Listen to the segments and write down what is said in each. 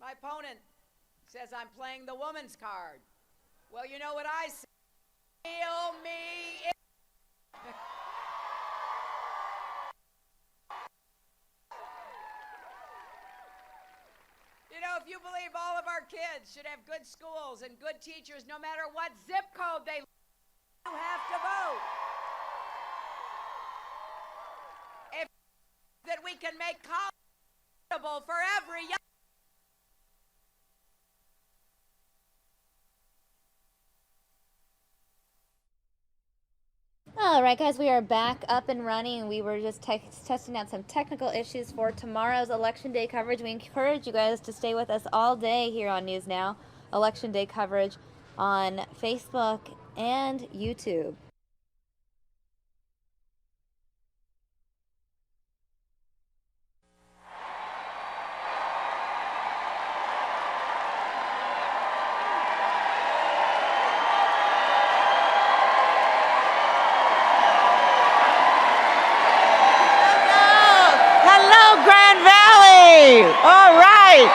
My opponent says I'm playing the woman's card. Well, you know what I say? Feel me in. You know, if you believe all of our kids should have good schools and good teachers, no matter what zip code they live in, you have to vote. If that we can make college affordable for every young. All right, guys, we are back up and running. We were just testing out some technical issues for tomorrow's Election Day coverage. We encourage you guys to stay with us all day here on News Now, Election Day coverage on Facebook and YouTube. All right.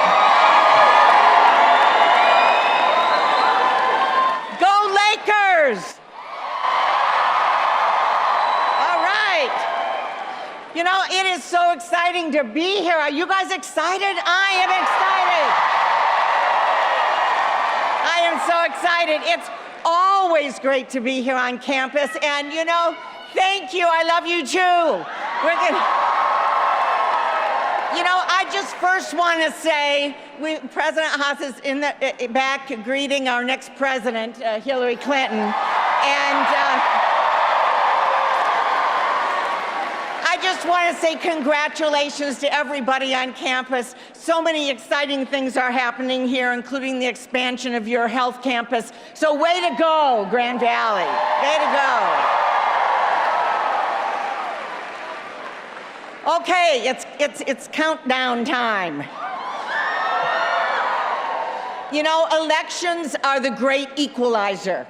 Go Lakers. All right. You know, it is so exciting to be here. Are you guys excited? I am excited. I am so excited. It's always great to be here on campus. And, you know, thank you. I love you, too. You know, I just first want to say, President Haas is in the back greeting our next president, Hillary Clinton, and I just want to say congratulations to everybody on campus. So many exciting things are happening here, including the expansion of your health campus. So way to go, Grand Valley. Way to go. Okay, it's countdown time. You know, elections are the great equalizer.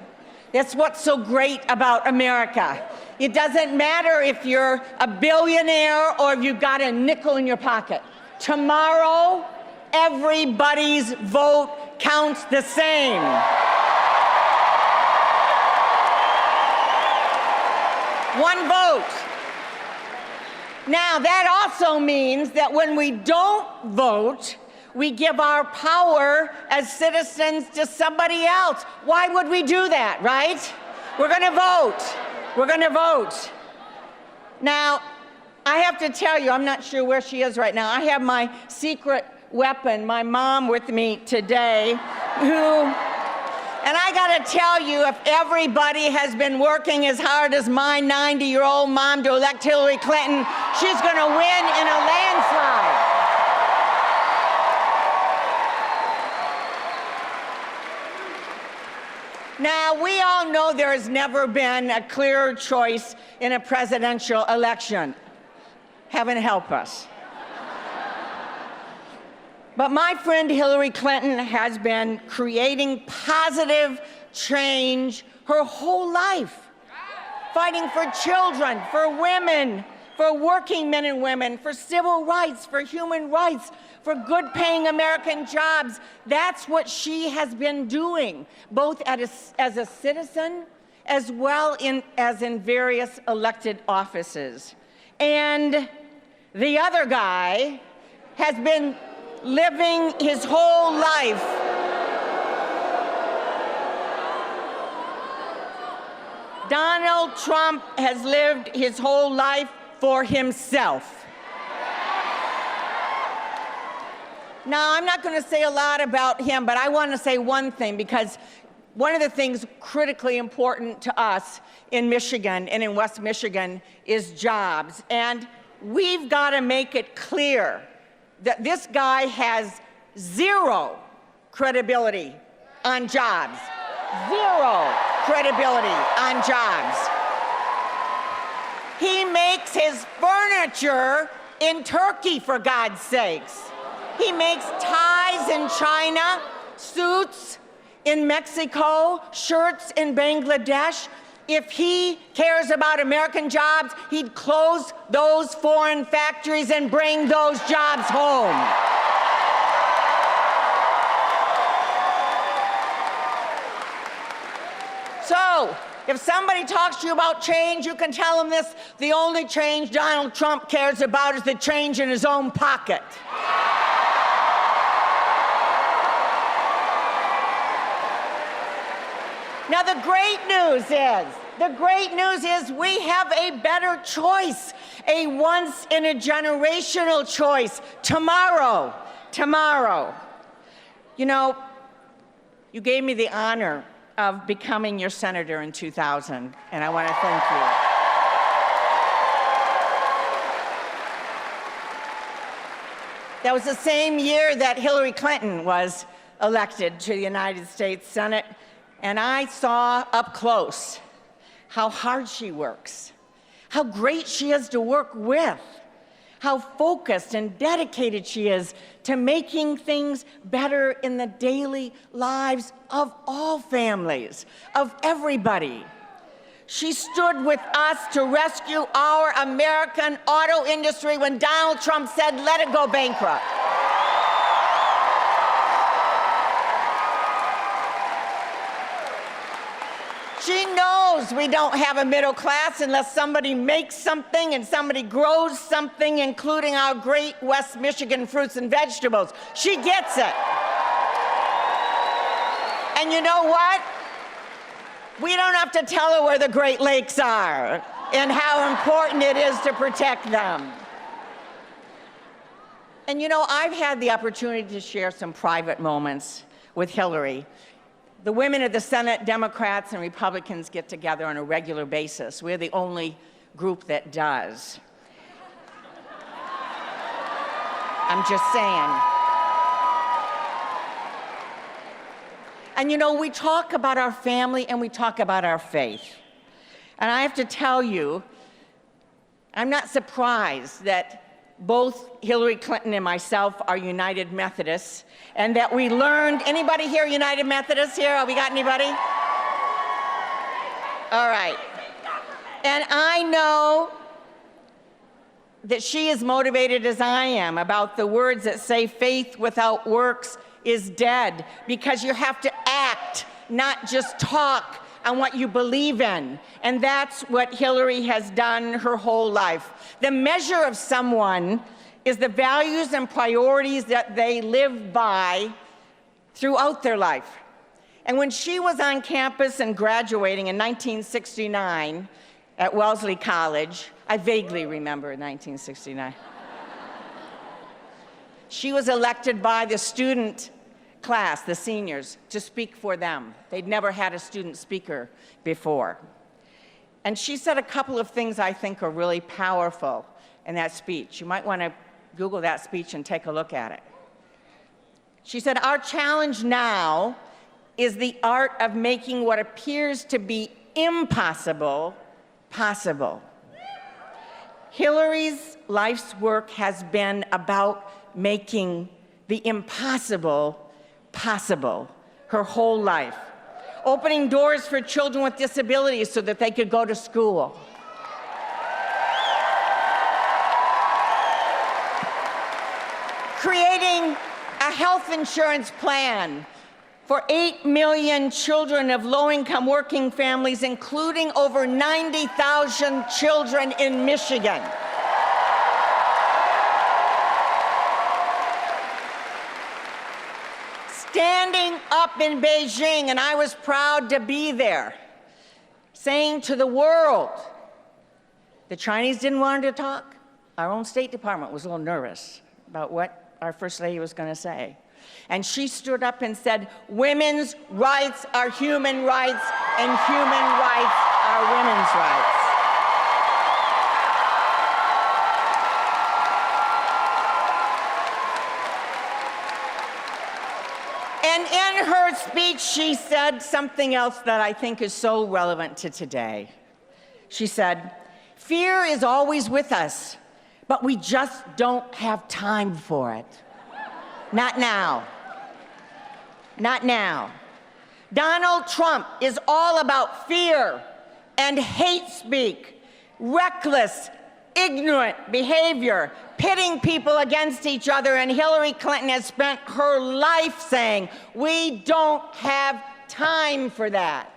That's what's so great about America. It doesn't matter if you're a billionaire or if you've got a nickel in your pocket. Tomorrow, everybody's vote counts the same. One vote. Now, that also means that when we don't vote, we give our power as citizens to somebody else. Why would we do that, right? We're going to vote. We're going to vote. Now, I have to tell you, I'm not sure where she is right now. I have my secret weapon, my mom, with me today, and I got to tell you, if everybody has been working as hard as my 90-year-old mom to elect Hillary Clinton, she's going to win in a landslide. Now, we all know there has never been a clearer choice in a presidential election. Heaven help us. But my friend Hillary Clinton has been creating positive change her whole life, fighting for children, for women, for working men and women, for civil rights, for human rights, for good-paying American jobs. That's what she has been doing, both as a citizen as well as in various elected offices. And the other guy has been living his whole life Donald Trump has lived his whole life for himself. Now, I'm not going to say a lot about him, but I want to say one thing, because one of the things critically important to us in Michigan and in West Michigan is jobs. And we've got to make it clear that this guy has zero credibility on jobs. Zero credibility on jobs. He makes his furniture in Turkey, for God's sakes. He makes ties in China, suits in Mexico, shirts in Bangladesh. If he cares about American jobs, he'd close those foreign factories and bring those jobs home. So, if somebody talks to you about change, you can tell them this: the only change Donald Trump cares about is the change in his own pocket. Now, the great news is we have a better choice, a once-in-a-generational choice tomorrow. You know, you gave me the honor of becoming your senator in 2000, and I want to thank you. That was the same year that Hillary Clinton was elected to the United States Senate, and I saw up close how hard she works, how great she is to work with, how focused and dedicated she is to making things better in the daily lives of all families, of everybody. She stood with us to rescue our American auto industry when Donald Trump said, "Let it go bankrupt." She knows we don't have a middle class unless somebody makes something and somebody grows something, including our great West Michigan fruits and vegetables. She gets it. And you know what? We don't have to tell her where the Great Lakes are and how important it is to protect them. And you know, I've had the opportunity to share some private moments with Hillary. The women of the Senate, Democrats and Republicans, get together on a regular basis. We're the only group that does. I'm just saying. And you know, we talk about our family and we talk about our faith. And I have to tell you, I'm not surprised that both Hillary Clinton and myself are United Methodists, and that we learned, anybody here United Methodists here? Have we got anybody? All right. And I know that she is motivated as I am about the words that say faith without works is dead, because you have to act, not just talk on what you believe in. And that's what Hillary has done her whole life. The measure of someone is the values and priorities that they live by throughout their life. And when she was on campus and graduating in 1969 at Wellesley College, I vaguely remember 1969, she was elected by the student class, the seniors, to speak for them. They'd never had a student speaker before. And she said a couple of things I think are really powerful in that speech. You might want to Google that speech and take a look at it. She said, "Our challenge now is the art of making what appears to be impossible possible." Hillary's life's work has been about making the impossible possible her whole life. Opening doors for children with disabilities so that they could go to school. Creating a health insurance plan for 8 million children of low-income working families, including over 90,000 children in Michigan. Standing up in Beijing, and I was proud to be there, saying to the world, the Chinese didn't want her to talk. Our own State Department was a little nervous about what our First Lady was going to say. And she stood up and said, "Women's rights are human rights, and human rights are women's rights." And in her speech, she said something else that I think is so relevant to today. She said, "Fear is always with us, but we just don't have time for it. Not now. Not now. Donald Trump is all about fear and hate speak, reckless, ignorant behavior, pitting people against each other, and Hillary Clinton has spent her life saying, we don't have time for that."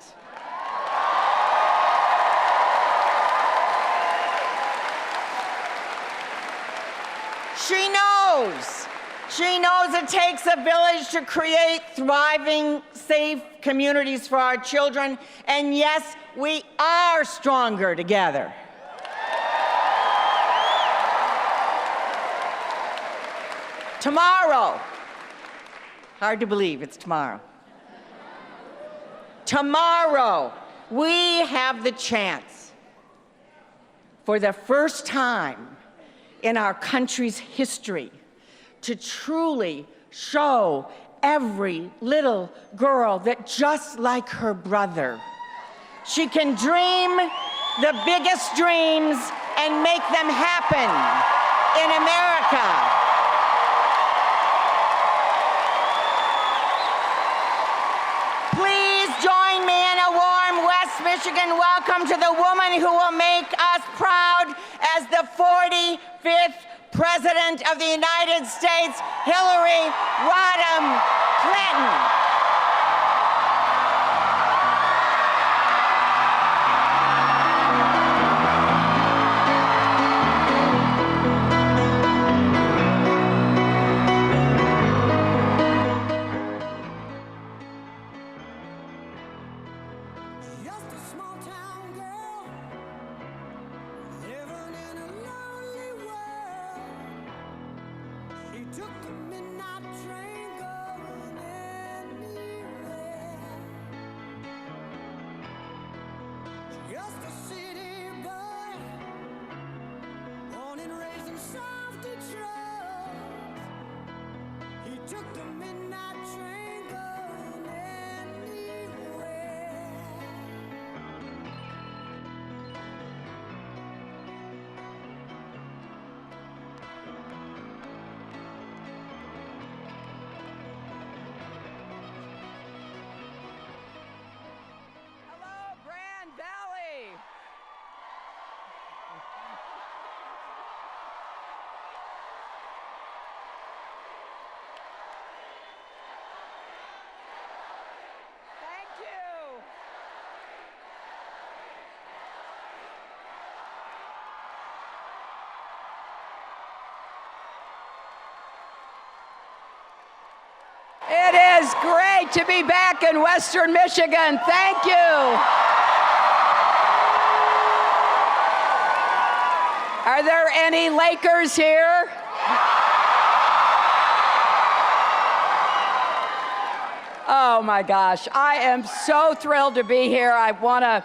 She knows. She knows it takes a village to create thriving, safe communities for our children. And yes, we are stronger together. Tomorrow, hard to believe it's tomorrow. Tomorrow, we have the chance, for the first time in our country's history, to truly show every little girl that just like her brother, she can dream the biggest dreams and make them happen in America. Please join me in a warm West Michigan welcome to the woman who will make us proud as the 45th President of the United States, Hillary Rodham Clinton. It is great to be back in Western Michigan. Thank you. Are there any Lakers here? Oh my gosh, I am so thrilled to be here. I want to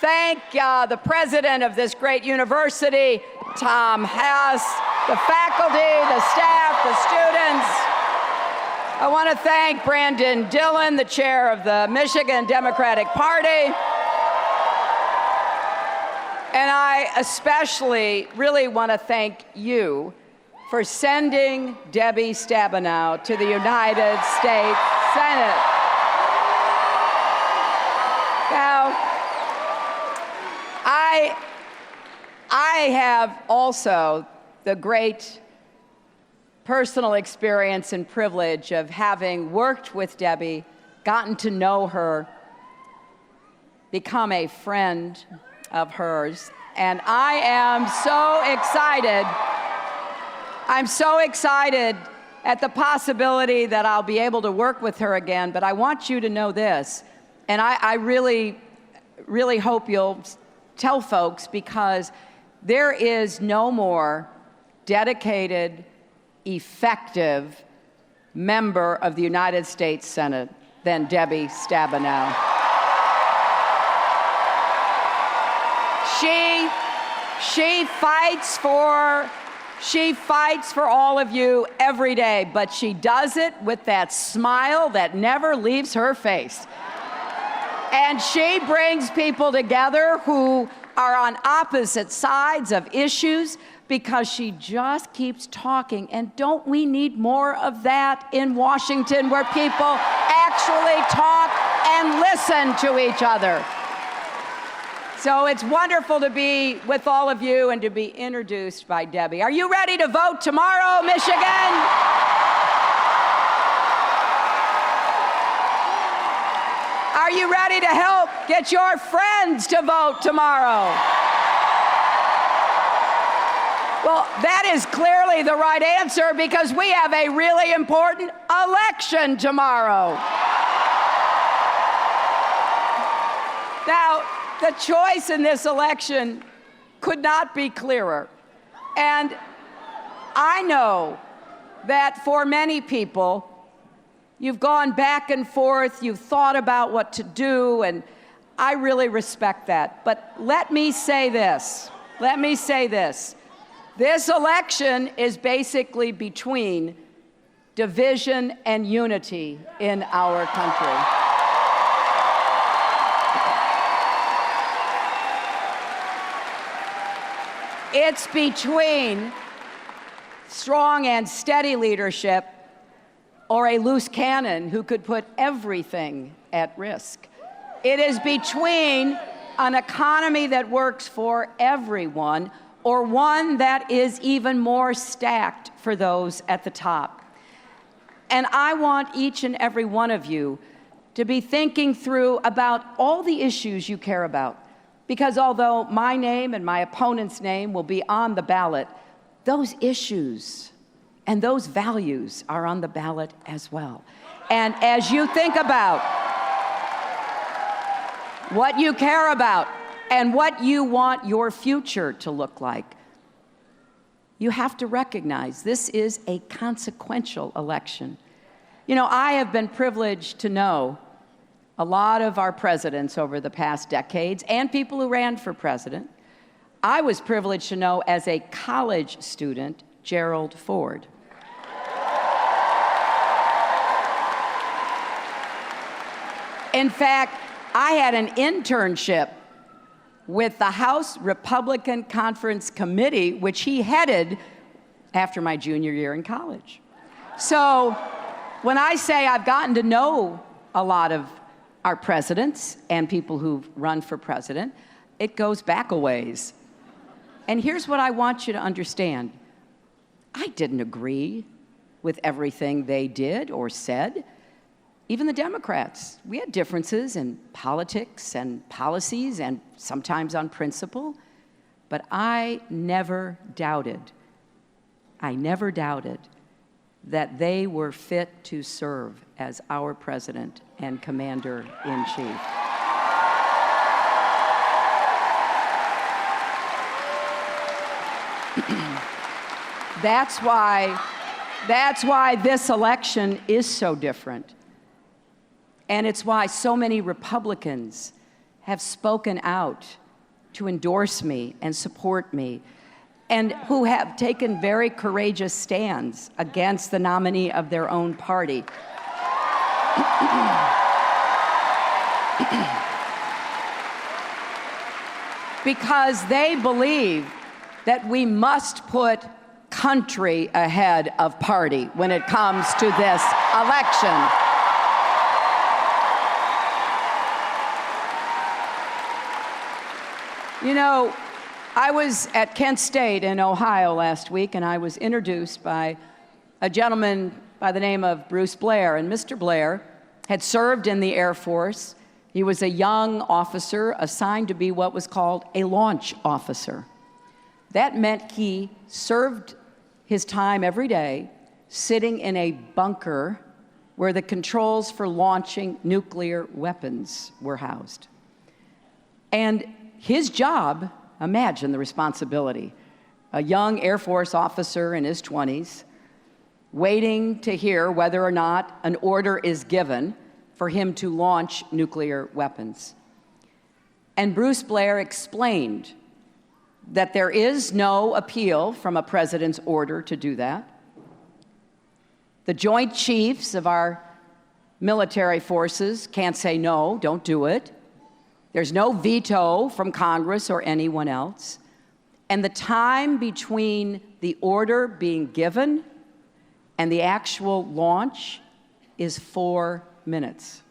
thank the president of this great university, Tom Hess, the faculty, the staff, the students. I want to thank Brandon Dillon, the chair of the Michigan Democratic Party. And I especially really want to thank you for sending Debbie Stabenow to the United States Senate. Now, I have also the great personal experience and privilege of having worked with Debbie, gotten to know her, become a friend of hers, and I am so excited. I'm so excited at the possibility that I'll be able to work with her again, but I want you to know this, and I really, really hope you'll tell folks, because there is no more dedicated, effective member of the United States Senate than Debbie Stabenow. She fights for all of you every day, but she does it with that smile that never leaves her face. And she brings people together who are on opposite sides of issues, because she just keeps talking. And don't we need more of that in Washington, where people actually talk and listen to each other? So it's wonderful to be with all of you and to be introduced by Debbie. Are you ready to vote tomorrow, Michigan? Are you ready to help get your friends to vote tomorrow? Well, that is clearly the right answer because we have a really important election tomorrow. Now, the choice in this election could not be clearer. And I know that for many people, you've gone back and forth, you've thought about what to do, and I really respect that. But let me say this. This election is basically between division and unity in our country. It's between strong and steady leadership or a loose cannon who could put everything at risk. It is between an economy that works for everyone or one that is even more stacked for those at the top. And I want each and every one of you to be thinking through about all the issues you care about. Because although my name and my opponent's name will be on the ballot, those issues and those values are on the ballot as well. And as you think about what you care about and what you want your future to look like, you have to recognize this is a consequential election. You know, I have been privileged to know a lot of our presidents over the past decades and people who ran for president. I was privileged to know as a college student Gerald Ford. In fact, I had an internship with the House Republican Conference Committee, which he headed after my junior year in college. So when I say I've gotten to know a lot of our presidents and people who've run for president, it goes back a ways. And here's what I want you to understand. I didn't agree with everything they did or said. Even the Democrats, we had differences in politics and policies and sometimes on principle, but I never doubted that they were fit to serve as our president and commander-in-chief. That's why this election is so different. And it's why so many Republicans have spoken out to endorse me and support me, and who have taken very courageous stands against the nominee of their own party. Because they believe that we must put country ahead of party when it comes to this election. You know, I was at Kent State in Ohio last week, and I was introduced by a gentleman by the name of Bruce Blair. And Mr. Blair had served in the Air Force. He was a young officer assigned to be what was called a launch officer. That meant he served his time every day sitting in a bunker where the controls for launching nuclear weapons were housed. And his job, imagine the responsibility, a young Air Force officer in his 20s, waiting to hear whether or not an order is given for him to launch nuclear weapons. And Bruce Blair explained that there is no appeal from a president's order to do that. The Joint Chiefs of our military forces can't say no, don't do it. There's no veto from Congress or anyone else. And the time between the order being given and the actual launch is 4 minutes.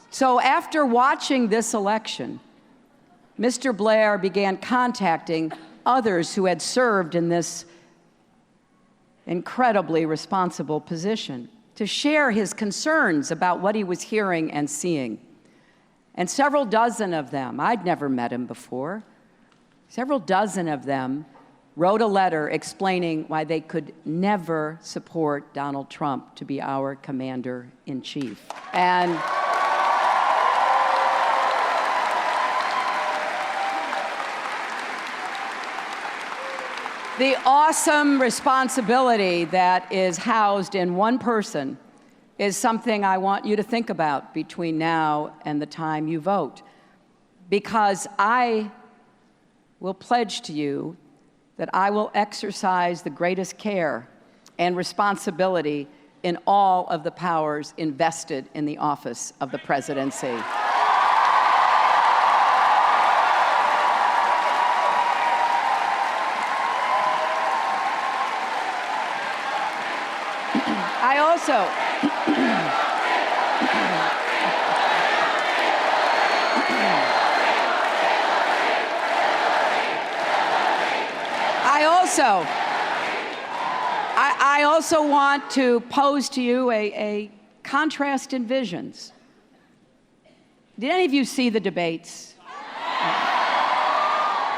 So after watching this election, Mr. Blair began contacting others who had served in this incredibly responsible position to share his concerns about what he was hearing and seeing. And several dozen of them, I'd never met him before, several dozen of them wrote a letter explaining why they could never support Donald Trump to be our commander-in-chief. And the awesome responsibility that is housed in one person is something I want you to think about between now and the time you vote. Because I will pledge to you that I will exercise the greatest care and responsibility in all of the powers invested in the office of the presidency. I also want to pose to you a contrast in visions. Did any of you see the debates?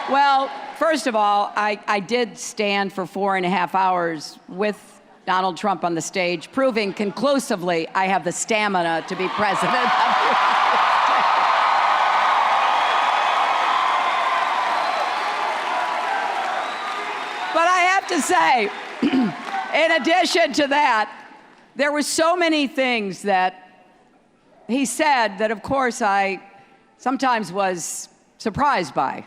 Well, first of all, I did stand for 4.5 hours with Donald Trump on the stage, proving conclusively I have the stamina to be president of the United States. But I have to say, in addition to that, there were so many things that he said that, of course, I sometimes was surprised by.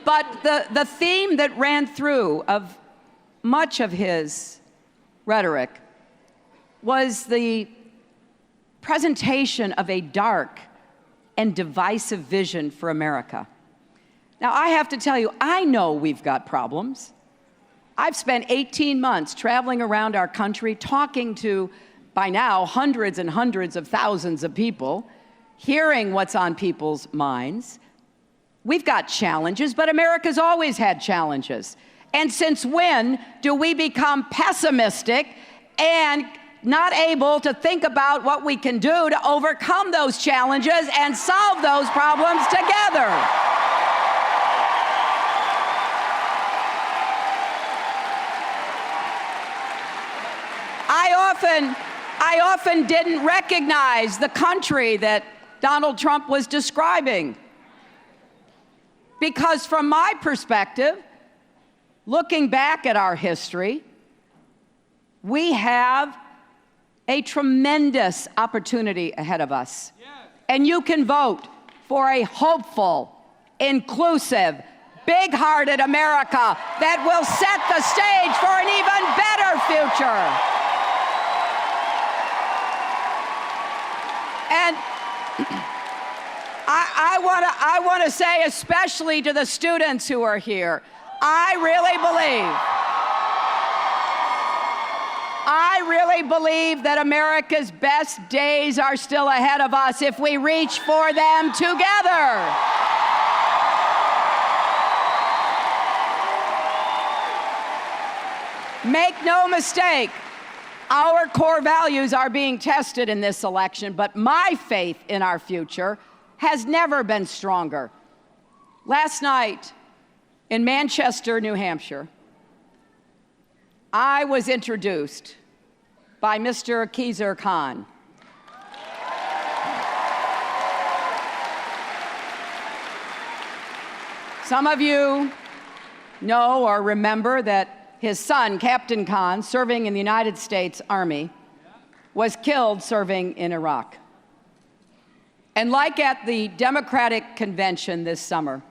But the theme that ran through of much of his rhetoric was the presentation of a dark and divisive vision for America. Now, I have to tell you, I know we've got problems. I've spent 18 months traveling around our country talking to, by now, hundreds and hundreds of thousands of people, hearing what's on people's minds. We've got challenges, but America's always had challenges. And since when do we become pessimistic and not able to think about what we can do to overcome those challenges and solve those problems together? I often didn't recognize the country that Donald Trump was describing. Because from my perspective, looking back at our history, we have a tremendous opportunity ahead of us. Yes. And you can vote for a hopeful, inclusive, big-hearted America that will set the stage for an even better future. And I want to say, especially to the students who are here, I really believe that America's best days are still ahead of us if we reach for them together. Make no mistake, our core values are being tested in this election, but my faith in our future has never been stronger. Last night in Manchester, New Hampshire, I was introduced by Mr. Khizr Khan. Some of you know or remember that his son, Captain Khan, serving in the United States Army, was killed serving in Iraq. And like at the Democratic Convention this summer,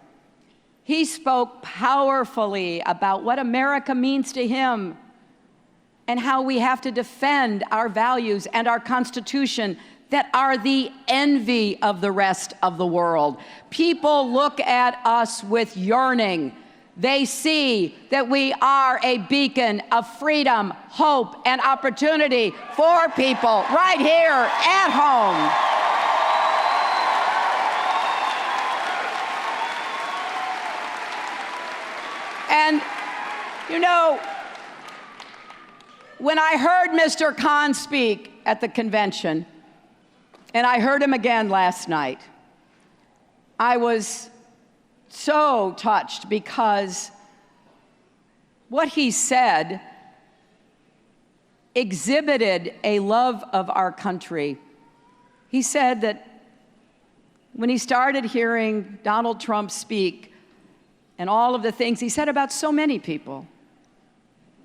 he spoke powerfully about what America means to him and how we have to defend our values and our Constitution that are the envy of the rest of the world. People look at us with yearning. They see that we are a beacon of freedom, hope, and opportunity for people right here at home. And, you know, when I heard Mr. Khan speak at the convention, and I heard him again last night, I was so touched because what he said exhibited a love of our country. He said that when he started hearing Donald Trump speak and all of the things he said about so many people,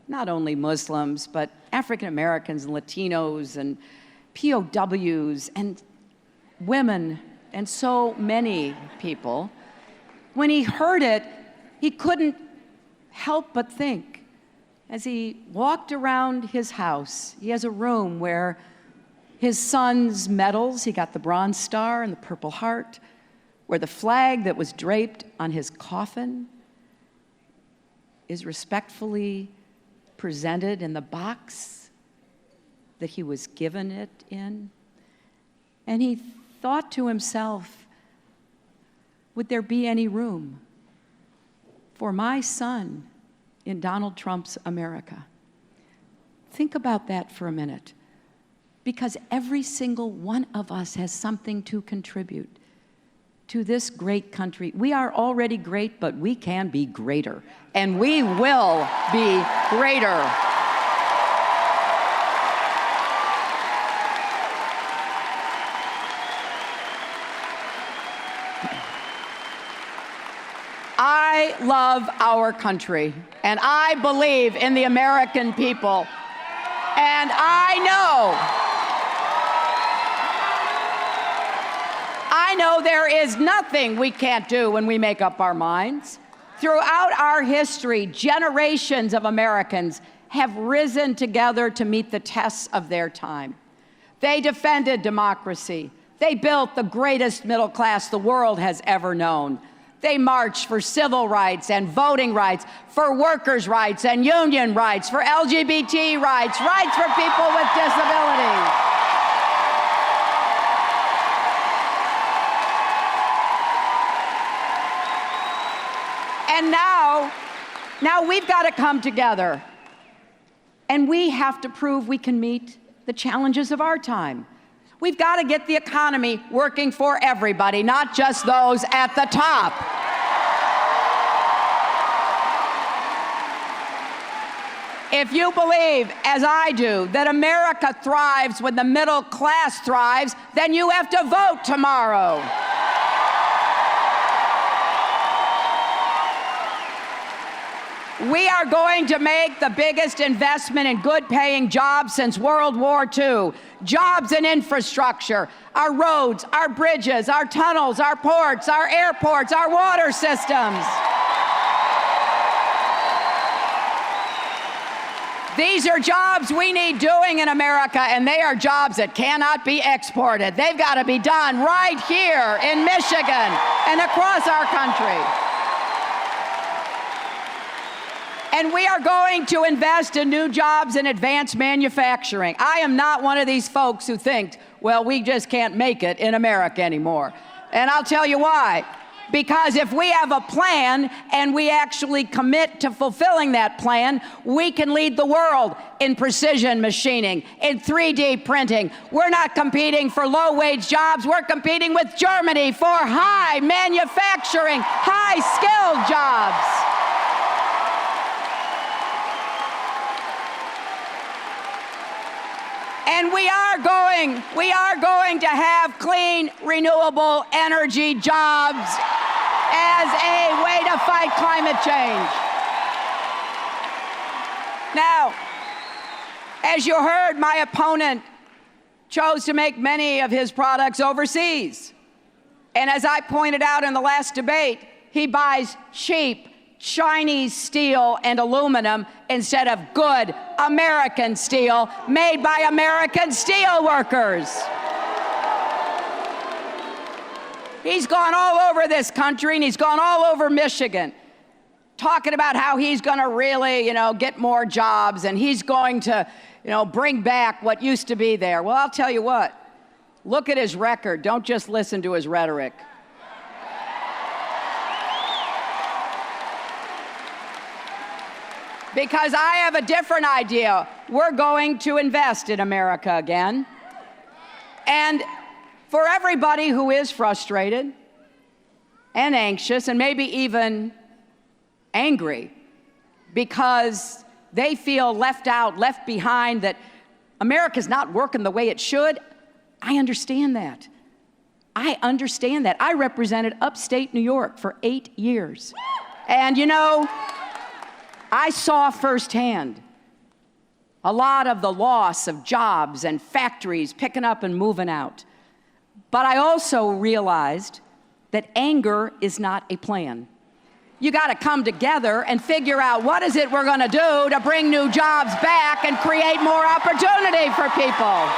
not only Muslims, but African Americans and Latinos and POWs and women and so many people, when he heard it, he couldn't help but think. As he walked around his house, he has a room where his son's medals, he got the Bronze Star and the Purple Heart, where the flag that was draped on his coffin is respectfully presented in the box that he was given it in. And he thought to himself, would there be any room for my son in Donald Trump's America? Think about that for a minute, because every single one of us has something to contribute to this great country. We are already great, but we can be greater, and we will be greater. I love our country, and I believe in the American people, and I know there is nothing we can't do when we make up our minds. Throughout our history, generations of Americans have risen together to meet the tests of their time. They defended democracy. They built the greatest middle class the world has ever known. They marched for civil rights and voting rights, for workers' rights and union rights, for LGBT rights, rights for people with disabilities. And now we've got to come together, and we have to prove we can meet the challenges of our time. We've got to get the economy working for everybody, not just those at the top. If you believe, as I do, that America thrives when the middle class thrives, then you have to vote tomorrow. We are going to make the biggest investment in good-paying jobs since World War II. Jobs in infrastructure, our roads, our bridges, our tunnels, our ports, our airports, our water systems. These are jobs we need doing in America, and they are jobs that cannot be exported. They've got to be done right here in Michigan and across our country. And we are going to invest in new jobs in advanced manufacturing. I am not one of these folks who think, well, we just can't make it in America anymore. And I'll tell you why. Because if we have a plan and we actually commit to fulfilling that plan, we can lead the world in precision machining, in 3D printing. We're not competing for low-wage jobs. We're competing with Germany for high manufacturing, high-skilled jobs. And we are going to have clean, renewable energy jobs as a way to fight climate change. Now, as you heard, my opponent chose to make many of his products overseas. And as I pointed out in the last debate, he buys cheap Chinese steel and aluminum instead of good American steel made by American steel workers. He's gone all over this country, and he's gone all over Michigan, talking about how he's going to really, get more jobs, and he's going to, bring back what used to be there. Well, I'll tell you what. Look at his record. Don't just listen to his rhetoric. Because I have a different idea. We're going to invest in America again. And for everybody who is frustrated, and anxious and maybe even angry because they feel left out, left behind, that America's not working the way it should. I understand that. I understand that. I represented upstate New York for 8 years. And you know, I saw firsthand a lot of the loss of jobs and factories picking up and moving out. But I also realized that anger is not a plan. You got to come together and figure out what is it we're going to do to bring new jobs back and create more opportunity for people.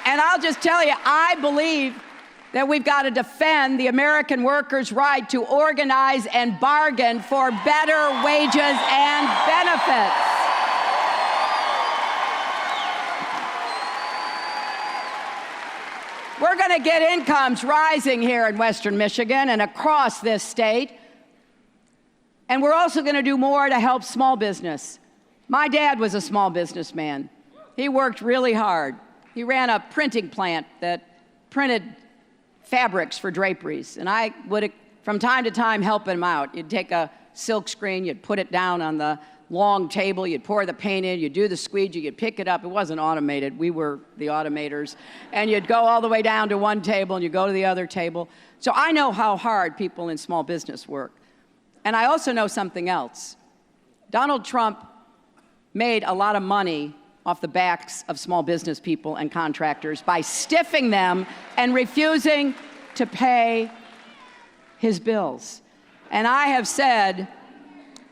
And I'll just tell you, I believe that we've got to defend the American workers' right to organize and bargain for better wages and benefits. We're going to get incomes rising here in Western Michigan and across this state. And we're also going to do more to help small business. My dad was a small businessman. He worked really hard. He ran a printing plant that printed fabrics for draperies. And I would, from time to time, help him out. You'd take a silk screen, you'd put it down on the long table, you'd pour the paint in, you'd do the squeegee, you'd pick it up. It wasn't automated. We were the automators. And you'd go all the way down to one table and you go to the other table. So I know how hard people in small business work. And I also know something else. Donald Trump made a lot of money off the backs of small business people and contractors by stiffing them and refusing to pay his bills. And I have said,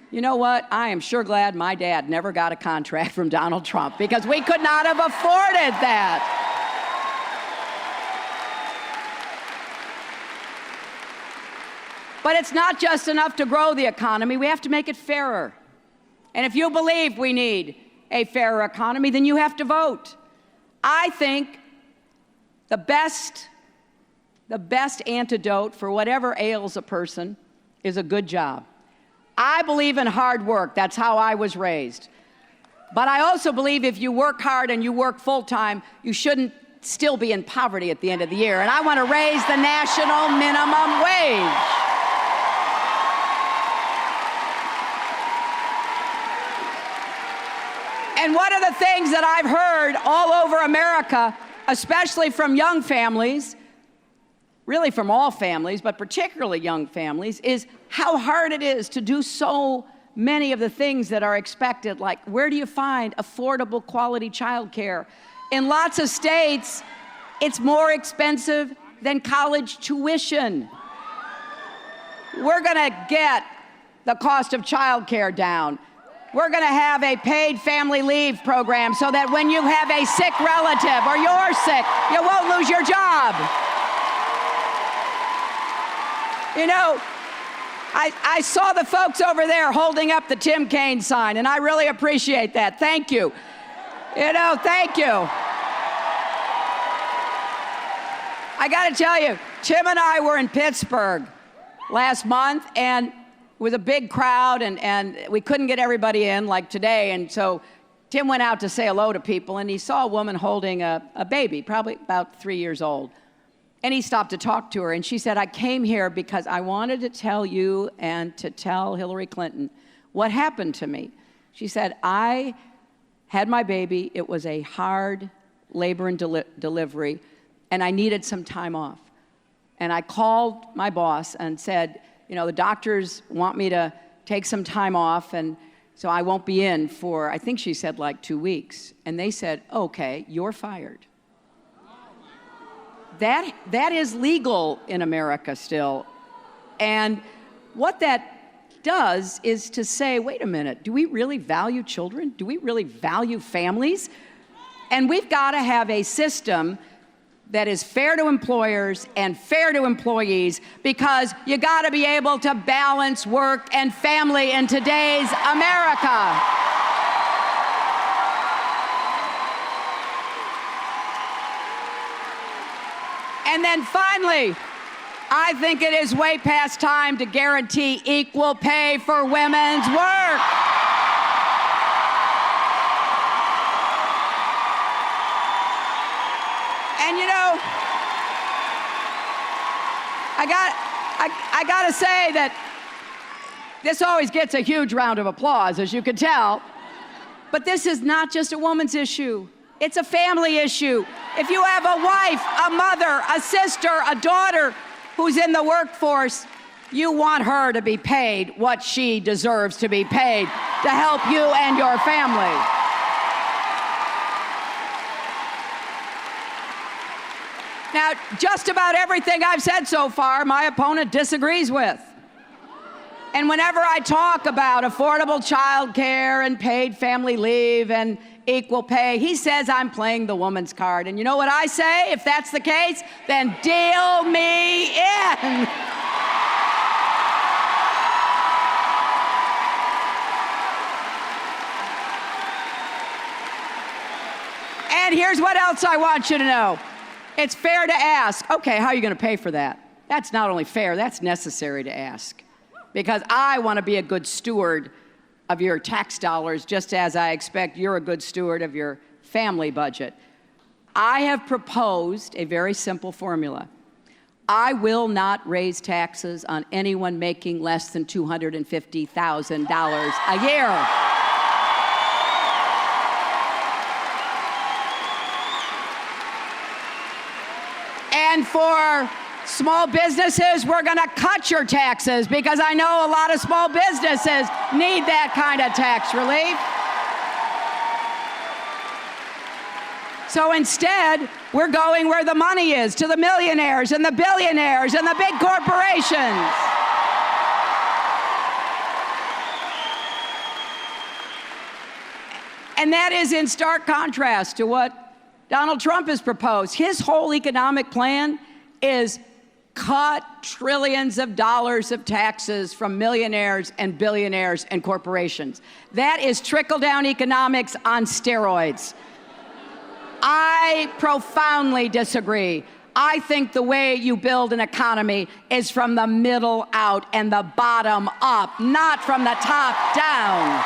you know what? I am sure glad my dad never got a contract from Donald Trump, because we could not have afforded that. But it's not just enough to grow the economy. We have to make it fairer. And if you believe we need a fairer economy, then you have to vote. I think the best antidote for whatever ails a person is a good job. I believe in hard work. That's how I was raised. But I also believe if you work hard and you work full-time, you shouldn't still be in poverty at the end of the year. And I want to raise the national minimum wage. And one of the things that I've heard all over America, especially from young families, really from all families, but particularly young families, is how hard it is to do so many of the things that are expected, like where do you find affordable quality childcare? In lots of states, it's more expensive than college tuition. We're going to get the cost of childcare down. We're going to have a paid family leave program so that when you have a sick relative or you're sick, you won't lose your job. You know, I saw the folks over there holding up the Tim Kaine sign, and I really appreciate that. Thank you. You know, thank you. I got to tell you, Tim and I were in Pittsburgh last month, and it was a big crowd, and we couldn't get everybody in like today. And so Tim went out to say hello to people, and he saw a woman holding a baby, probably about 3 years old. And he stopped to talk to her, and she said, I came here because I wanted to tell you and to tell Hillary Clinton what happened to me. She said, I had my baby. It was a hard labor and delivery, and I needed some time off. And I called my boss and said, you know, the doctors want me to take some time off, and so I won't be in for, I think she said, like 2 weeks. And they said, okay, you're fired. That is legal in America still. And what that does is to say, wait a minute, do we really value children? Do we really value families? And we've got to have a system that is fair to employers and fair to employees, because you got to be able to balance work and family in today's America. And then finally, I think it is way past time to guarantee equal pay for women's work. And you know, I got to say that this always gets a huge round of applause, as you can tell. But this is not just a woman's issue. It's a family issue. If you have a wife, a mother, a sister, a daughter who's in the workforce, you want her to be paid what she deserves to be paid to help you and your family. Now, just about everything I've said so far, my opponent disagrees with. And whenever I talk about affordable child care and paid family leave and equal pay, he says I'm playing the woman's card. And you know what I say? If that's the case, then deal me in. And here's what else I want you to know. It's fair to ask, okay, how are you going to pay for that? That's not only fair, that's necessary to ask. Because I want to be a good steward of your tax dollars, just as I expect you're a good steward of your family budget. I have proposed a very simple formula. I will not raise taxes on anyone making less than $250,000 a year. And for small businesses, we're going to cut your taxes because I know a lot of small businesses need that kind of tax relief. So instead, we're going where the money is, to the millionaires and the billionaires and the big corporations. And that is in stark contrast to what Donald Trump has proposed. His whole economic plan is cut trillions of dollars of taxes from millionaires and billionaires and corporations. That is trickle-down economics on steroids. I profoundly disagree. I think the way you build an economy is from the middle out and the bottom up, not from the top down.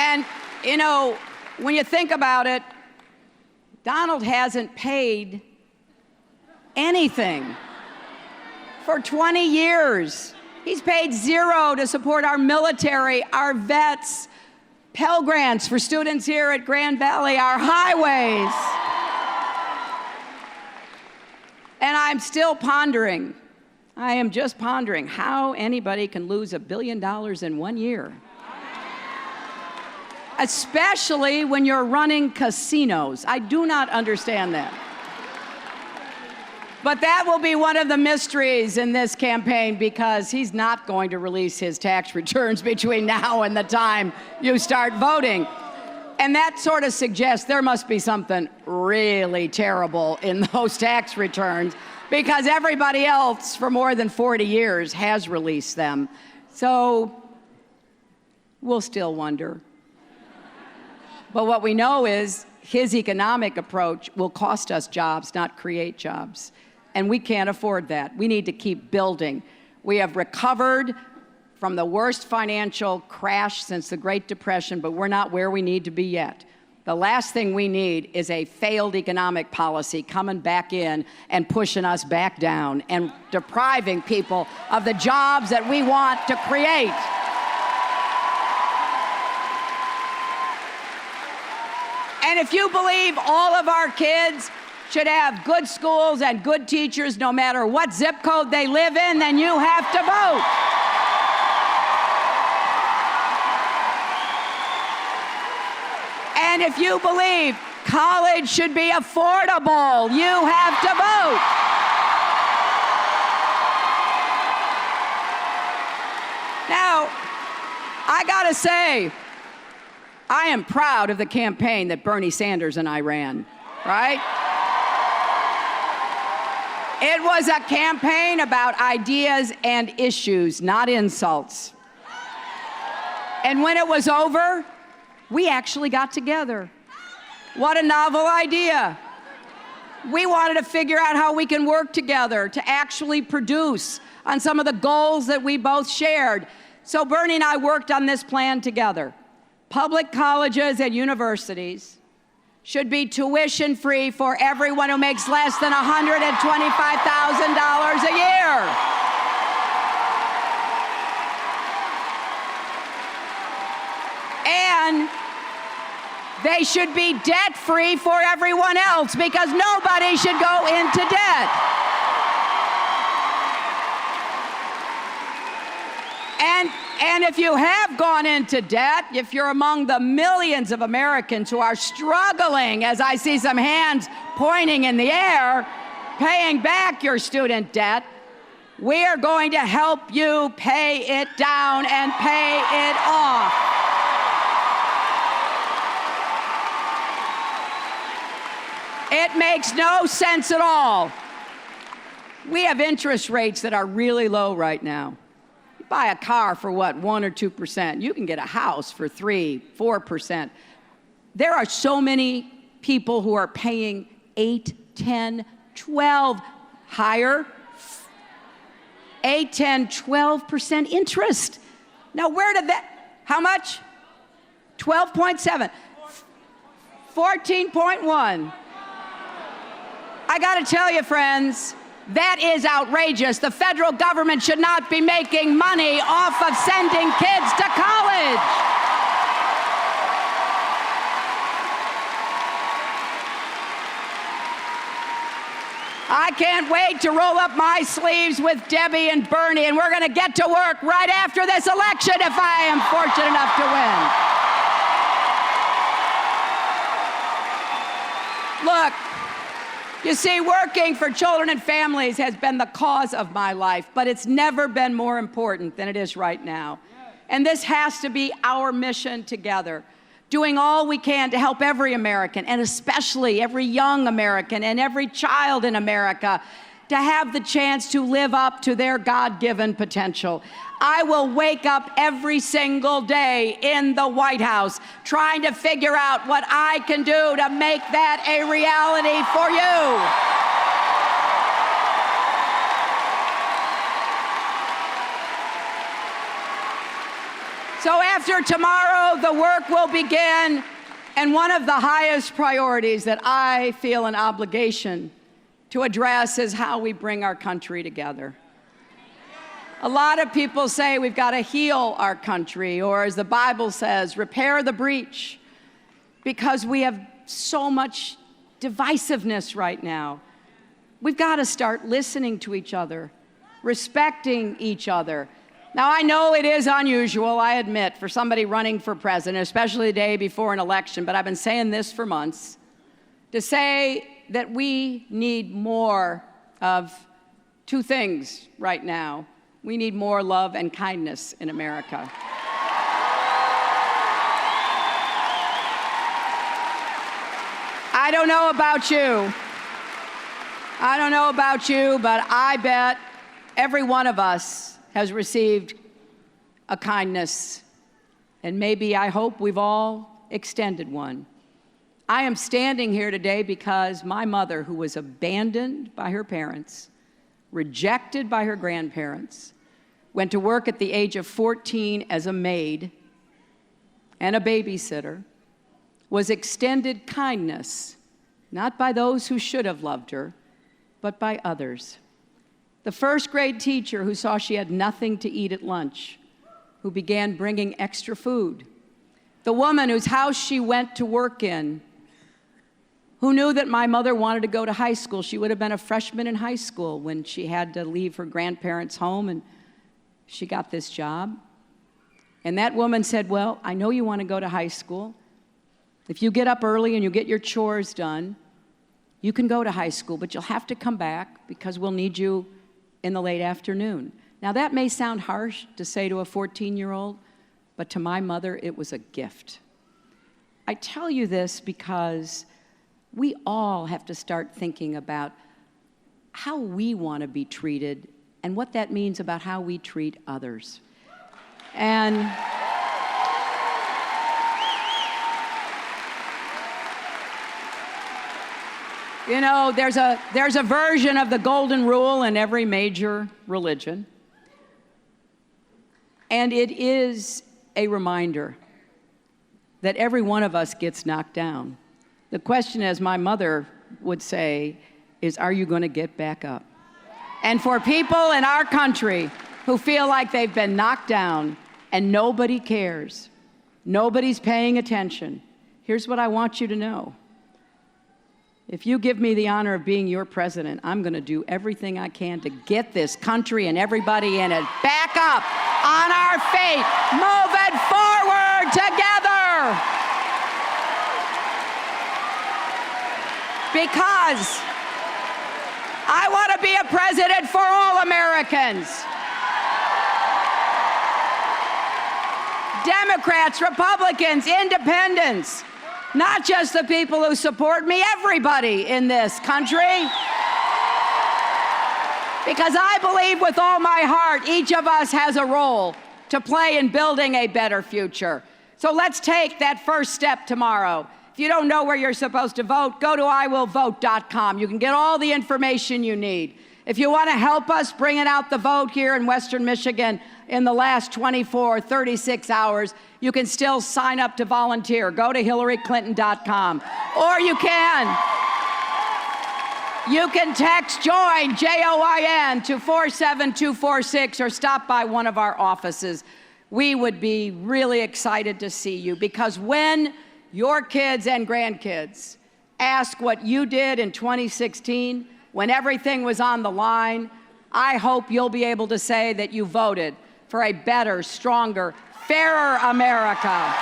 And, you know, when you think about it, Donald hasn't paid anything for 20 years. He's paid zero to support our military, our vets, Pell Grants for students here at Grand Valley, our highways. And I'm still pondering, I am just pondering how anybody can lose $1 billion in 1 year. Especially when you're running casinos. I do not understand that. But that will be one of the mysteries in this campaign because he's not going to release his tax returns between now and the time you start voting. And that sort of suggests there must be something really terrible in those tax returns because everybody else for more than 40 years has released them. So we'll still wonder. But what we know is his economic approach will cost us jobs, not create jobs. And we can't afford that. We need to keep building. We have recovered from the worst financial crash since the Great Depression, but we're not where we need to be yet. The last thing we need is a failed economic policy coming back in and pushing us back down and depriving people of the jobs that we want to create. And if you believe all of our kids should have good schools and good teachers no matter what zip code they live in, then you have to vote. And if you believe college should be affordable, you have to vote. Now, I gotta say, I am proud of the campaign that Bernie Sanders and I ran, right? It was a campaign about ideas and issues, not insults. And when it was over, we actually got together. What a novel idea. We wanted to figure out how we can work together to actually produce on some of the goals that we both shared. So Bernie and I worked on this plan together. Public colleges and universities should be tuition-free for everyone who makes less than $125,000 a year. And they should be debt-free for everyone else, because nobody should go into debt. And if you have gone into debt, if you're among the millions of Americans who are struggling, as I see some hands pointing in the air, paying back your student debt, we are going to help you pay it down and pay it off. It makes no sense at all. We have interest rates that are really low right now. You buy a car for what, 1 or 2%. You can get a house for 3, 4%. There are so many people who are paying 8, 10, 12 higher, 8, 10, 12% interest. Now where did that, how much? 12.7, 14.1. I got to tell you, friends, that is outrageous. The federal government should not be making money off of sending kids to college. I can't wait to roll up my sleeves with Debbie and Bernie, and we're going to get to work right after this election if I am fortunate enough to win. Look, you see, working for children and families has been the cause of my life, but it's never been more important than it is right now. And this has to be our mission together, doing all we can to help every American, and especially every young American and every child in America, to have the chance to live up to their God-given potential. I will wake up every single day in the White House trying to figure out what I can do to make that a reality for you. So after tomorrow, the work will begin, and one of the highest priorities that I feel an obligation to address is how we bring our country together. A lot of people say we've got to heal our country, or as the Bible says, repair the breach, because we have so much divisiveness right now. We've got to start listening to each other, respecting each other. Now, I know it is unusual, I admit, for somebody running for president, especially the day before an election, but I've been saying this for months, to say that we need more of two things right now. We need more love and kindness in America. I don't know about you. I don't know about you, but I bet every one of us has received a kindness, and maybe, I hope, we've all extended one. I am standing here today because my mother, who was abandoned by her parents, rejected by her grandparents, went to work at the age of 14 as a maid and a babysitter, was extended kindness, not by those who should have loved her, but by others. The first grade teacher who saw she had nothing to eat at lunch, who began bringing extra food. The woman whose house she went to work in, who knew that my mother wanted to go to high school. She would have been a freshman in high school when she had to leave her grandparents' home, and she got this job. And that woman said, well, I know you want to go to high school. If you get up early and you get your chores done, you can go to high school, but you'll have to come back because we'll need you in the late afternoon. Now, that may sound harsh to say to a 14-year-old, but to my mother, it was a gift. I tell you this because we all have to start thinking about how we want to be treated and what that means about how we treat others. And you know, there's a version of the golden rule in every major religion. And it is a reminder that every one of us gets knocked down. The question, as my mother would say, is, are you going to get back up? And for people in our country who feel like they've been knocked down and nobody cares, nobody's paying attention, here's what I want you to know. If you give me the honor of being your president, I'm going to do everything I can to get this country and everybody in it back up on our feet, moving forward together. Because I want to be a president for all Americans. Democrats, Republicans, independents, not just the people who support me, everybody in this country. Because I believe with all my heart, each of us has a role to play in building a better future. So let's take that first step tomorrow. If you don't know where you're supposed to vote, go to iwillvote.com. You can get all the information you need. If you want to help us bringing out the vote here in Western Michigan in the last 24, 36 hours, you can still sign up to volunteer. Go to HillaryClinton.com. Or you can text JOIN, J-O-I-N, to 47246 or stop by one of our offices. We would be really excited to see you, because when your kids and grandkids ask what you did in 2016, when everything was on the line, I hope you'll be able to say that you voted for a better, stronger, fairer America.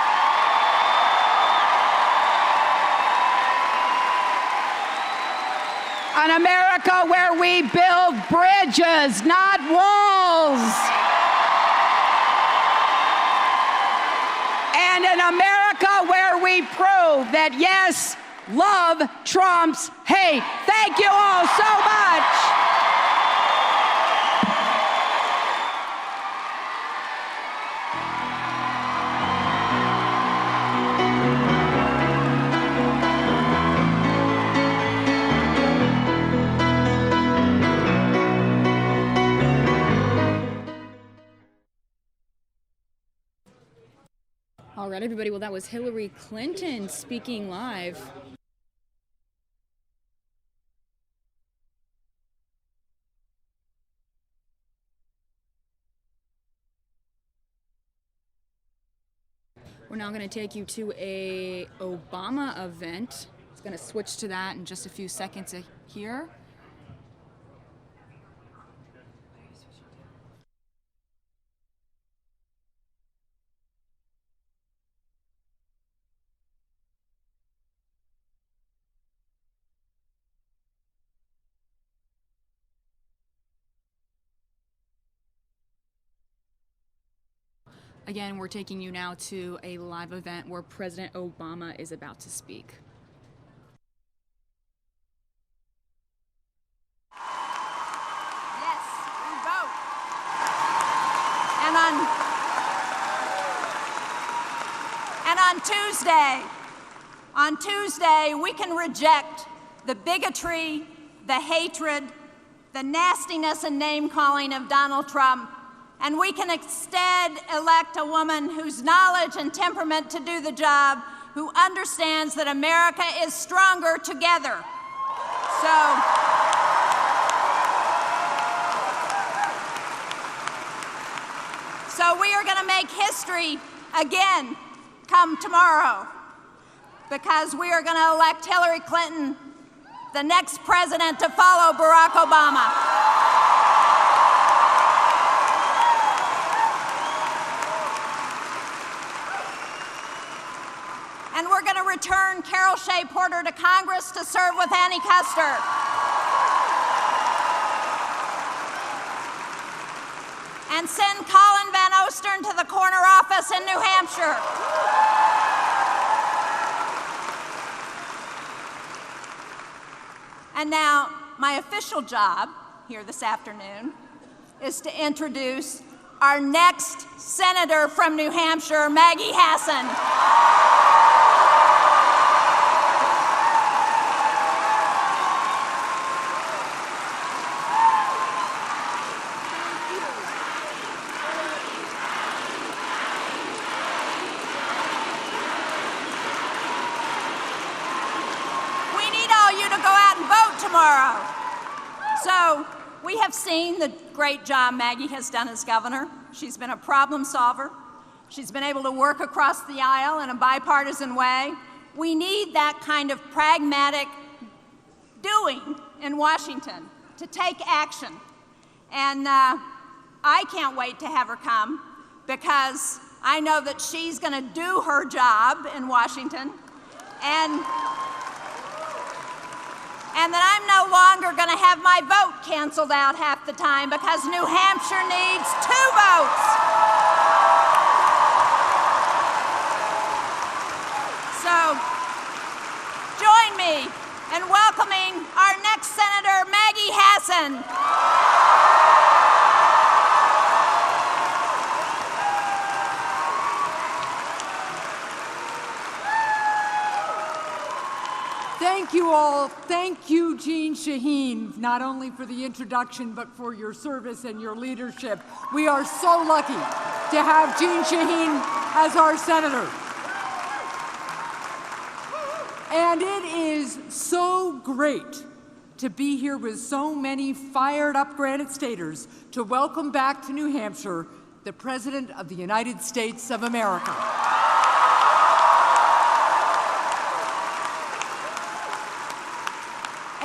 An America where we build bridges, not walls. And an America where we prove that, yes, love trumps hate. Thank you all so much. All right, everybody. Well, that was Hillary Clinton speaking live. We're now going to take you to a Obama event. It's going to switch to that in just a few seconds here. Again, we're taking you now to a live event where President Obama is about to speak. Yes, we vote. And on Tuesday, we can reject the bigotry, the hatred, the nastiness and name-calling of Donald Trump, and we can instead elect a woman whose knowledge and temperament to do the job, who understands that America is stronger together. So we are going to make history again come tomorrow, because we are going to elect Hillary Clinton, the next president to follow Barack Obama. And we're going to return Carol Shea Porter to Congress to serve with Annie Kuster. And send Colin Van Ostern to the corner office in New Hampshire. And now, my official job here this afternoon is to introduce our next senator from New Hampshire, Maggie Hassan. tomorrow. So we have seen the great job Maggie has done as governor. She's been a problem solver. She's been able to work across the aisle in a bipartisan way. We need that kind of pragmatic doing in Washington to take action. And I can't wait to have her come because I know that she's going to do her job in Washington and that I'm no longer going to have my vote canceled out half the time because New Hampshire needs 2 votes. So join me in welcoming our next Senator, Maggie Hassan. Thank you all. Thank you, Jeanne Shaheen, not only for the introduction, but for your service and your leadership. We are so lucky to have Jeanne Shaheen as our senator. And it is so great to be here with so many fired up Granite Staters to welcome back to New Hampshire the President of the United States of America.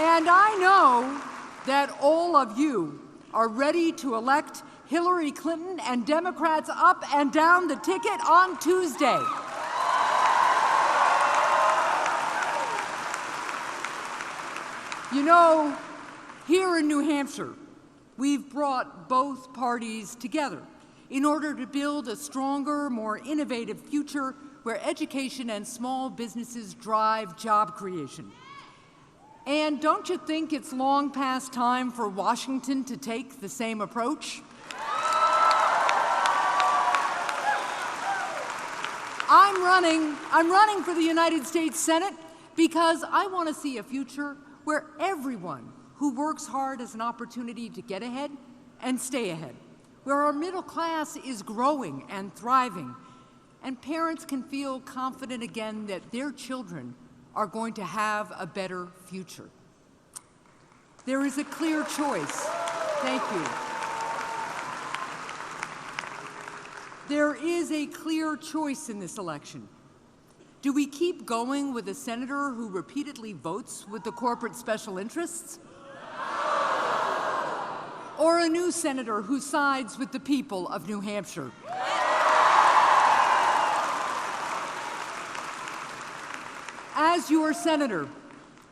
And I know that all of you are ready to elect Hillary Clinton and Democrats up and down the ticket on Tuesday. You know, here in New Hampshire, we've brought both parties together in order to build a stronger, more innovative future where education and small businesses drive job creation. And don't you think it's long past time for Washington to take the same approach? I'm running for the United States Senate because I want to see a future where everyone who works hard has an opportunity to get ahead and stay ahead, where our middle class is growing and thriving, and parents can feel confident again that their children are going to have a better future. There is a clear choice. Thank you. There is a clear choice in this election. Do we keep going with a senator who repeatedly votes with the corporate special interests? Or a new senator who sides with the people of New Hampshire? As your senator,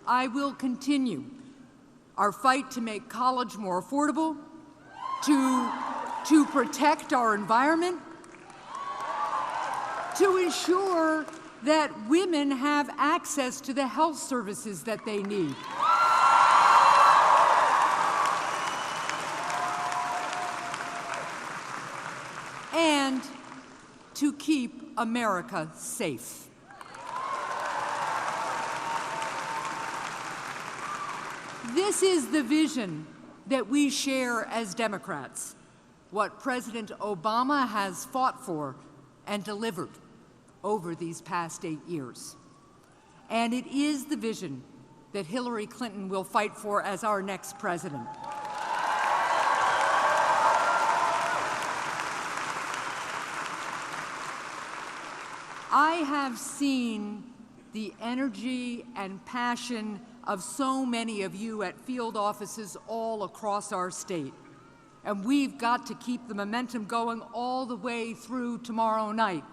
I will continue our fight to make college more affordable, to protect our environment, to ensure that women have access to the health services that they need. And to keep America safe. This is the vision that we share as Democrats, what President Obama has fought for and delivered over these past 8 years. And it is the vision that Hillary Clinton will fight for as our next president. I have seen the energy and passion of so many of you at field offices all across our state. And we've got to keep the momentum going all the way through tomorrow night.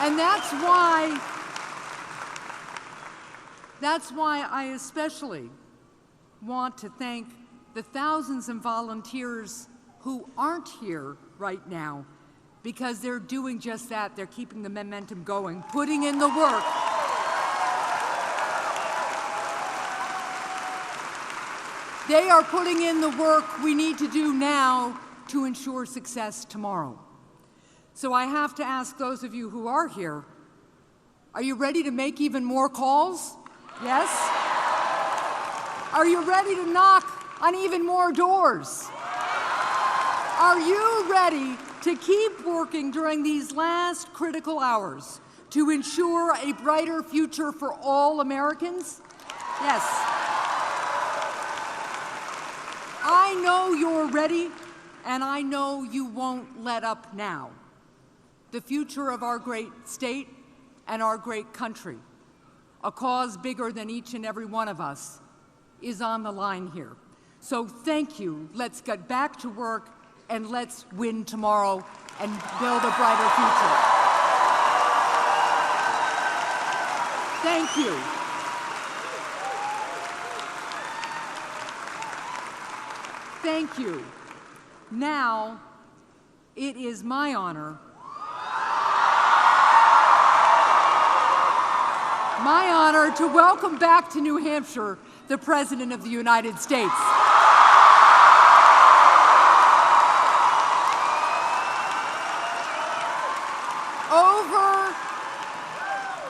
And that's why I especially want to thank the thousands of volunteers who aren't here right now, because they're doing just that. They're keeping the momentum going, putting in the work. They are putting in the work we need to do now to ensure success tomorrow. So I have to ask those of you who are here, are you ready to make even more calls? Yes? Are you ready to knock on even more doors? Are you ready to keep working during these last critical hours to ensure a brighter future for all Americans? Yes. I know you're ready, and I know you won't let up now. The future of our great state and our great country, a cause bigger than each and every one of us, is on the line here. So thank you. Let's get back to work and let's win tomorrow and build a brighter future. Thank you. Thank you. Now, it is my honor to welcome back to New Hampshire the President of the United States.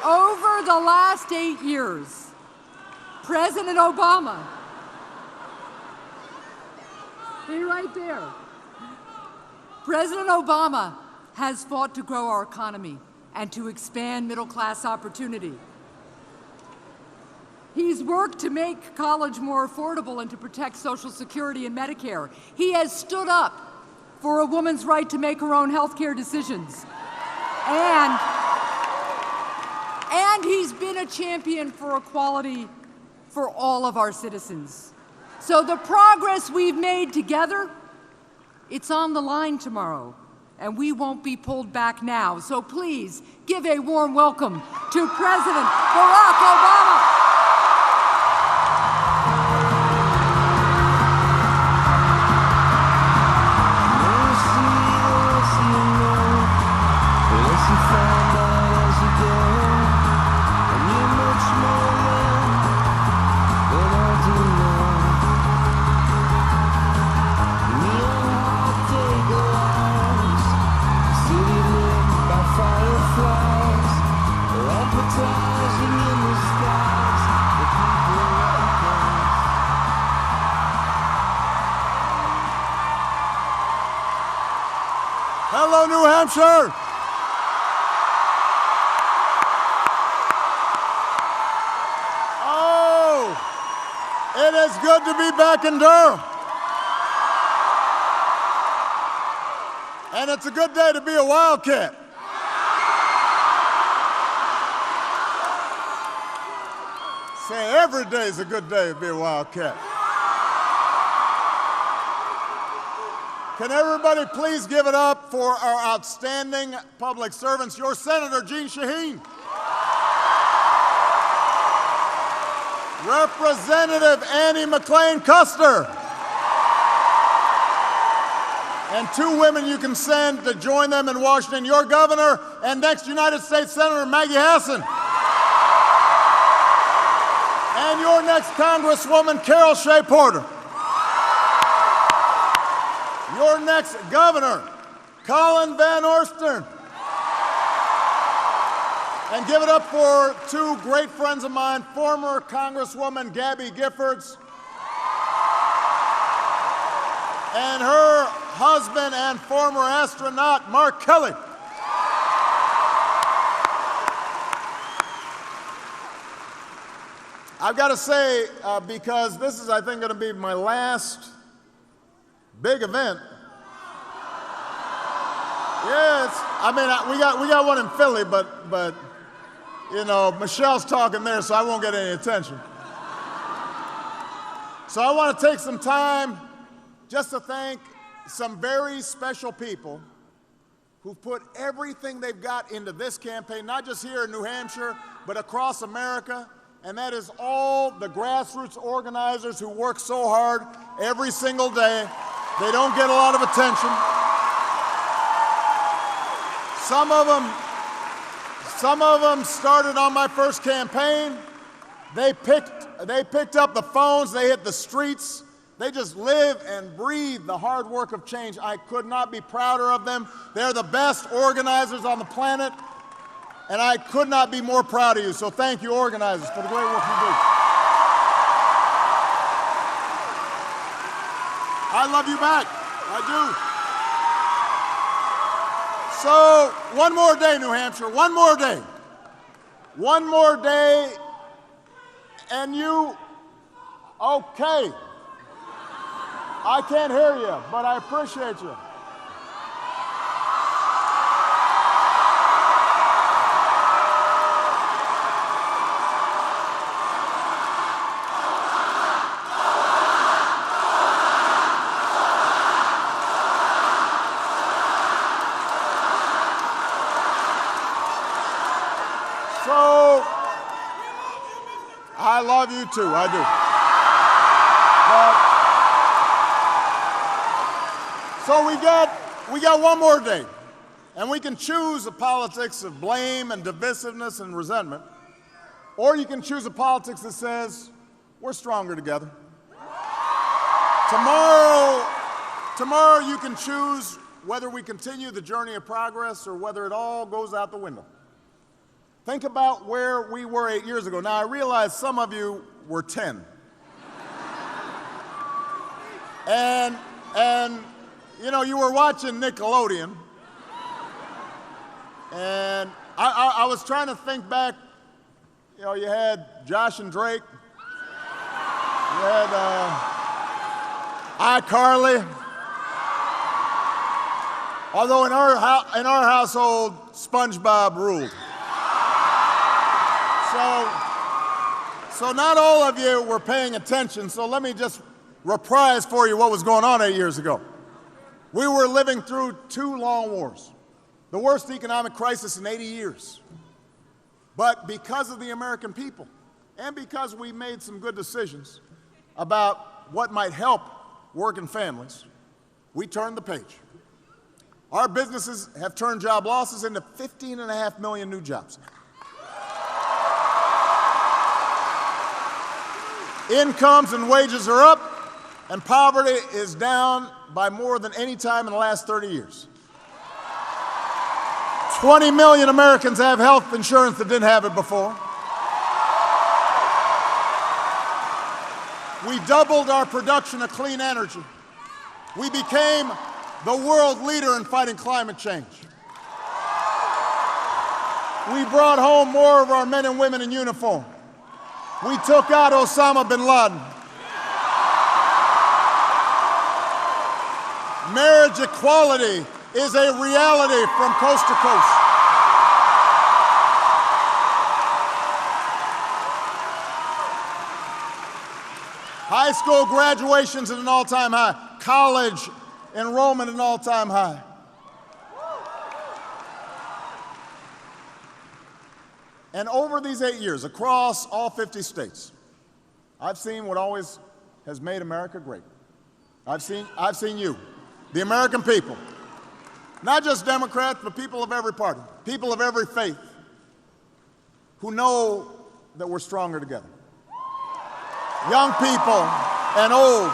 Over the last 8 years, President Obama, be right there. President Obama has fought to grow our economy and to expand middle-class opportunity. He's worked to make college more affordable and to protect Social Security and Medicare. He has stood up for a woman's right to make her own health care decisions. And he's been a champion for equality for all of our citizens. So the progress we've made together, it's on the line tomorrow, and we won't be pulled back now. So please give a warm welcome to President Barack Obama. Hello, New Hampshire. Oh, it is good to be back in Durham. And it's a good day to be a Wildcat. Say every day is a good day to be a Wildcat. Can everybody please give it up for our outstanding public servants, your Senator Jeanne Shaheen, Representative Annie McLean Custer, and 2 women you can send to join them in Washington, your governor and next United States Senator Maggie Hassan, and your next Congresswoman Carol Shea Porter. Your next governor, Colin Van Orsten. And give it up for 2 great friends of mine, former Congresswoman Gabby Giffords and her husband and former astronaut, Mark Kelly. I've got to say, because this is, I think, going to be my last big event. Yes, I mean, we got one in Philly, but you know, Michelle's talking there, so I won't get any attention. So I want to take some time just to thank some very special people who've put everything they've got into this campaign, not just here in New Hampshire, but across America. And that is all the grassroots organizers who work so hard every single day. They don't get a lot of attention. Some of them started on my first campaign. They picked up the phones, they hit the streets. They just live and breathe the hard work of change. I could not be prouder of them. They're the best organizers on the planet, and I could not be more proud of you. So thank you, organizers, for the great work you do. I love you back. I do. So one more day, New Hampshire, one more day. One more day, and you, okay. I can't hear you, but I appreciate you. So, I love you too, I do. So we got one more day, and we can choose a politics of blame and divisiveness and resentment, or you can choose a politics that says, we're stronger together. Tomorrow you can choose whether we continue the journey of progress or whether it all goes out the window. Think about where we were 8 years ago. Now, I realize some of you were 10. And you know, you were watching Nickelodeon. And I was trying to think back. You know, you had Josh and Drake. You had iCarly. Although in our household, SpongeBob ruled. So not all of you were paying attention, so let me just reprise for you what was going on 8 years ago. We were living through 2 long wars, the worst economic crisis in 80 years. But because of the American people, and because we made some good decisions about what might help working families, we turned the page. Our businesses have turned job losses into 15.5 million new jobs. Incomes and wages are up, and poverty is down by more than any time in the last 30 years. 20 million Americans have health insurance that didn't have it before. We doubled our production of clean energy. We became the world leader in fighting climate change. We brought home more of our men and women in uniform. We took out Osama bin Laden. Marriage equality is a reality from coast to coast. High school graduations at an all-time high. College enrollment at an all-time high. And over these 8 years, across all 50 states, I've seen what always has made America great. I've seen you, the American people, not just Democrats, but people of every party, people of every faith, who know that we're stronger together. Young people and old,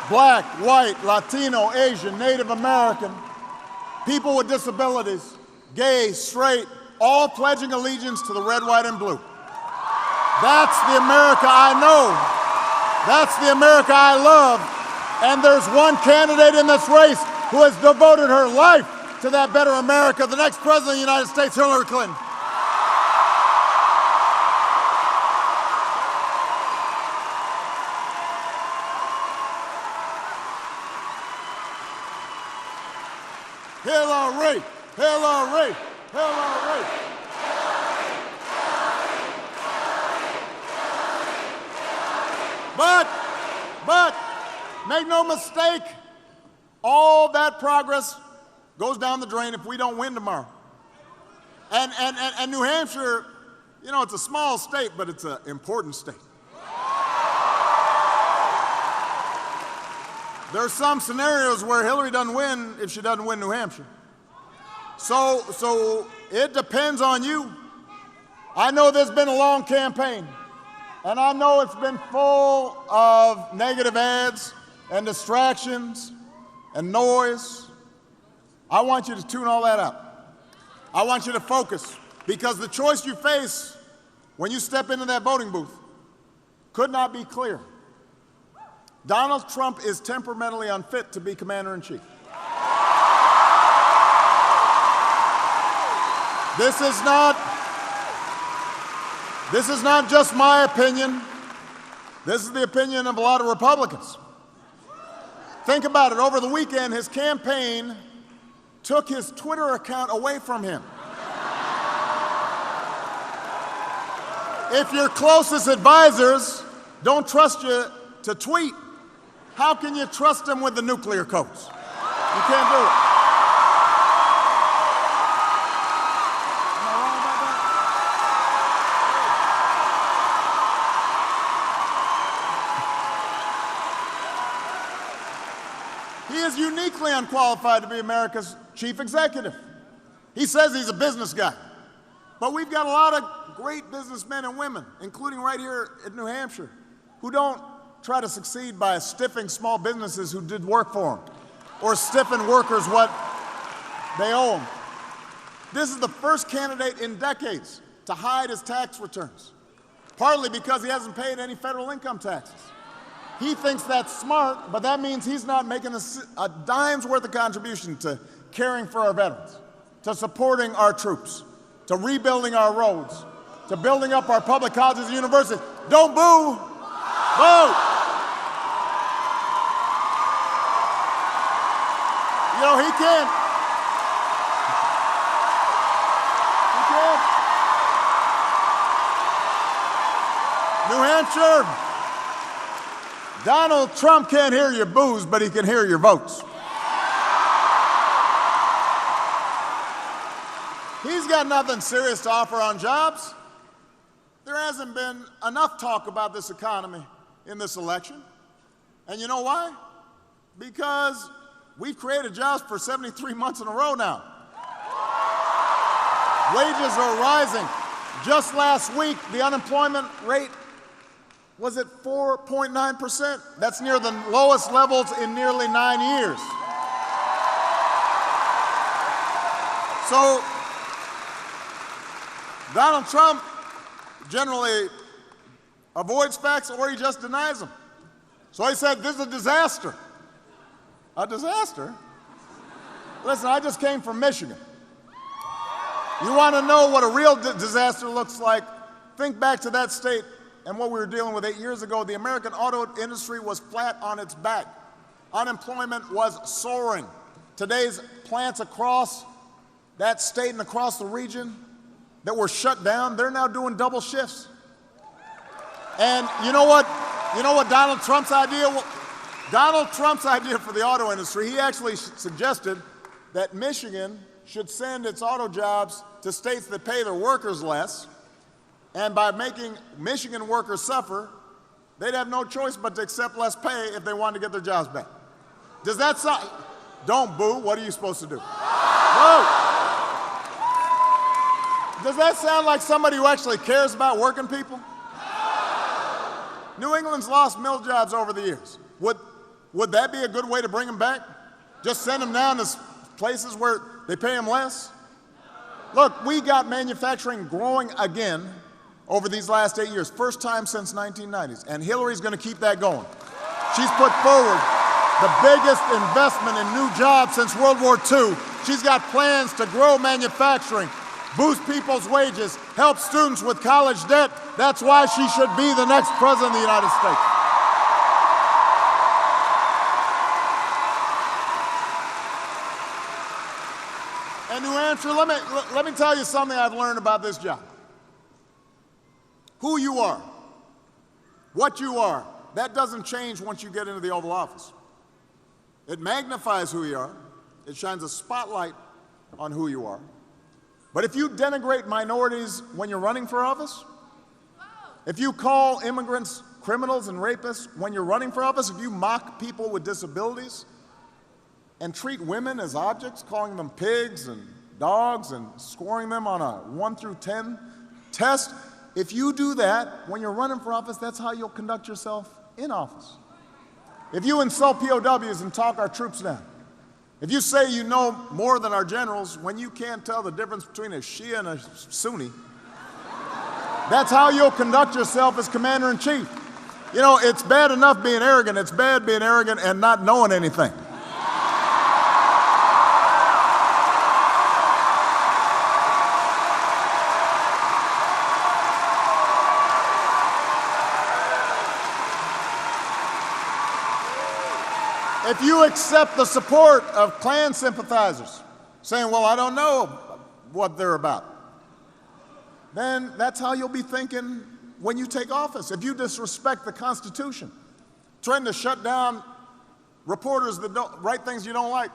black, white, Latino, Asian, Native American, people with disabilities, gay, straight, all pledging allegiance to the red, white, and blue. That's the America I know. That's the America I love. And there's one candidate in this race who has devoted her life to that better America, the next President of the United States, Hillary Clinton. Hillary, Hillary, Hillary. But, make no mistake, all that progress goes down the drain if we don't win tomorrow. And New Hampshire, you know, it's a small state, but it's an important state. There are some scenarios where Hillary doesn't win if she doesn't win New Hampshire. So it depends on you. I know there's been a long campaign, and I know it's been full of negative ads and distractions and noise. I want you to tune all that out. I want you to focus, because the choice you face when you step into that voting booth could not be clearer. Donald Trump is temperamentally unfit to be commander-in-chief. This is not This is not just my opinion. This is the opinion of a lot of Republicans. Think about it. Over the weekend, his campaign took his Twitter account away from him. If your closest advisors don't trust you to tweet, how can you trust them with the nuclear codes? You can't do it. Am I wrong about that? He is uniquely unqualified to be America's chief executive. He says he's a business guy. But we've got a lot of great businessmen and women, including right here in New Hampshire, who don't try to succeed by stiffing small businesses who did work for them or stiffing workers what they owe them. This is the first candidate in decades to hide his tax returns, partly because he hasn't paid any federal income taxes. He thinks that's smart, but that means he's not making a dime's worth of contribution to caring for our veterans, to supporting our troops, to rebuilding our roads, to building up our public colleges and universities. Don't boo! Boo! You know, he can't. He can't. New Hampshire, Donald Trump can't hear your boos, but he can hear your votes. He's got nothing serious to offer on jobs. There hasn't been enough talk about this economy in this election. And you know why? Because we've created jobs for 73 months in a row now. Wages are rising. Just last week, the unemployment rate was at 4.9%. That's near the lowest levels in nearly 9 years. So, Donald Trump generally avoids facts or he just denies them. So he said, this is a disaster. A disaster? Listen, I just came from Michigan. You want to know what a real disaster looks like? Think back to that state and what we were dealing with 8 years ago. The American auto industry was flat on its back. Unemployment was soaring. Today's plants across that state and across the region that were shut down, they're now doing double shifts. And you know what Donald Trump's idea was? Donald Trump's idea for the auto industry, he actually suggested that Michigan should send its auto jobs to states that pay their workers less, and by making Michigan workers suffer, they'd have no choice but to accept less pay if they wanted to get their jobs back. Does that sound? Don't boo. What are you supposed to do? Boo. Does that sound like somebody who actually cares about working people? New England's lost mill jobs over the years. Would that be a good way to bring them back? Just send them down to places where they pay them less? Look, we got manufacturing growing again over these last 8 years, first time since 1990s, and Hillary's going to keep that going. She's put forward the biggest investment in new jobs since World War II. She's got plans to grow manufacturing, boost people's wages, help students with college debt. That's why she should be the next president of the United States. And New Hampshire, let me tell you something I've learned about this job. Who you are, what you are, that doesn't change once you get into the Oval Office. It magnifies who you are. It shines a spotlight on who you are. But if you denigrate minorities when you're running for office, if you call immigrants criminals and rapists when you're running for office, if you mock people with disabilities and treat women as objects, calling them pigs and dogs and scoring them on a 1 through 10 test, if you do that when you're running for office, that's how you'll conduct yourself in office. If you insult POWs and talk our troops down, if you say you know more than our generals when you can't tell the difference between a Shia and a Sunni, that's how you'll conduct yourself as commander-in-chief. You know, it's bad enough being arrogant. It's bad being arrogant and not knowing anything. if you accept the support of Klan sympathizers saying, well, I don't know what they're about, then that's how you'll be thinking when you take office. If you disrespect the Constitution, threatening to shut down reporters that don't write things you don't like,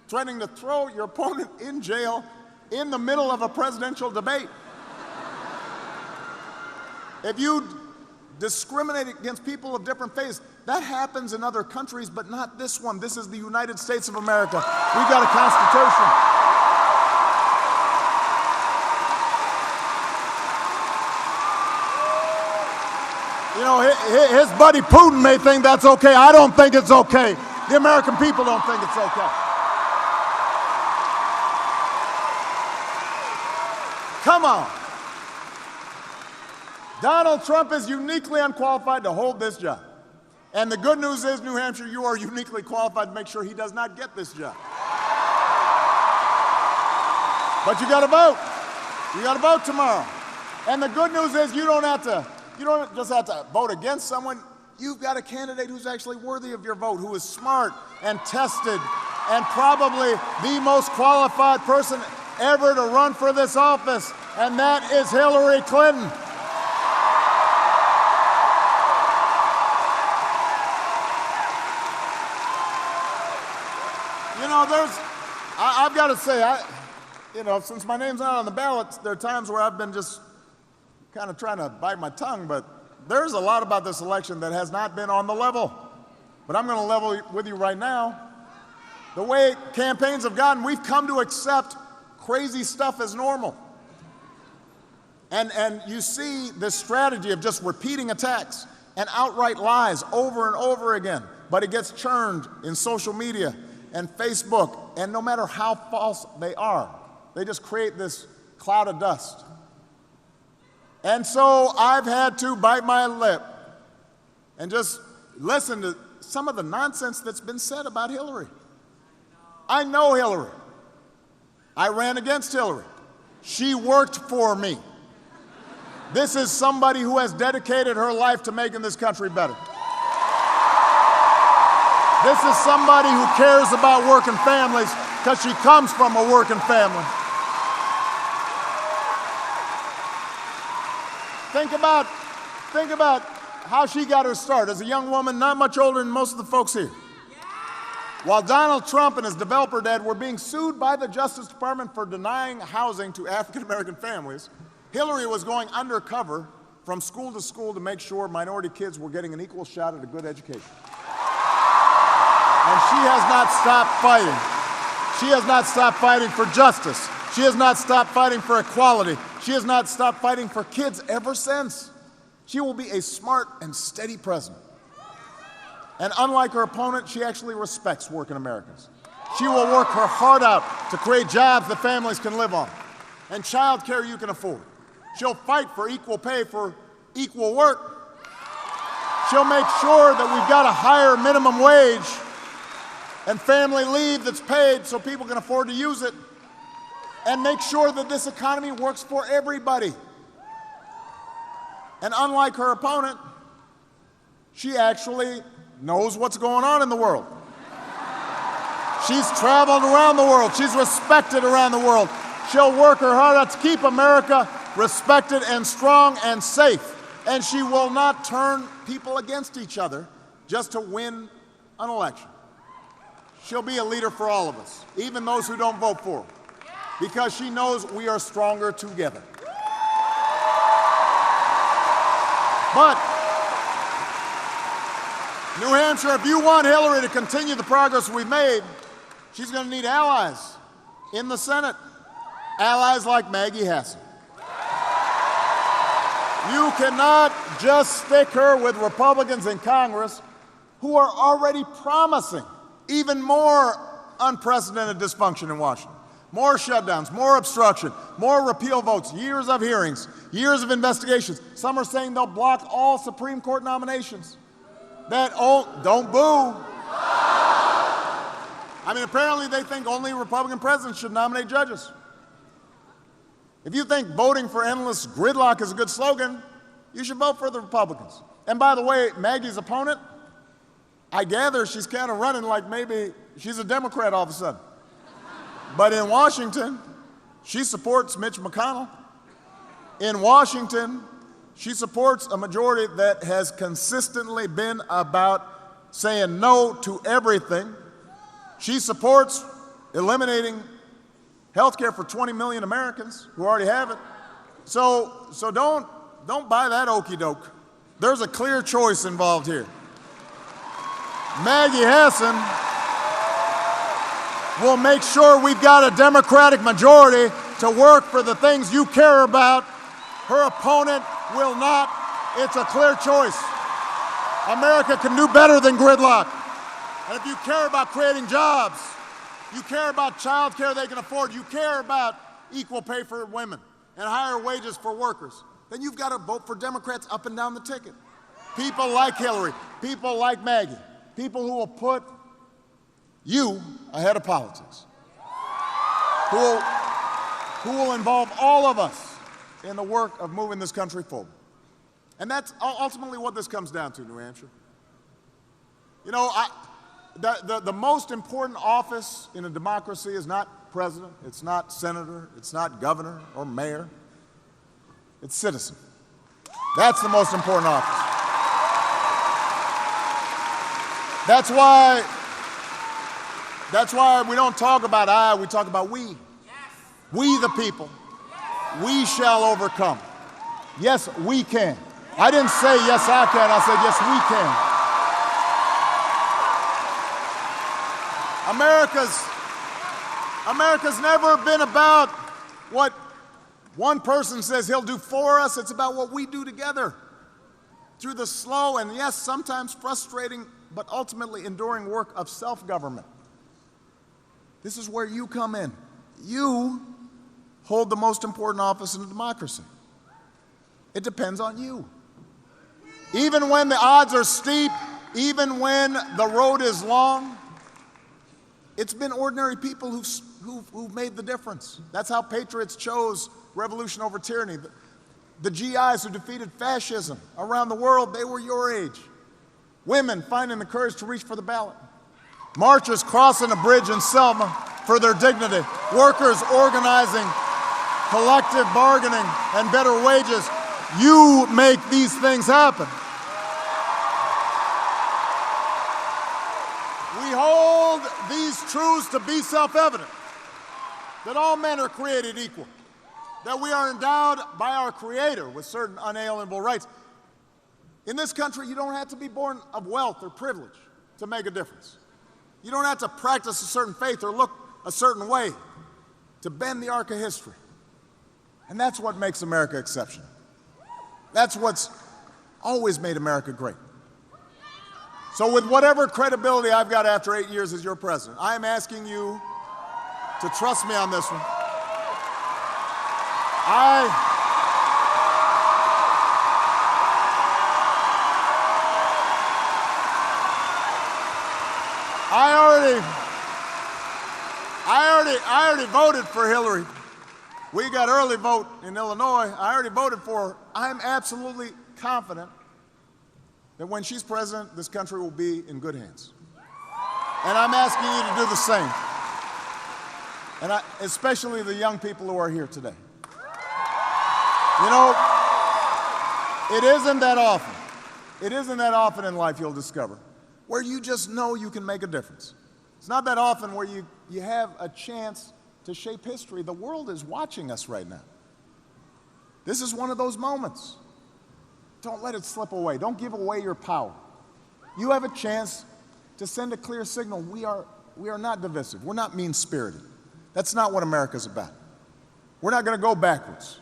threatening to throw your opponent in jail in the middle of a presidential debate. If you discriminate against people of different faiths, that happens in other countries, but not this one. This is the United States of America. We've got a Constitution. You know, his buddy Putin may think that's okay. I don't think it's okay. The American people don't think it's okay. Come on. Donald Trump is uniquely unqualified to hold this job. And the good news is, New Hampshire, you are uniquely qualified to make sure he does not get this job. But you got to vote. You got to vote tomorrow. And the good news is you don't just have to vote against someone. You've got a candidate who's actually worthy of your vote, who is smart and tested and probably the most qualified person ever to run for this office, and that is Hillary Clinton. You know, I've got to say, since my name's not on the ballot, there are times where I've been just kind of trying to bite my tongue, but there's a lot about this election that has not been on the level. But I'm going to level with you right now. The way campaigns have gotten, we've come to accept crazy stuff as normal. And you see this strategy of just repeating attacks and outright lies over and over again, but it gets churned in social media and Facebook, and no matter how false they are, they just create this cloud of dust. And so I've had to bite my lip and just listen to some of the nonsense that's been said about Hillary. I know Hillary. I ran against Hillary. She worked for me. This is somebody who has dedicated her life to making this country better. This is somebody who cares about working families because she comes from a working family. Think about how she got her start as a young woman, not much older than most of the folks here. While Donald Trump and his developer dad were being sued by the Justice Department for denying housing to African American families, Hillary was going undercover from school to school to make sure minority kids were getting an equal shot at a good education. And she has not stopped fighting. She has not stopped fighting for justice. She has not stopped fighting for equality. She has not stopped fighting for kids ever since. She will be a smart and steady president. And unlike her opponent, she actually respects working Americans. She will work her heart out to create jobs that families can live on and child care you can afford. She'll fight for equal pay for equal work. She'll make sure that we've got a higher minimum wage and family leave that's paid so people can afford to use it, and make sure that this economy works for everybody. And unlike her opponent, she actually knows what's going on in the world. She's traveled around the world. She's respected around the world. She'll work her heart out to keep America respected and strong and safe. And she will not turn people against each other just to win an election. She'll be a leader for all of us, even those who don't vote for her, because she knows we are stronger together. But New Hampshire, if you want Hillary to continue the progress we've made, she's going to need allies in the Senate, allies like Maggie Hassan. You cannot just stick her with Republicans in Congress who are already promising even more unprecedented dysfunction in Washington. More shutdowns, more obstruction, more repeal votes, years of hearings, years of investigations. Some are saying they'll block all Supreme Court nominations. Don't boo. I mean, apparently they think only Republican presidents should nominate judges. If you think voting for endless gridlock is a good slogan, you should vote for the Republicans. And by the way, Maggie's opponent, I gather she's kind of running like maybe she's a Democrat all of a sudden. But in Washington, she supports Mitch McConnell. In Washington, she supports a majority that has consistently been about saying no to everything. She supports eliminating health care for 20 million Americans who already have it. So don't buy that okey doke. There's a clear choice involved here. Maggie Hassan will make sure we've got a Democratic majority to work for the things you care about. Her opponent will not. It's a clear choice. America can do better than gridlock. And if you care about creating jobs, you care about child care they can afford, you care about equal pay for women and higher wages for workers, then you've got to vote for Democrats up and down the ticket. People like Hillary, people like Maggie, people who will put you ahead of politics, who will involve all of us in the work of moving this country forward. And that's ultimately what this comes down to, New Hampshire. You know, the most important office in a democracy is not president, it's not senator, it's not governor or mayor, it's citizen. That's the most important office. That's why we don't talk about I, we talk about we. We the people. We shall overcome. Yes, we can. I didn't say yes, I can. I said yes, we can. America's never been about what one person says he'll do for us. It's about what we do together through the slow and, yes, sometimes frustrating, but ultimately enduring work of self-government. This is where you come in. You hold the most important office in a democracy. It depends on you. Even when the odds are steep, even when the road is long, it's been ordinary people who've made the difference. That's how patriots chose revolution over tyranny. The GIs who defeated fascism around the world, they were your age. Women finding the courage to reach for the ballot. Marchers crossing a bridge in Selma for their dignity. Workers organizing, collective bargaining, and better wages. You make these things happen. We hold these truths to be self-evident, that all men are created equal, that we are endowed by our Creator with certain unalienable rights. In this country, you don't have to be born of wealth or privilege to make a difference. You don't have to practice a certain faith or look a certain way to bend the arc of history. And that's what makes America exceptional. That's what's always made America great. So with whatever credibility I've got after 8 years as your president, I am asking you to trust me on this one. I already voted for Hillary. We got early vote in Illinois. I already voted for her. I'm absolutely confident that when she's president, this country will be in good hands. And I'm asking you to do the same. And especially the young people who are here today. You know, it isn't that often in life you'll discover where you just know you can make a difference. It's not that often where you have a chance to shape history. The world is watching us right now. This is one of those moments. Don't let it slip away. Don't give away your power. You have a chance to send a clear signal. We are not divisive. We're not mean-spirited. That's not what America's about. We're not going to go backwards.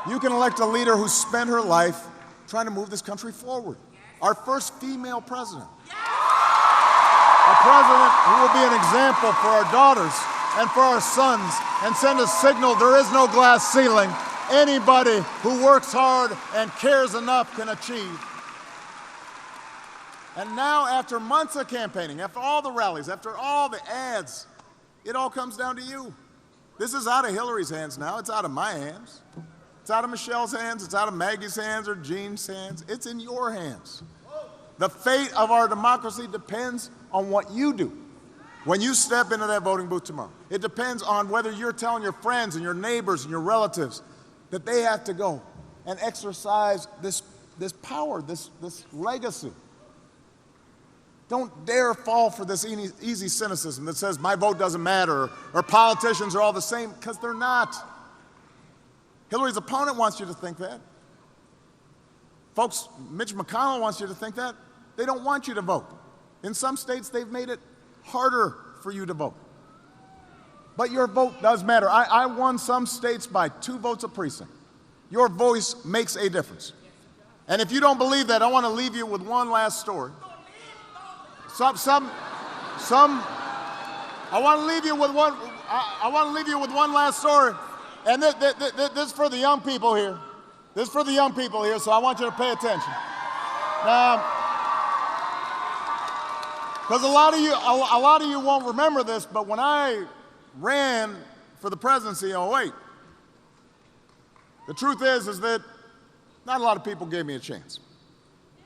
You can elect a leader who spent her life trying to move this country forward. Our first female president. A president who will be an example for our daughters and for our sons and send a signal there is no glass ceiling. Anybody who works hard and cares enough can achieve. And now, after months of campaigning, after all the rallies, after all the ads, it all comes down to you. This is out of Hillary's hands now. It's out of my hands. It's out of Michelle's hands. It's out of Maggie's hands or Jean's hands. It's in your hands. The fate of our democracy depends on what you do when you step into that voting booth tomorrow. It depends on whether you're telling your friends and your neighbors and your relatives that they have to go and exercise this power, this legacy. Don't dare fall for this easy cynicism that says my vote doesn't matter or politicians are all the same, because they're not. Hillary's opponent wants you to think that. Folks, Mitch McConnell wants you to think that. They don't want you to vote. In some states, they've made it harder for you to vote. But your vote does matter. I won some states by 2 votes a precinct. Your voice makes a difference. And if you don't believe that, I want to leave you with one last story. I want to leave you with one. I want to leave you with one last story, and this is for the young people here. This is for the young people here, so I want you to pay attention. Now, because a lot of you won't remember this, but when I ran for the presidency in 2008, the truth is that not a lot of people gave me a chance.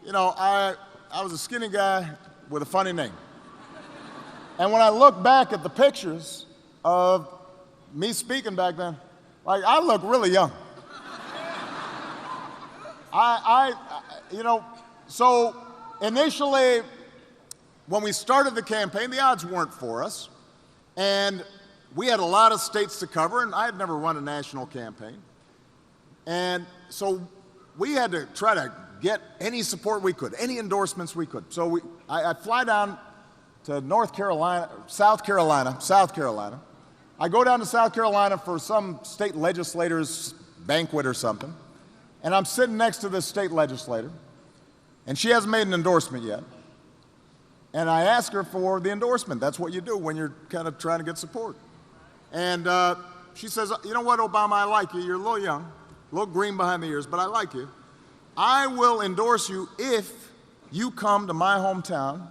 You know, I was a skinny guy with a funny name. And when I look back at the pictures of me speaking back then, like, I look really young. So initially, when we started the campaign, the odds weren't for us. And we had a lot of states to cover, and I had never run a national campaign. And so we had to try to get any support we could, any endorsements we could. So I fly down to South Carolina. I go down to South Carolina for some state legislator's banquet or something, and I'm sitting next to this state legislator, and she hasn't made an endorsement yet. And I ask her for the endorsement. That's what you do when you're kind of trying to get support. And she says, you know what, Obama, I like you. You're a little young, a little green behind the ears, but I like you. I will endorse you if you come to my hometown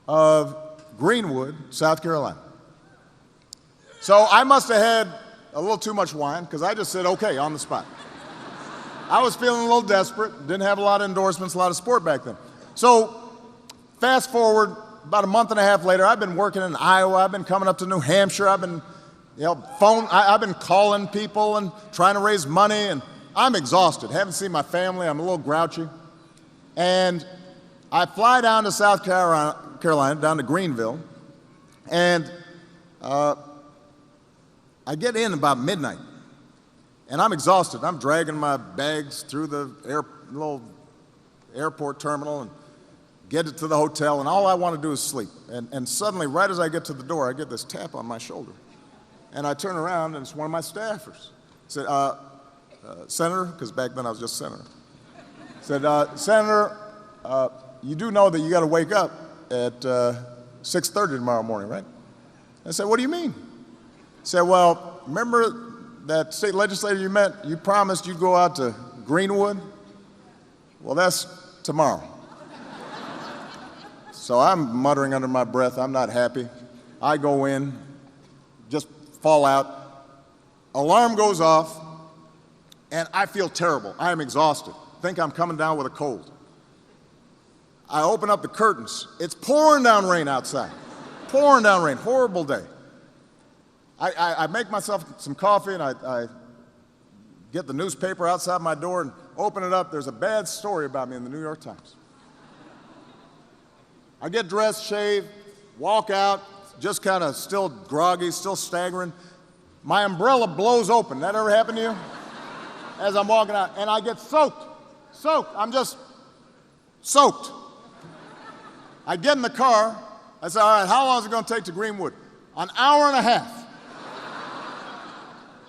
of Greenwood, South Carolina. So I must have had a little too much wine, because I just said okay on the spot. I was feeling a little desperate, didn't have a lot of endorsements, a lot of support back then. So fast forward, about a month and a half later, I've been working in Iowa, I've been coming up to New Hampshire, I've been I've been calling people and trying to raise money, and I'm exhausted. Haven't seen my family. I'm a little grouchy. And I fly down to South Carolina, down to Greenville, and I get in about midnight, and I'm exhausted. I'm dragging my bags through the little airport terminal and get it to the hotel, and all I want to do is sleep. And suddenly, right as I get to the door, I get this tap on my shoulder. And I turn around, and it's one of my staffers. Said, Senator, because back then I was just Senator. Said, Senator, you do know that you got to wake up at 6:30 tomorrow morning, right? I said, what do you mean? He said, well, remember that state legislator you met? You promised you'd go out to Greenwood? Well, that's tomorrow. So I'm muttering under my breath. I'm not happy. I go in, just fall out. Alarm goes off, and I feel terrible. I am exhausted. Think I'm coming down with a cold. I open up the curtains. It's pouring down rain outside. Pouring down rain. Horrible day. I make myself some coffee, and I get the newspaper outside my door and open it up. There's a bad story about me in the New York Times. I get dressed, shave, walk out, just kind of still groggy, still staggering. My umbrella blows open. That ever happened to you? As I'm walking out, and I get soaked. I'm just soaked. I get in the car. I say, all right, how long is it going to take to Greenwood? An hour and a half.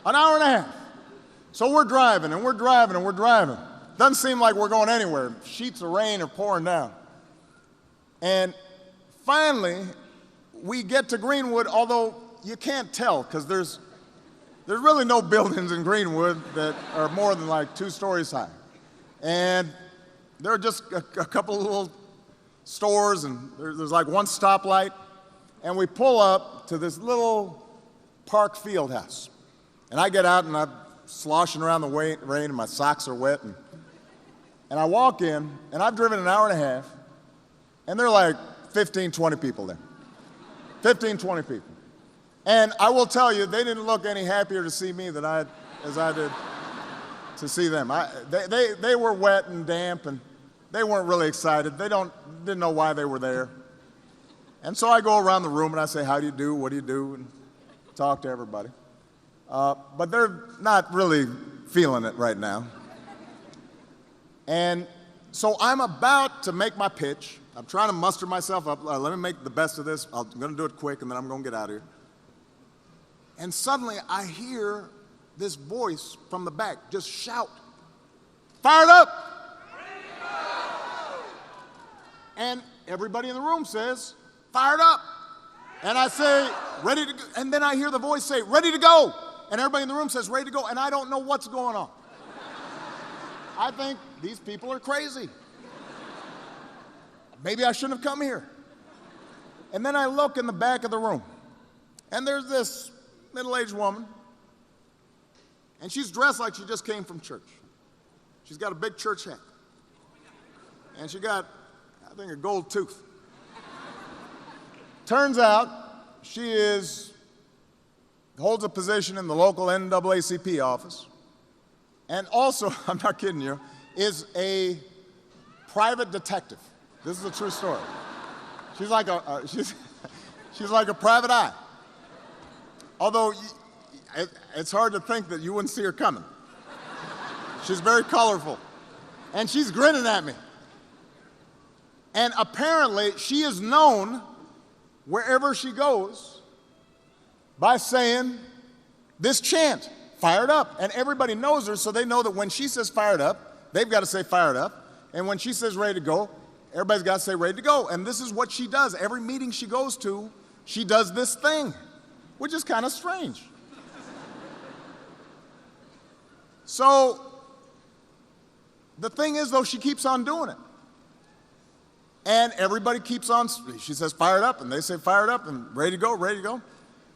An hour and a half. So we're driving, and we're driving, and we're driving. Doesn't seem like we're going anywhere. Sheets of rain are pouring down. And finally, we get to Greenwood, although you can't tell, because there's really no buildings in Greenwood that are more than like 2 stories high. And there are just a couple of little stores, and there's like one stoplight. And we pull up to this little park field house. And I get out, and I'm sloshing around the rain, and my socks are wet. And I walk in, and I've driven an hour and a half, And there are like 15, 20 people there. 15, 20 people. And I will tell you, they didn't look any happier to see me as I did to see them. They were wet and damp, and they weren't really excited. They didn't know why they were there. And so I go around the room and I say, how do you do? What do you do? And talk to everybody. But they're not really feeling it right now. And so I'm about to make my pitch. I'm trying to muster myself up. Let me make the best of this. I'm going to do it quick, and then I'm going to get out of here. And suddenly I hear this voice from the back just shout, "Fired up!" And everybody in the room says, "Fired up!" And I say, "Ready to go." And then I hear the voice say, "Ready to go!" And everybody in the room says, "Ready to go." And I don't know what's going on. I think these people are crazy. Maybe I shouldn't have come here. And then I look in the back of the room, and there's this middle-aged woman, and she's dressed like she just came from church. She's got a big church hat, and she got, I think, a gold tooth. Turns out she holds a position in the local NAACP office, and also, I'm not kidding you, is a private detective. This is a true story. She's like she's like a private eye. Although it's hard to think that you wouldn't see her coming. She's very colorful, and she's grinning at me. And apparently, she is known wherever she goes by saying this chant, "Fired up." And everybody knows her, so they know that when she says "fired up," they've got to say "fired up." And when she says "ready to go," everybody's got to say "ready to go." And this is what she does. Every meeting she goes to, she does this thing, which is kind of strange. So the thing is, though, she keeps on doing it. And everybody keeps on, she says "fired up," and they say "fired up," and "ready to go, ready to go."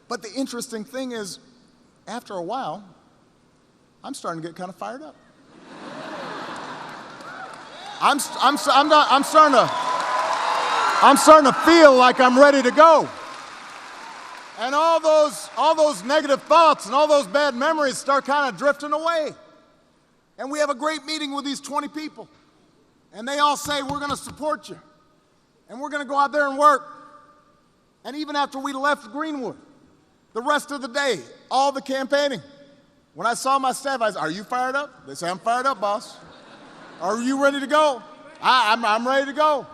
But the interesting thing is, after a while, I'm starting to get kind of fired up. I'm starting to feel like I'm ready to go. And all those negative thoughts and all those bad memories start kind of drifting away. And we have a great meeting with these 20 people. And they all say, "We're going to support you. And we're going to go out there and work." And even after we left Greenwood, the rest of the day, all the campaigning, when I saw my staff, I said, "Are you fired up?" They say, "I'm fired up, boss." "Are you ready to go?" I'm ready to go.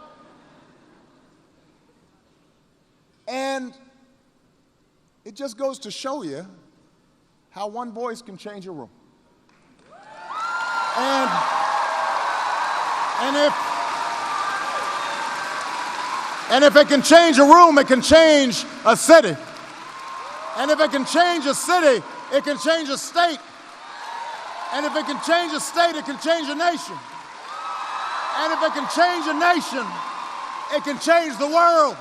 And it just goes to show you how one voice can change a room. And if it can change a room, it can change a city. And if it can change a city, it can change a state. And if it can change a state, it can change a nation. And if it can change a nation, it can change the world.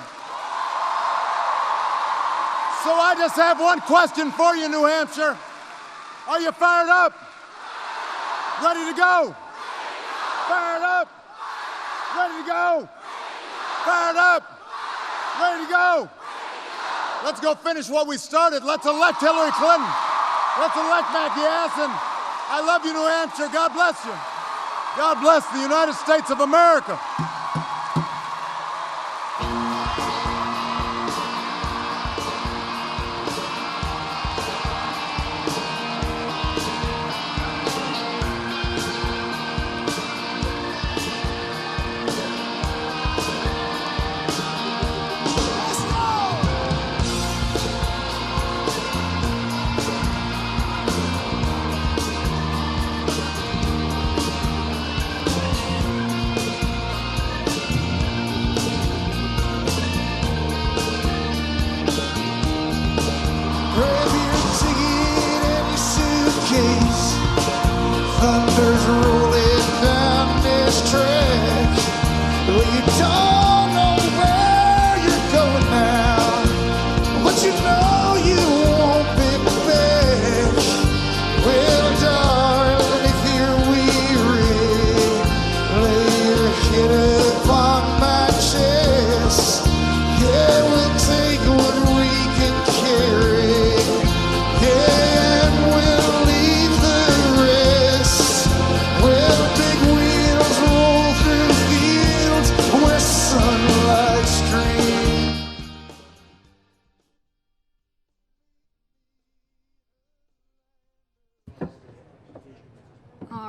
So I just have one question for you, New Hampshire. Are you fired up? Ready to go? Fired up? Ready to go? Fired up? Ready to go? Let's go finish what we started. Let's elect Hillary Clinton. Let's elect Mackie Asson. I love you, New Hampshire. God bless you. God bless the United States of America.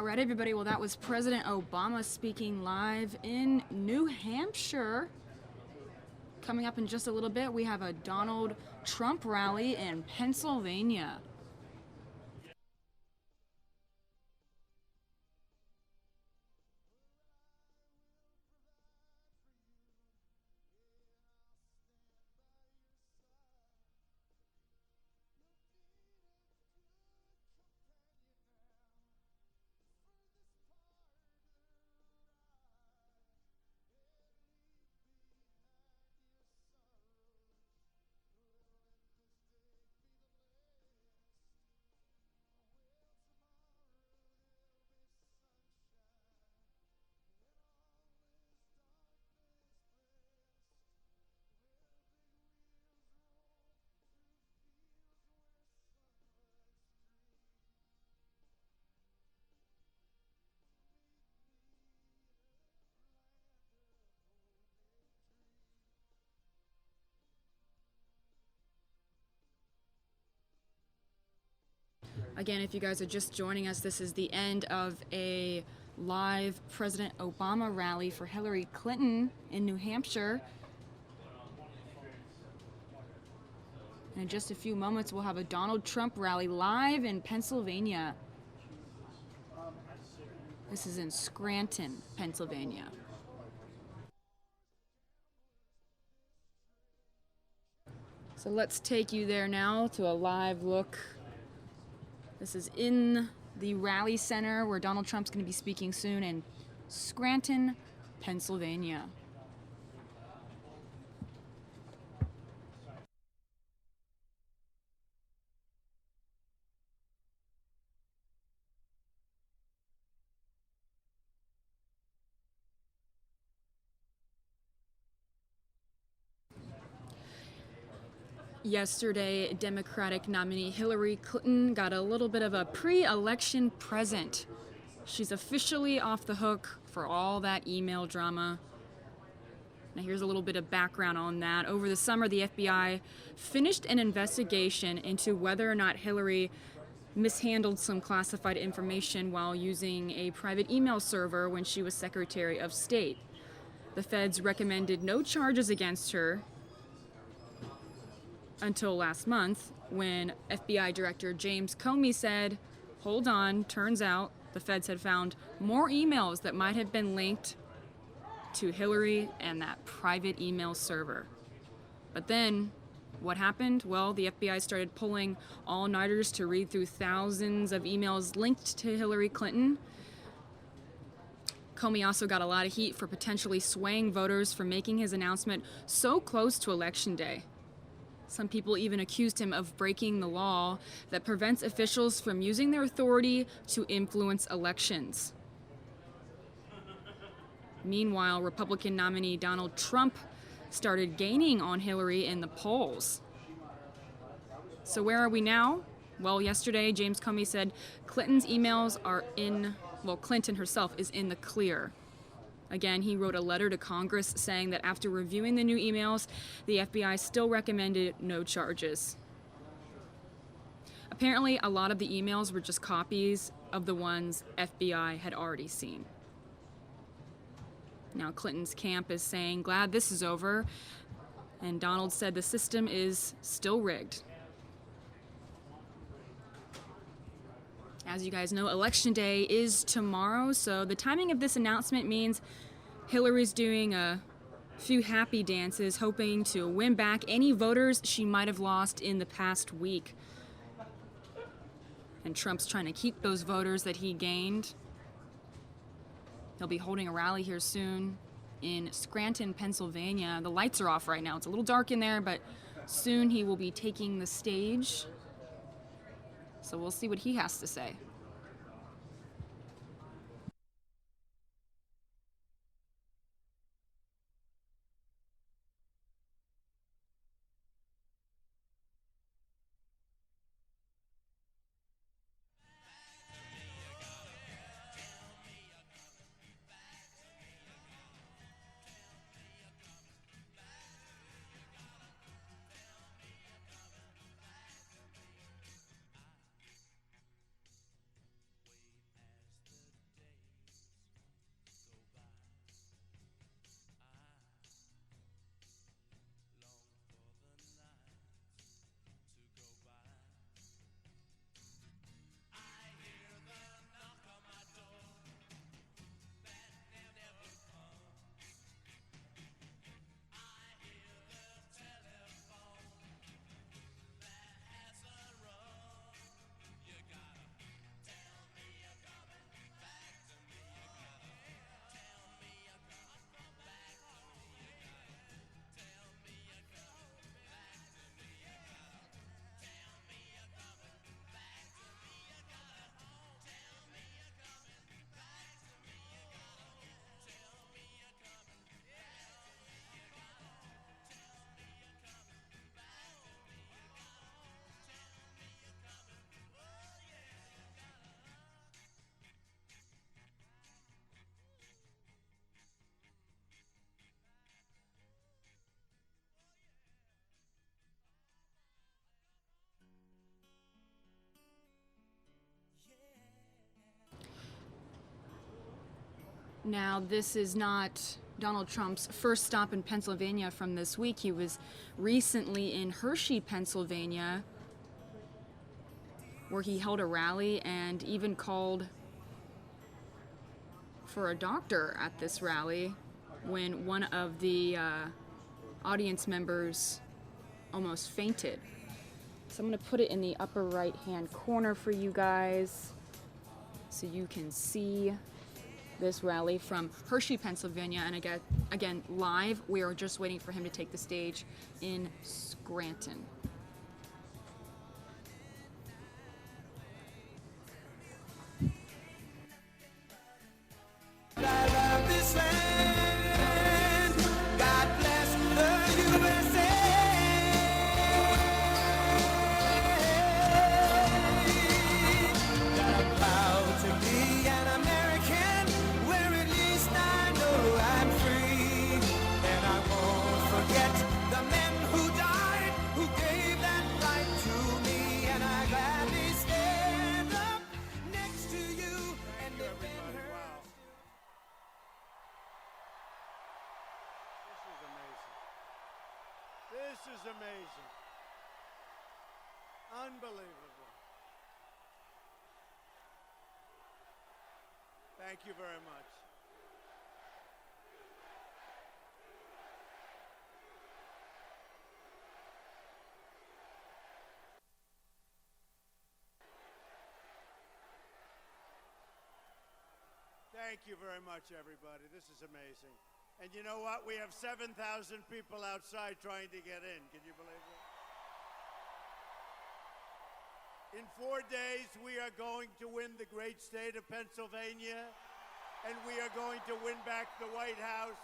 All right, everybody. Well, that was President Obama speaking live in New Hampshire. Coming up in just a little bit, we have a Donald Trump rally in Pennsylvania. Again, if you guys are just joining us, this is the end of a live President Obama rally for Hillary Clinton in New Hampshire. And in just a few moments, we'll have a Donald Trump rally live in Pennsylvania. This is in Scranton, Pennsylvania. So let's take you there now to a live look. This is in the rally center where Donald Trump's going to be speaking soon in Scranton, Pennsylvania. Yesterday, Democratic nominee Hillary Clinton got a little bit of a pre-election present. She's officially off the hook for all that email drama. Now here's a little bit of background on that. Over the summer, the FBI finished an investigation into whether or not Hillary mishandled some classified information while using a private email server when she was Secretary of State. The feds recommended no charges against her until last month, when FBI Director James Comey said, hold on, turns out the feds had found more emails that might have been linked to Hillary and that private email server. But then, what happened? Well, the FBI started pulling all-nighters to read through thousands of emails linked to Hillary Clinton. Comey also got a lot of heat for potentially swaying voters for making his announcement so close to Election Day. Some people even accused him of breaking the law that prevents officials from using their authority to influence elections. Meanwhile, Republican nominee Donald Trump started gaining on Hillary in the polls. So where are we now? Well, yesterday, James Comey said Clinton's emails are Clinton herself is in the clear. Again, he wrote a letter to Congress saying that after reviewing the new emails, the FBI still recommended no charges. Apparently, a lot of the emails were just copies of the ones FBI had already seen. Now, Clinton's camp is saying, glad this is over, and Donald said the system is still rigged. As you guys know, Election Day is tomorrow, so the timing of this announcement means Hillary's doing a few happy dances, hoping to win back any voters she might have lost in the past week. And Trump's trying to keep those voters that he gained. He'll be holding a rally here soon in Scranton, Pennsylvania. The lights are off right now. It's a little dark in there, but soon he will be taking the stage. So we'll see what he has to say. Now, this is not Donald Trump's first stop in Pennsylvania from this week. He was recently in Hershey, Pennsylvania, where he held a rally and even called for a doctor at this rally when one of the audience members almost fainted. So I'm going to put it in the upper right hand corner for you guys so you can see this rally from Hershey, Pennsylvania. And again, live, we are just waiting for him to take the stage in Scranton. I love this land. God bless the USA. I'm proud to be an American, where at least I know I'm free. And I won't forget the men who died, who gave that right to me. And I gladly stand up next to you and defend her. Wow. This is amazing. Unbelievable. Thank you very much. Thank you very much, everybody. This is amazing. And you know what? We have 7,000 people outside trying to get in. Can you believe it? In 4 days, we are going to win the great state of Pennsylvania, and we are going to win back the White House.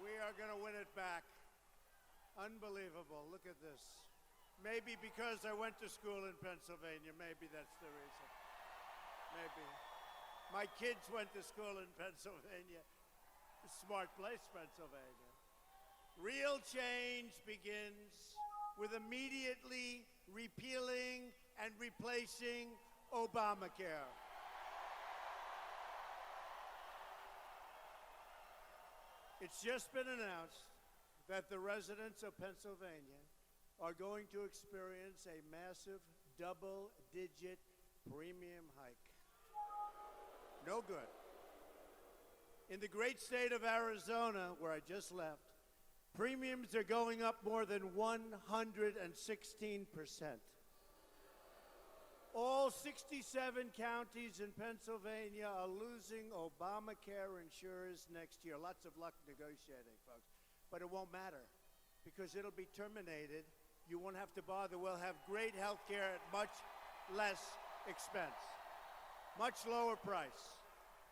We are going to win it back. Unbelievable. Look at this. Maybe because I went to school in Pennsylvania. Maybe that's the reason. Maybe. My kids went to school in Pennsylvania. Smart place, Pennsylvania. Real change begins with immediately repealing and replacing Obamacare. It's just been announced that the residents of Pennsylvania are going to experience a massive double-digit premium hike. No good. In the great state of Arizona, where I just left, premiums are going up more than 116%. All 67 counties in Pennsylvania are losing Obamacare insurers next year. Lots of luck negotiating, folks. But it won't matter because it'll be terminated. You won't have to bother. We'll have great health care at much less expense, much lower price.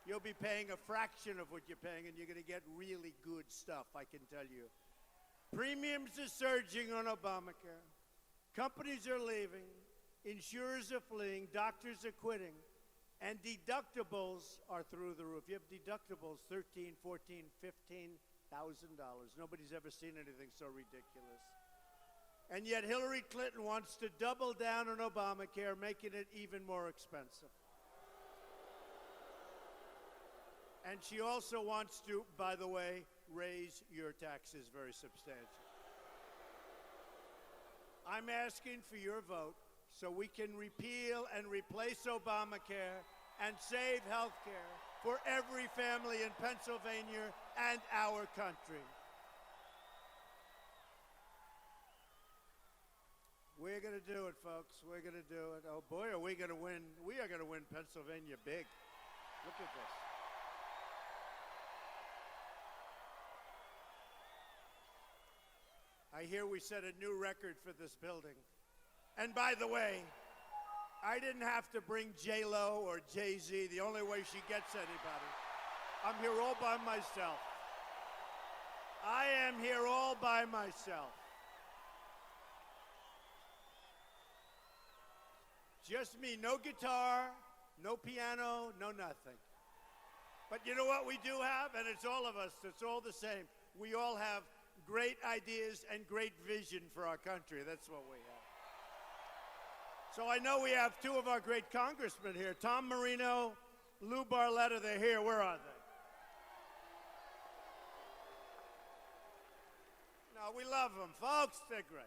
You'll be paying a fraction of what you're paying, and you're going to get really good stuff, I can tell you. Premiums are surging on Obamacare. Companies are leaving. Insurers are fleeing. Doctors are quitting. And deductibles are through the roof. You have deductibles, $13,000, $14,000, $15,000. Nobody's ever seen anything so ridiculous. And yet Hillary Clinton wants to double down on Obamacare, making it even more expensive. And she also wants to, by the way, raise your taxes very substantially. I'm asking for your vote so we can repeal and replace Obamacare and save health care for every family in Pennsylvania and our country. We're going to do it, folks. We're going to do it. Oh, boy, are we going to win. We are going to win Pennsylvania big. Look at this. I hear we set a new record for this building. And by the way, I didn't have to bring J-Lo or Jay-Z. The only way she gets anybody. I'm here all by myself. I am here all by myself. Just me, no guitar, no piano, no nothing. But you know what we do have? And it's all of us, it's all the same. We all have great ideas and great vision for our country. That's what we have. So I know we have two of our great congressmen here, Tom Marino Lou Barletta, they're here. Where are they? No, we love them, folks. They're great.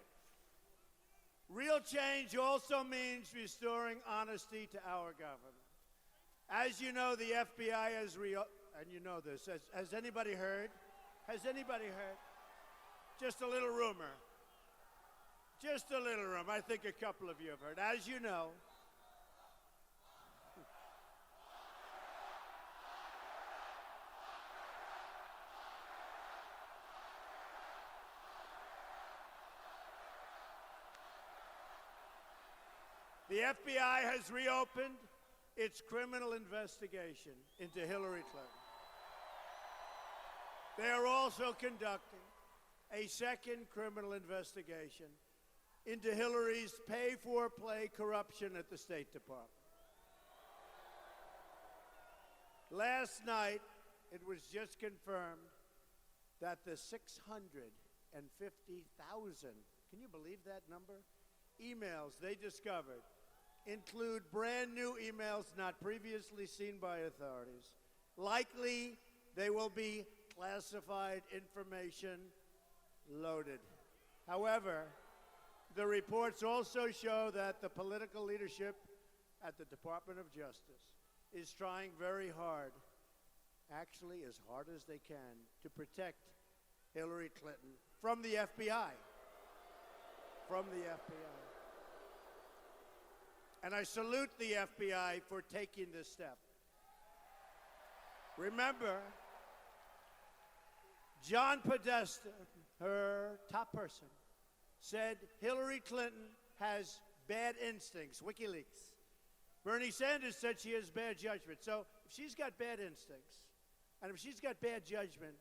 Real change also means restoring honesty to our government. As you know, the FBI has and you know this. Has anybody heard? Has anybody heard? Just a little rumor. Just a little rumor. I think a couple of you have heard. As you know, the FBI has reopened its criminal investigation into Hillary Clinton. They are also conducting a second criminal investigation into Hillary's pay-for-play corruption at the State Department. Last night, it was just confirmed that the 650,000, can you believe that number? Emails they discovered include brand new emails not previously seen by authorities. Likely, they will be classified information loaded. However, the reports also show that the political leadership at the Department of Justice is trying very hard, actually as hard as they can, to protect Hillary Clinton from the FBI. From the FBI. And I salute the FBI for taking this step. Remember, John Podesta, her top person, said Hillary Clinton has bad instincts, WikiLeaks. Bernie Sanders said she has bad judgment. So if she's got bad instincts, and if she's got bad judgment,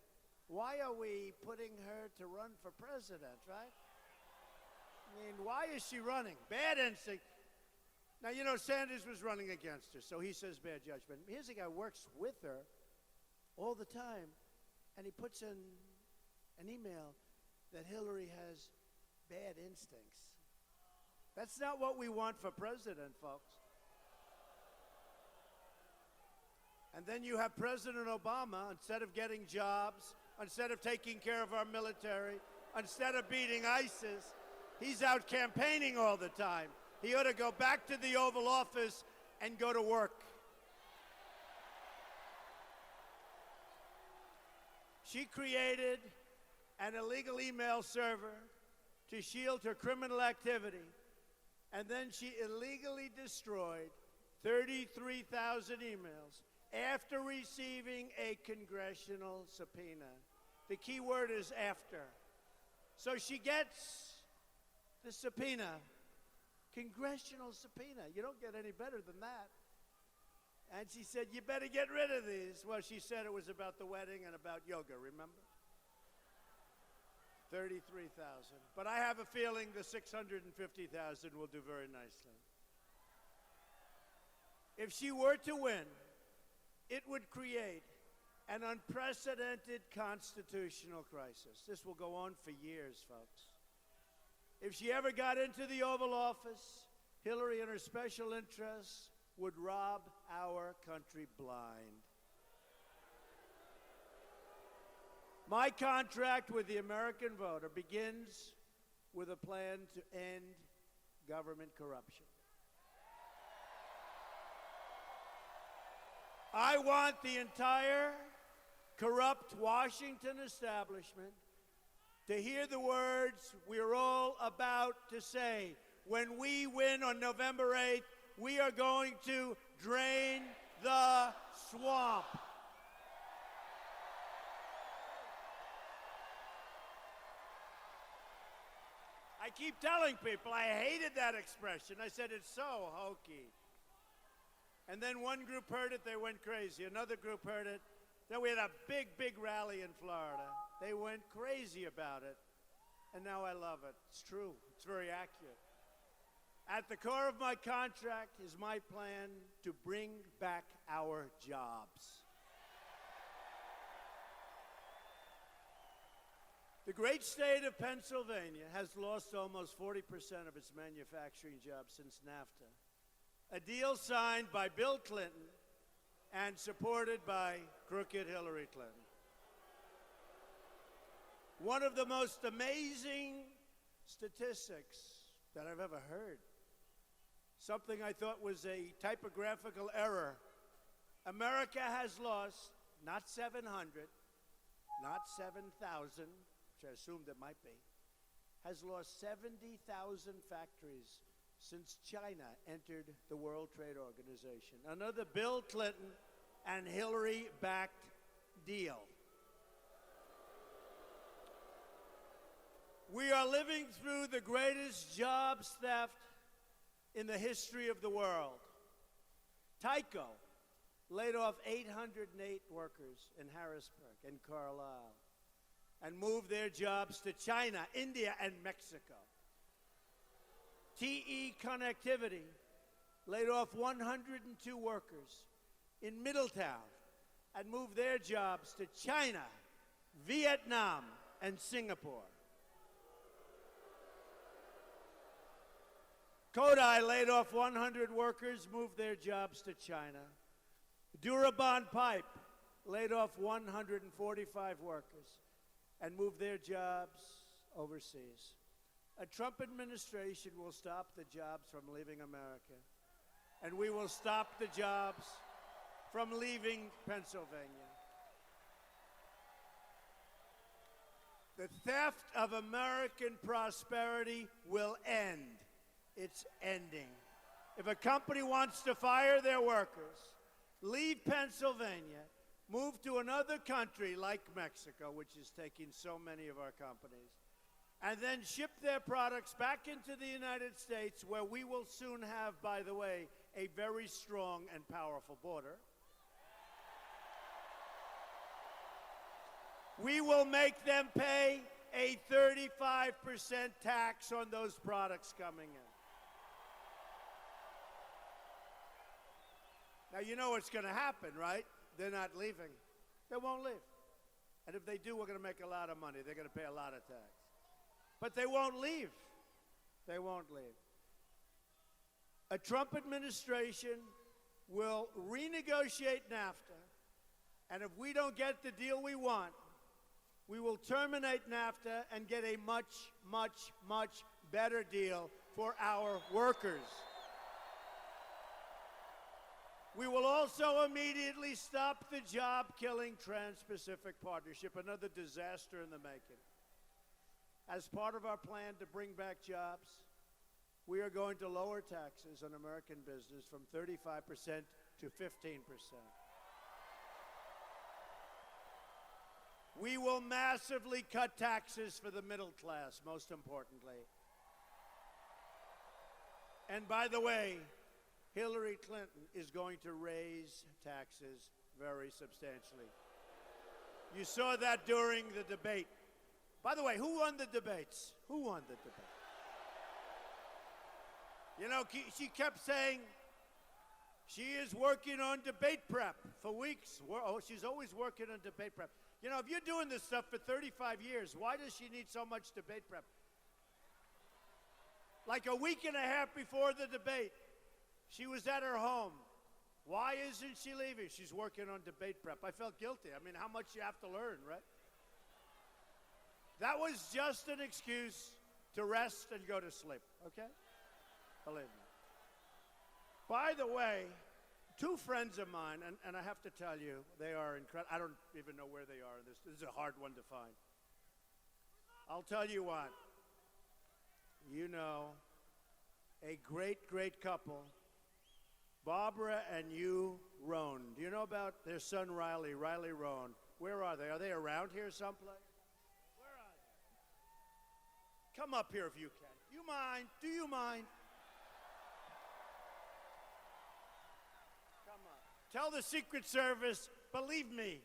why are we putting her to run for president, right? I mean, why is she running? Bad instinct. Now, you know, Sanders was running against her, so he says bad judgment. Here's a guy who works with her all the time, and he puts in an email that Hillary has bad instincts. That's not what we want for president, folks. And then you have President Obama, instead of getting jobs, instead of taking care of our military, instead of beating ISIS, he's out campaigning all the time. He ought to go back to the Oval Office and go to work. She created an illegal email server to shield her criminal activity, and then she illegally destroyed 33,000 emails after receiving a congressional subpoena. The key word is after. So she gets the subpoena, congressional subpoena. You don't get any better than that. And she said, you better get rid of these. Well, she said it was about the wedding and about yoga, remember? 33,000. But I have a feeling the 650,000 will do very nicely. If she were to win, it would create an unprecedented constitutional crisis. This will go on for years, folks. If she ever got into the Oval Office, Hillary and her special interests would rob our country blind. My contract with the American voter begins with a plan to end government corruption. I want the entire corrupt Washington establishment to hear the words we're all about to say. When we win on November 8th, we are going to drain the swamp. I keep telling people I hated that expression. I said it's so hokey. And then one group heard it, they went crazy. Another group heard it. Then we had a big, big rally in Florida. They went crazy about it. And now I love it. It's true. It's very accurate. At the core of my contract is my plan to bring back our jobs. The great state of Pennsylvania has lost almost 40% of its manufacturing jobs since NAFTA, a deal signed by Bill Clinton and supported by crooked Hillary Clinton. One of the most amazing statistics that I've ever heard, something I thought was a typographical error. America has lost not 700, not 7,000, which I assumed it might be, has lost 70,000 factories since China entered the World Trade Organization. Another Bill Clinton and Hillary-backed deal. We are living through the greatest jobs theft in the history of the world. Tyco laid off 808 workers in Harrisburg and Carlisle and moved their jobs to China, India, and Mexico. TE Connectivity laid off 102 workers in Middletown and moved their jobs to China, Vietnam, and Singapore. Kodai laid off 100 workers, moved their jobs to China. Durabond Pipe laid off 145 workers and moved their jobs overseas. A Trump administration will stop the jobs from leaving America, and we will stop the jobs from leaving Pennsylvania. The theft of American prosperity will end. It's ending. If a company wants to fire their workers, leave Pennsylvania, move to another country like Mexico, which is taking so many of our companies, and then ship their products back into the United States, where we will soon have, by the way, a very strong and powerful border. We will make them pay a 35% tax on those products coming in. Now, you know what's going to happen, right? They're not leaving. They won't leave. And if they do, we're going to make a lot of money. They're going to pay a lot of tax. But they won't leave. They won't leave. A Trump administration will renegotiate NAFTA, and if we don't get the deal we want, we will terminate NAFTA and get a much, much, much better deal for our workers. We will also immediately stop the job-killing Trans-Pacific Partnership, another disaster in the making. As part of our plan to bring back jobs, we are going to lower taxes on American business from 35% to 15%. We will massively cut taxes for the middle class, most importantly. And by the way, Hillary Clinton is going to raise taxes very substantially. You saw that during the debate. By the way, who won the debates? Who won the debate? You know, she kept saying she is working on debate prep for weeks. Oh, she's always working on debate prep. You know, if you're doing this stuff for 35 years, why does she need so much debate prep? Like a week and a half before the debate, she was at her home. Why isn't she leaving? She's working on debate prep. I felt guilty. I mean, how much you have to learn, right? That was just an excuse to rest and go to sleep, okay? Believe me. By the way, two friends of mine, and I have to tell you, they are incredible. I don't even know where they are. This is a hard one to find. I'll tell you what. You know, a great, great couple, Barbara and Hugh Rohn. Do you know about their son, Riley Rohn? Where are they? Are they around here someplace? Where are they? Come up here if you can. You mind? Do you mind? Come up. Tell the Secret Service, believe me,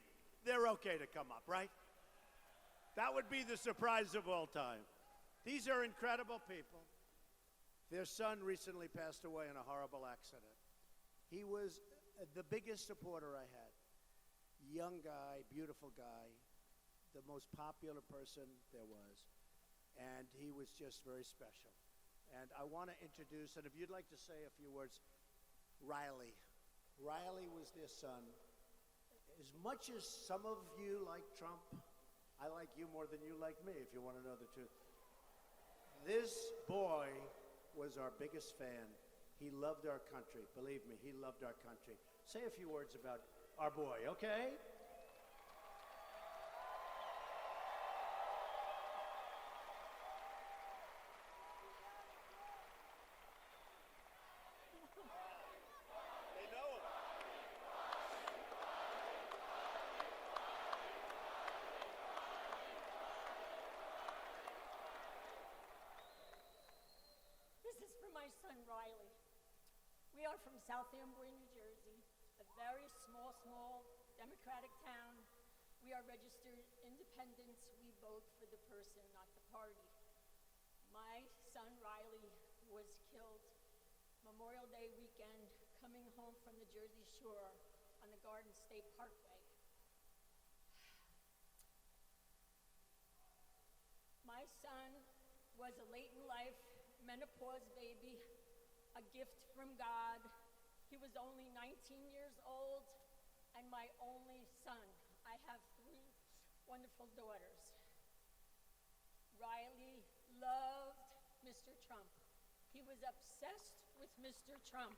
they're okay to come up, right? That would be the surprise of all time. These are incredible people. Their son recently passed away in a horrible accident. He was the biggest supporter I had. Young guy, beautiful guy, the most popular person there was. And he was just very special. And I want to introduce, and if you'd like to say a few words, Riley Riley was their son. As much as some of you like Trump, I like you more than you like me, if you want to know the truth. This boy was our biggest fan. He loved our country. Believe me, he loved our country. Say a few words about our boy, okay? They know him. This is for my son Riley. We are from South Amboy, New Jersey, a very small Democratic town. We are registered independents. We vote for the person, not the party. My son Riley was killed Memorial Day weekend coming home from the Jersey Shore on the Garden State Parkway. My son was a late in life menopause baby, a gift from God. He was only 19 years old and my only son. I have 3 wonderful daughters. Riley loved Mr. Trump. He was obsessed with Mr. Trump.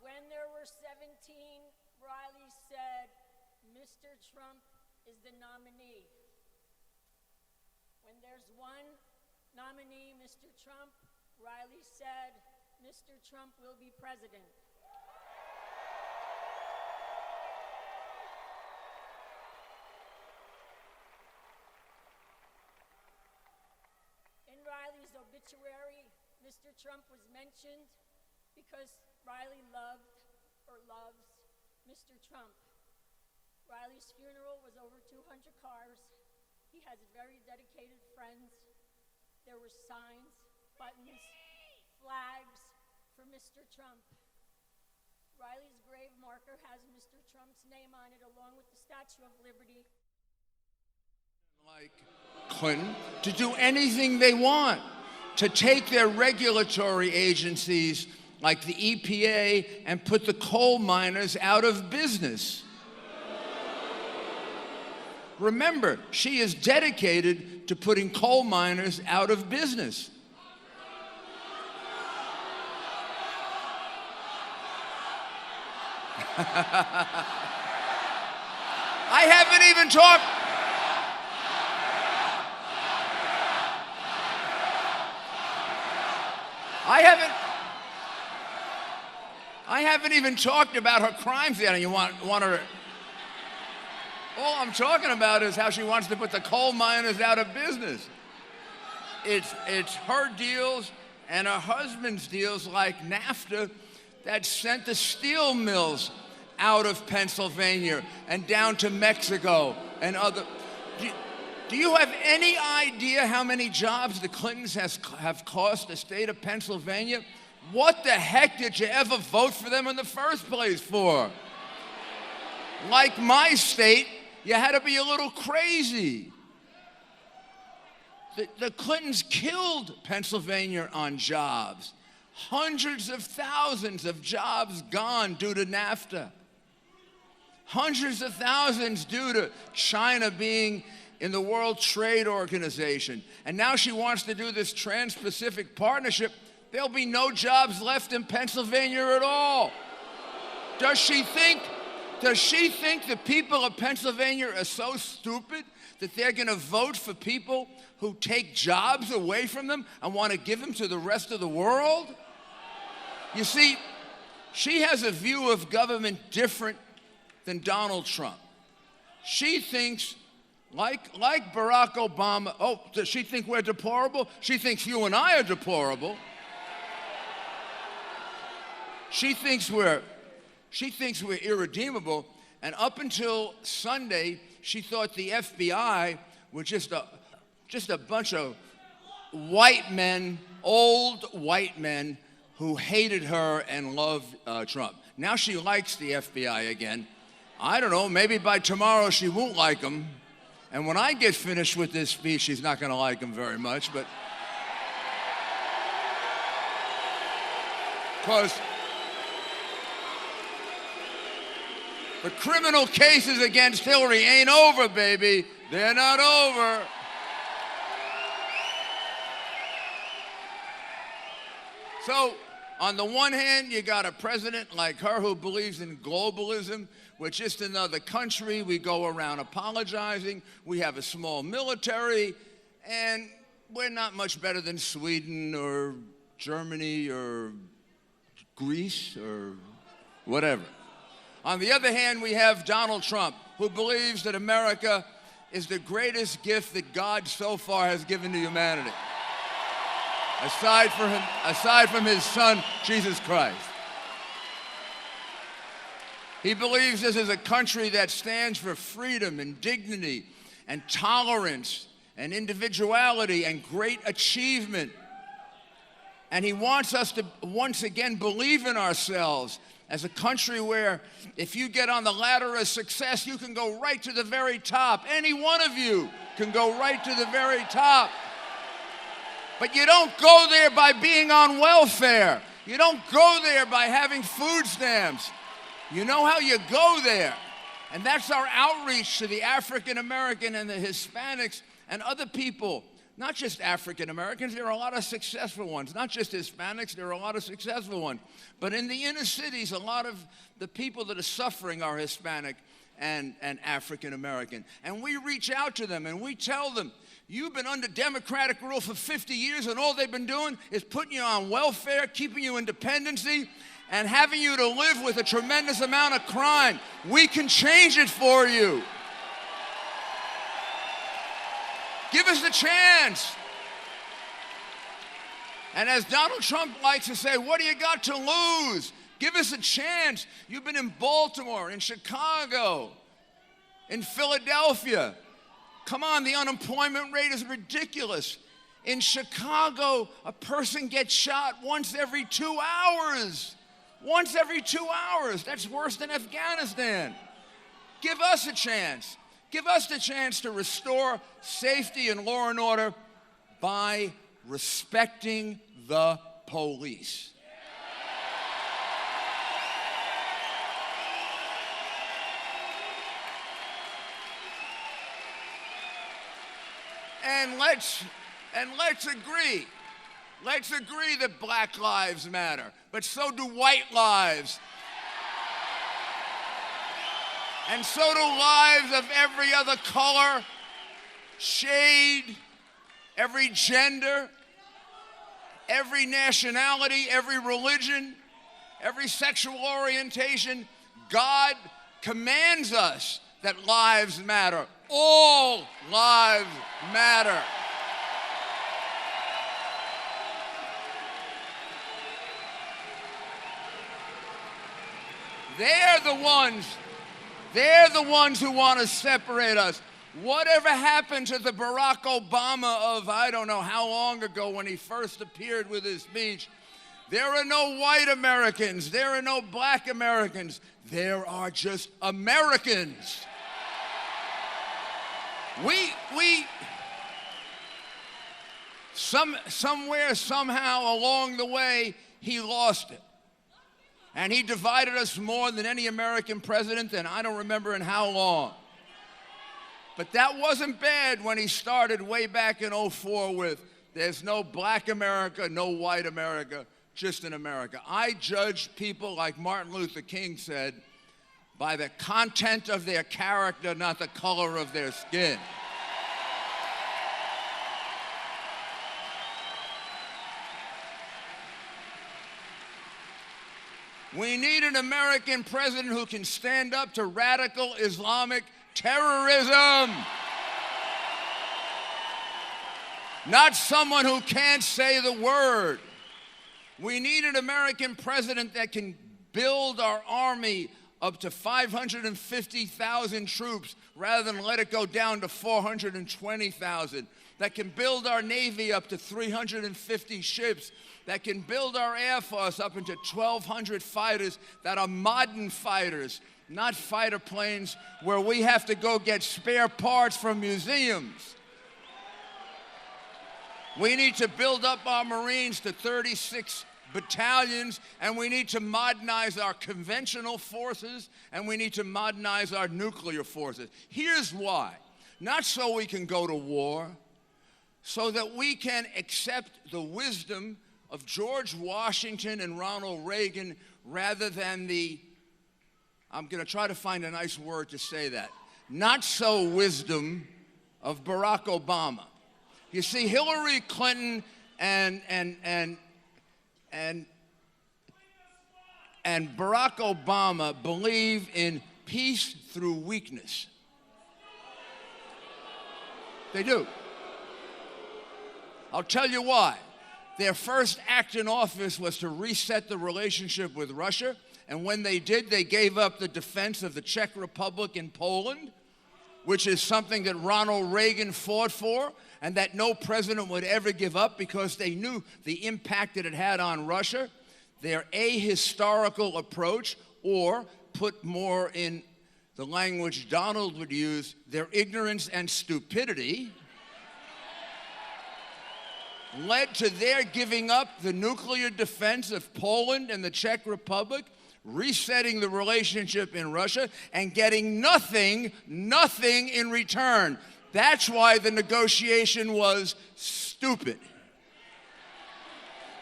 When there were 17, Riley said, Mr. Trump is the nominee. When there's one nominee, Mr. Trump, Riley said, Mr. Trump will be president. In Riley's obituary, Mr. Trump was mentioned because Riley loved or loves Mr. Trump. Riley's funeral was over 200 cars. He has very dedicated friends. There were signs, buttons, flags for Mr. Trump. Riley's grave marker has Mr. Trump's name on it along with the Statue of Liberty. Like Clinton to do anything they want, to take their regulatory agencies like the EPA and put the coal miners out of business. Remember, she is dedicated to putting coal miners out of business. I haven't even talked. I haven't even talked about her crimes yet, and you want her. All I'm talking about is how she wants to put the coal miners out of business. It's her deals and her husband's deals like NAFTA that sent the steel mills out of Pennsylvania and down to Mexico and other. Do you have any idea how many jobs the Clintons have cost the state of Pennsylvania? What the heck did you ever vote for them in the first place for? Like my state, you had to be a little crazy. The Clintons killed Pennsylvania on jobs. Hundreds of thousands of jobs gone due to NAFTA. Hundreds of thousands due to China being in the World Trade Organization. And now she wants to do this Trans-Pacific Partnership. There'll be no jobs left in Pennsylvania at all. Does she think the people of Pennsylvania are so stupid that they're going to vote for people who take jobs away from them and want to give them to the rest of the world? You see, she has a view of government different than Donald Trump. She thinks, like Barack Obama, oh, does she think we're deplorable? She thinks you and I are deplorable. She thinks we're irredeemable, and up until Sunday, she thought the FBI were just a bunch of white men, old white men, who hated her and loved Trump. Now she likes the FBI again. I don't know, maybe by tomorrow she won't like them. And when I get finished with this speech, she's not going to like him very much, but because the criminal cases against Hillary ain't over, baby. They're not over. So, on the one hand, you got a president like her who believes in globalism. We're just another country. We go around apologizing. We have a small military. And we're not much better than Sweden or Germany or Greece or whatever. On the other hand, we have Donald Trump, who believes that America is the greatest gift that God so far has given to humanity. Aside from his son, Jesus Christ. He believes this is a country that stands for freedom and dignity and tolerance and individuality and great achievement. And he wants us to once again believe in ourselves as a country where if you get on the ladder of success, you can go right to the very top. Any one of you can go right to the very top. But you don't go there by being on welfare. You don't go there by having food stamps. You know how you go there. And that's our outreach to the African American and the Hispanics and other people. Not just African Americans, there are a lot of successful ones. Not just Hispanics, there are a lot of successful ones. But in the inner cities, a lot of the people that are suffering are Hispanic and African American. And we reach out to them and we tell them, you've been under Democratic rule for 50 years and all they've been doing is putting you on welfare, keeping you in dependency, and having you to live with a tremendous amount of crime. We can change it for you. Give us a chance. And as Donald Trump likes to say, what do you got to lose? Give us a chance. You've been in Baltimore, in Chicago, in Philadelphia. Come on, the unemployment rate is ridiculous. In Chicago, a person gets shot once every 2 hours. Once every 2 hours. That's worse than Afghanistan. Give us a chance. Give us the chance to restore safety and law and order by respecting the police. And let's agree. Let's agree that black lives matter, but so do white lives. And so do lives of every other color, shade, every gender, every nationality, every religion, every sexual orientation. God commands us that lives matter. All lives matter. They're the ones who want to separate us. Whatever happened to the Barack Obama of I don't know how long ago when he first appeared with his speech? There are no white Americans. There are no black Americans. There are just Americans. Somewhere, somehow, along the way, he lost it. And he divided us more than any American president, and I don't remember in how long. But that wasn't bad when he started way back in '04 with, there's no black America, no white America, just an America. I judge people, like Martin Luther King said, by the content of their character, not the color of their skin. We need an American president who can stand up to radical Islamic terrorism. Not someone who can't say the word. We need an American president that can build our army up to 550,000 troops rather than let it go down to 420,000. That can build our Navy up to 350 ships that can build our Air Force up into 1,200 fighters that are modern fighters, not fighter planes where we have to go get spare parts from museums. We need to build up our Marines to 36 battalions, and we need to modernize our conventional forces, and we need to modernize our nuclear forces. Here's why. Not so we can go to war, so that we can accept the wisdom of George Washington and Ronald Reagan rather than the, I'm going to try to find a nice word to say that, not so wisdom of Barack Obama. You see, Hillary Clinton and Barack Obama believe in peace through weakness. They do. I'll tell you why. Their first act in office was to reset the relationship with Russia, and when they did, they gave up the defense of the Czech Republic and Poland, which is something that Ronald Reagan fought for and that no president would ever give up because they knew the impact that it had on Russia. Their ahistorical approach, or put more in the language Donald would use, their ignorance and stupidity, led to their giving up the nuclear defense of Poland and the Czech Republic, resetting the relationship in Russia, and getting nothing in return. That's why the negotiation was stupid.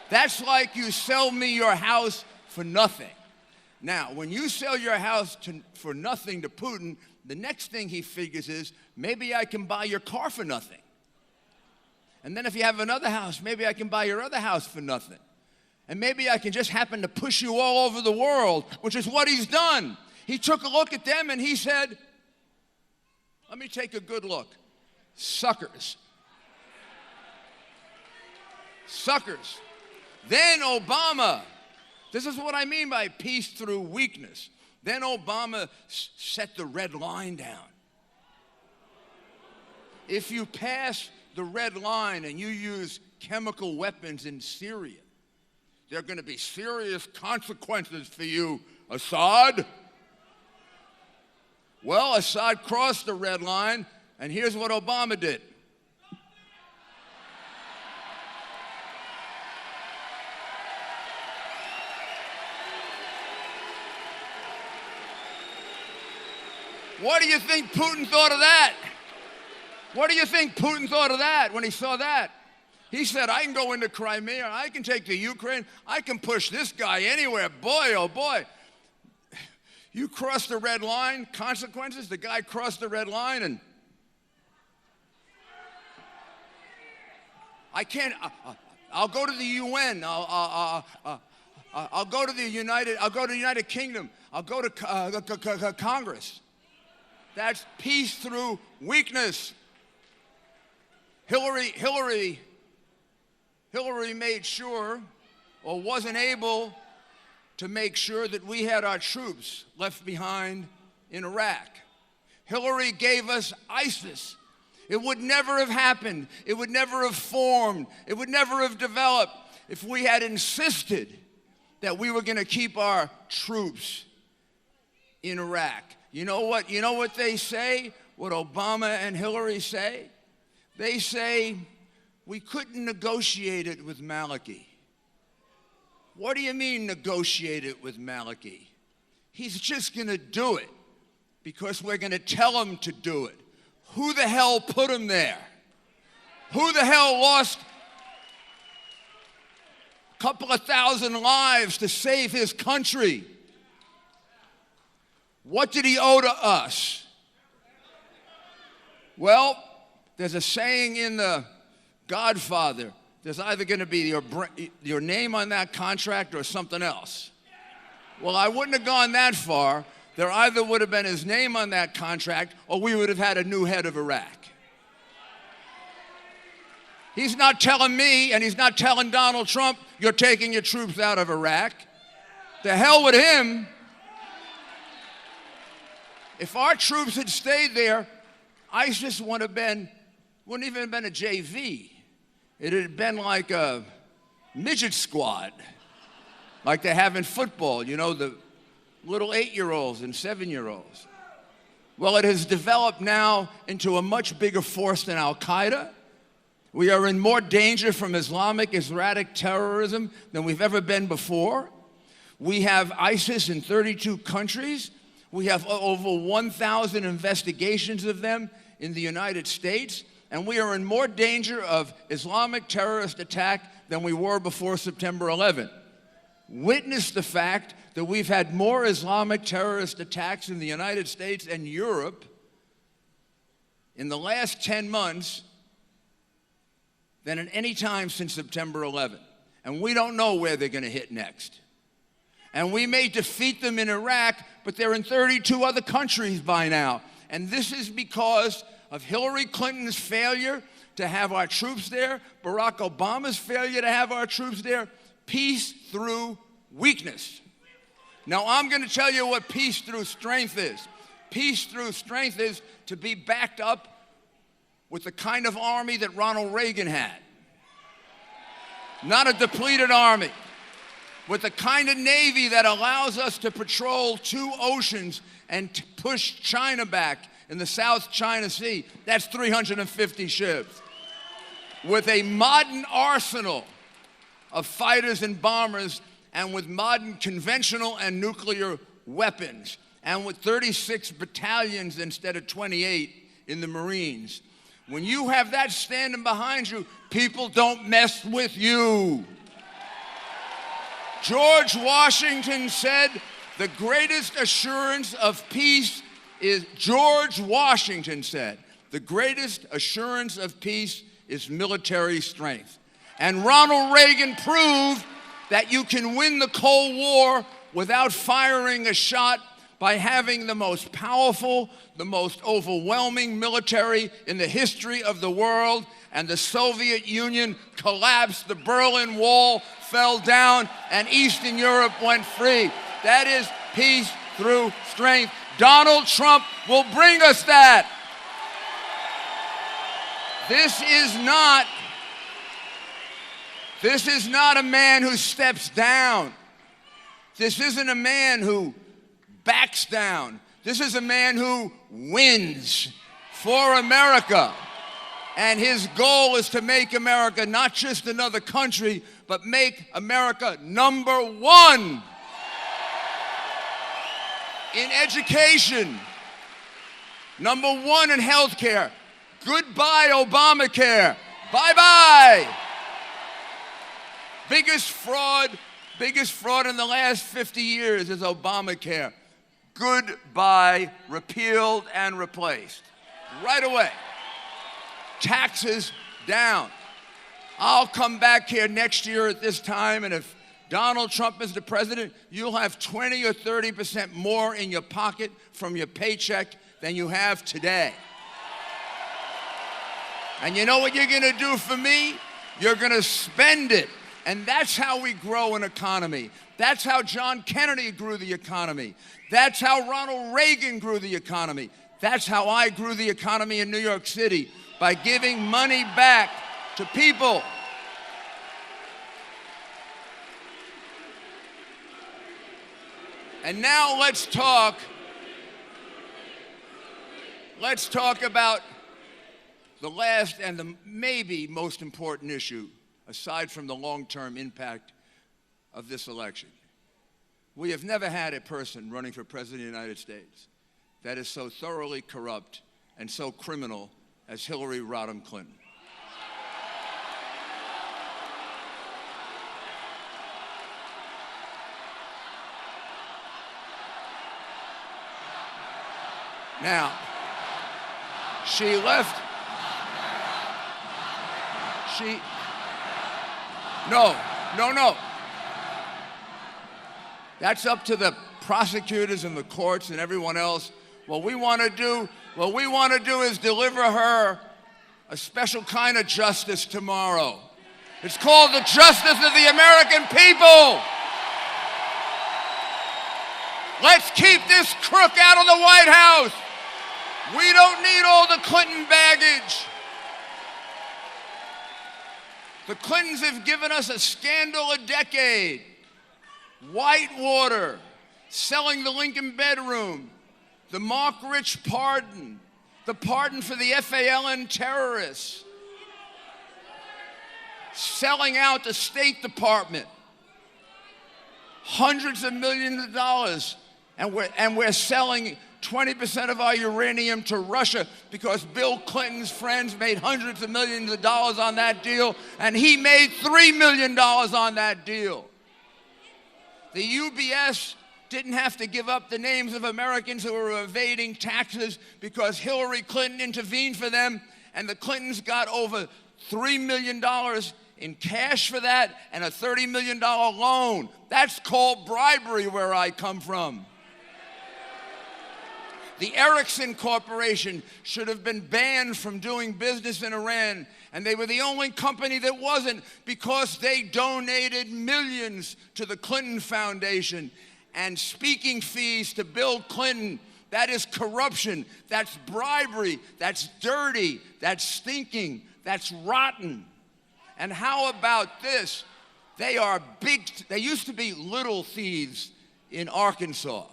That's like you sell me your house for nothing. Now, when you sell your house for nothing to Putin, the next thing he figures is, maybe I can buy your car for nothing. And then if you have another house, maybe I can buy your other house for nothing. And maybe I can just happen to push you all over the world, which is what he's done. He took a look at them and he said, let me take a good look. Suckers. Suckers. Then Obama, this is what I mean by peace through weakness. Then Obama set the red line down. If you pass the red line and you use chemical weapons in Syria, there are going to be serious consequences for you, Assad. Well, Assad crossed the red line, and here's what Obama did. What do you think Putin thought of that? What do you think Putin thought of that when he saw that? He said, I can go into Crimea, I can take the Ukraine, I can push this guy anywhere. Boy, oh boy. You cross the red line, consequences, the guy crossed the red line, and I can't, I'll go to the UN, I'll go to the United Kingdom, I'll go to Congress. That's peace through weakness. Hillary made sure, or wasn't able to make sure, that we had our troops left behind in Iraq. Hillary gave us ISIS. It would never have happened. It would never have formed. It would never have developed if we had insisted that we were going to keep our troops in Iraq. You know what they say? What Obama and Hillary say? They say, we couldn't negotiate it with Maliki. What do you mean negotiate it with Maliki? He's just going to do it because we're going to tell him to do it. Who the hell put him there? Who the hell lost a couple of thousand lives to save his country? What did he owe to us? Well, there's a saying in The Godfather, there's either going to be your name on that contract or something else. Well, I wouldn't have gone that far. There either would have been his name on that contract or we would have had a new head of Iraq. He's not telling me, and he's not telling Donald Trump, you're taking your troops out of Iraq. The hell with him. If our troops had stayed there, ISIS wouldn't even have been a JV. It had been like a midget squad, like they have in football, you know, the little 8-year-olds and 7-year-olds. Well, it has developed now into a much bigger force than Al-Qaeda. We are in more danger from Islamic erratic terrorism than we've ever been before. We have ISIS in 32 countries. We have over 1,000 investigations of them in the United States. And we are in more danger of Islamic terrorist attack than we were before September 11. Witness the fact that we've had more Islamic terrorist attacks in the United States and Europe in the last 10 months than at any time since September 11. And we don't know where they're going to hit next. And we may defeat them in Iraq, but they're in 32 other countries by now. And this is because of Hillary Clinton's failure to have our troops there, Barack Obama's failure to have our troops there, peace through weakness. Now, I'm going to tell you what peace through strength is. Peace through strength is to be backed up with the kind of army that Ronald Reagan had. Not a depleted army. With the kind of Navy that allows us to patrol 2 oceans and to push China back in the South China Sea. That's 350 ships. With a modern arsenal of fighters and bombers, and with modern conventional and nuclear weapons, and with 36 battalions instead of 28 in the Marines. When you have that standing behind you, people don't mess with you. George Washington said, the greatest assurance of peace is, George Washington said, the greatest assurance of peace is military strength. And Ronald Reagan proved that you can win the Cold War without firing a shot by having the most powerful, the most overwhelming military in the history of the world. And the Soviet Union collapsed, the Berlin Wall fell down, and Eastern Europe went free. That is peace through strength. Donald Trump will bring us that. This is not a man who steps down. This isn't a man who backs down. This is a man who wins for America. And his goal is to make America not just another country, but make America #1 in education, #1 in health care. Goodbye, Obamacare. Bye-bye. Biggest fraud in the last 50 years is Obamacare. Goodbye, repealed and replaced. Right away. Taxes down. I'll come back here next year at this time, and if Donald Trump is the president, you'll have 20 or 30% more in your pocket from your paycheck than you have today. And you know what you're going to do for me? You're going to spend it. And that's how we grow an economy. That's how John Kennedy grew the economy. That's how Ronald Reagan grew the economy. That's how I grew the economy in New York City, by giving money back to people. And now let's talk about the last and the maybe most important issue, aside from the long-term impact of this election. We have never had a person running for president of the United States that is so thoroughly corrupt and so criminal as Hillary Rodham Clinton. Now, No. That's up to the prosecutors and the courts and everyone else. What we want to do is deliver her a special kind of justice tomorrow. It's called the justice of the American people. Let's keep this crook out of the White House. We don't need all the Clinton baggage. The Clintons have given us a scandal a decade. Whitewater, selling the Lincoln bedroom, the Mark Rich pardon, the pardon for the FNN terrorists, selling out the State Department, hundreds of millions of dollars, and we're selling 20% of our uranium to Russia because Bill Clinton's friends made hundreds of millions of dollars on that deal, and he made $3 million on that deal. The UBS didn't have to give up the names of Americans who were evading taxes because Hillary Clinton intervened for them, and the Clintons got over $3 million in cash for that and a $30 million loan. That's called bribery where I come from. The Ericsson Corporation should have been banned from doing business in Iran, and they were the only company that wasn't because they donated millions to the Clinton Foundation and speaking fees to Bill Clinton. That is corruption, that's bribery, that's dirty, that's stinking, that's rotten. And how about this? They are big, they used to be little thieves in Arkansas.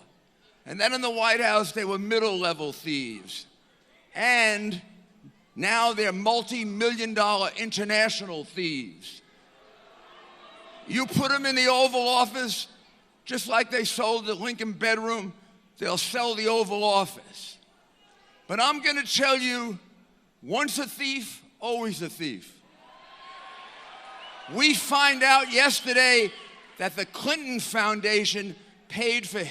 And then in the White House, they were middle-level thieves. And now they're multi-million-dollar international thieves. You put them in the Oval Office, just like they sold the Lincoln bedroom, they'll sell the Oval Office. But I'm going to tell you, once a thief, always a thief. We find out yesterday that the Clinton Foundation paid for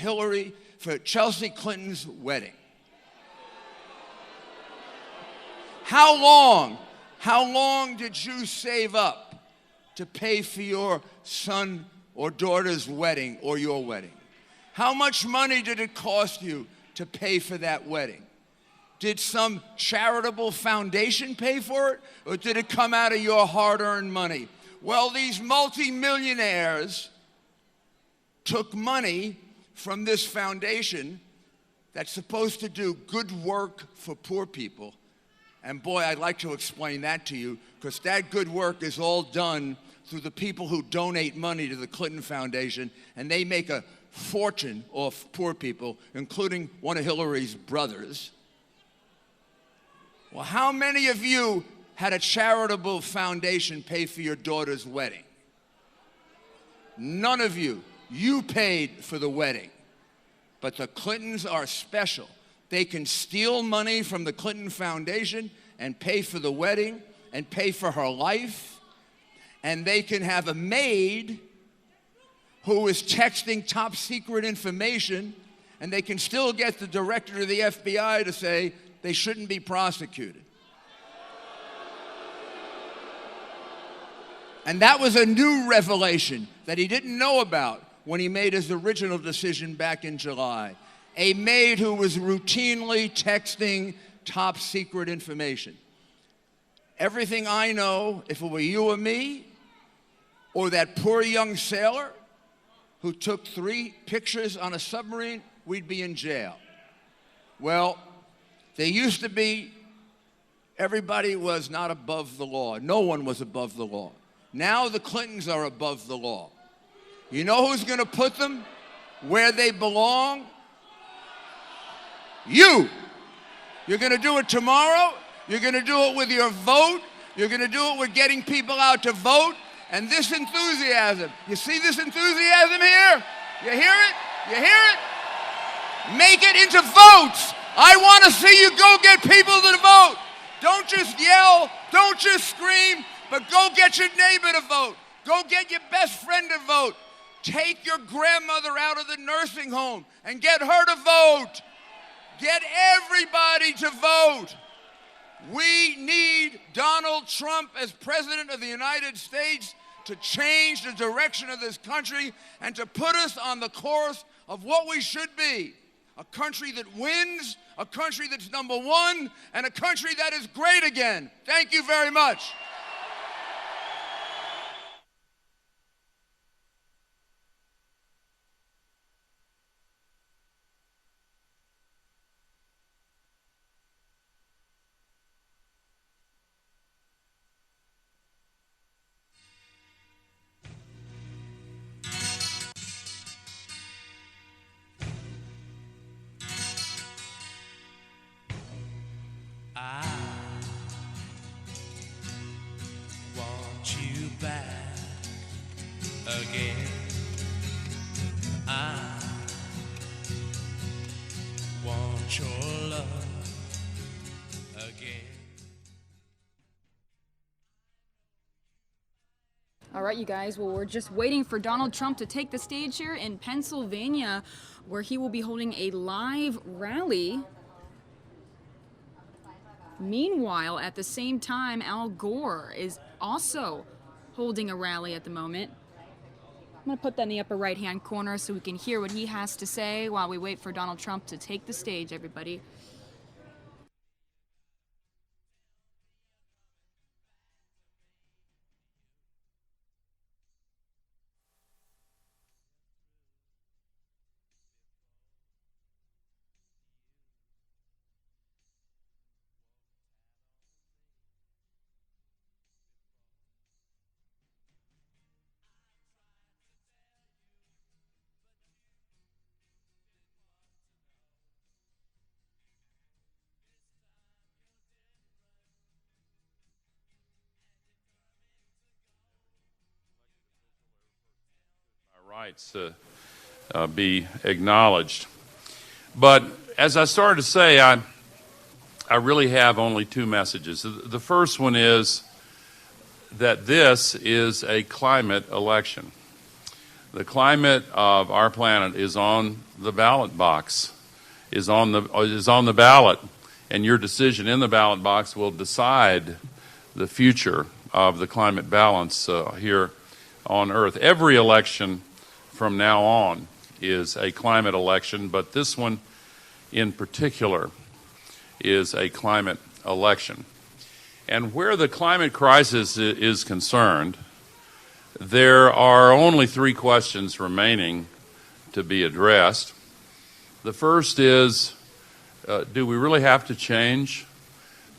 for Chelsea Clinton's wedding. How long did you save up to pay for your son or daughter's wedding or your wedding? How much money did it cost you to pay for that wedding? Did some charitable foundation pay for it, or did it come out of your hard-earned money? Well, these multimillionaires took money from this foundation that's supposed to do good work for poor people. And boy, I'd like to explain that to you, because that good work is all done through the people who donate money to the Clinton Foundation, and they make a fortune off poor people, including one of Hillary's brothers. Well, how many of you had a charitable foundation pay for your daughter's wedding? None of you. You paid for the wedding. But the Clintons are special. They can steal money from the Clinton Foundation and pay for the wedding and pay for her life. And they can have a maid who is texting top secret information, and they can still get the director of the FBI to say they shouldn't be prosecuted. And that was a new revelation that he didn't know about when he made his original decision back in July. A maid who was routinely texting top secret information. Everything I know, if it were you or me, or that poor young sailor who took 3 pictures on a submarine, we'd be in jail. Well, they used to be, everybody was not above the law. No one was above the law. Now the Clintons are above the law. You know who's going to put them where they belong? You. You're going to do it tomorrow. You're going to do it with your vote. You're going to do it with getting people out to vote. And this enthusiasm, you see this enthusiasm here? You hear it? You hear it? Make it into votes. I want to see you go get people to vote. Don't just yell, don't just scream, but go get your neighbor to vote. Go get your best friend to vote. Take your grandmother out of the nursing home and get her to vote. Get everybody to vote. We need Donald Trump as President of the United States to change the direction of this country and to put us on the course of what we should be. A country that wins, a country that's #1, and a country that is great again. Thank you very much. All right, you guys. Well, we're just waiting for Donald Trump to take the stage here in Pennsylvania, where he will be holding a live rally. Meanwhile, at the same time, Al Gore is also holding a rally at the moment. I'm going to put that in the upper right-hand corner so we can hear what he has to say while we wait for Donald Trump to take the stage, everybody. Rights be acknowledged. But as I started to say, I really have only two messages. The first one is that this is a climate election. The climate of our planet is on the ballot box, is on the ballot, and your decision in the ballot box will decide the future of the climate balance here on Earth. Every election from now on is a climate election, but this one in particular is a climate election. And where the climate crisis is concerned, there are only three questions remaining to be addressed. The first is, do we really have to change?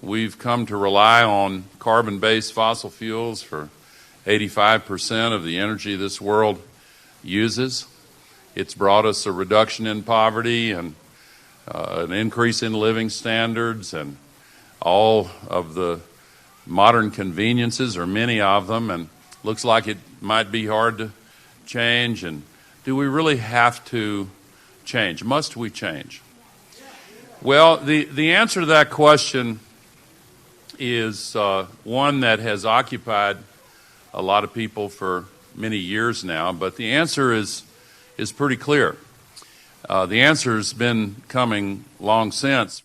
We've come to rely on carbon-based fossil fuels for 85% of the energy this world uses. It's brought us a reduction in poverty and an increase in living standards and all of the modern conveniences, or many of them, and looks like it might be hard to change. And do we really have to change? Must we change? Well, the answer to that question is one that has occupied a lot of people for many years now, but the answer is pretty clear. The answer has been coming long since.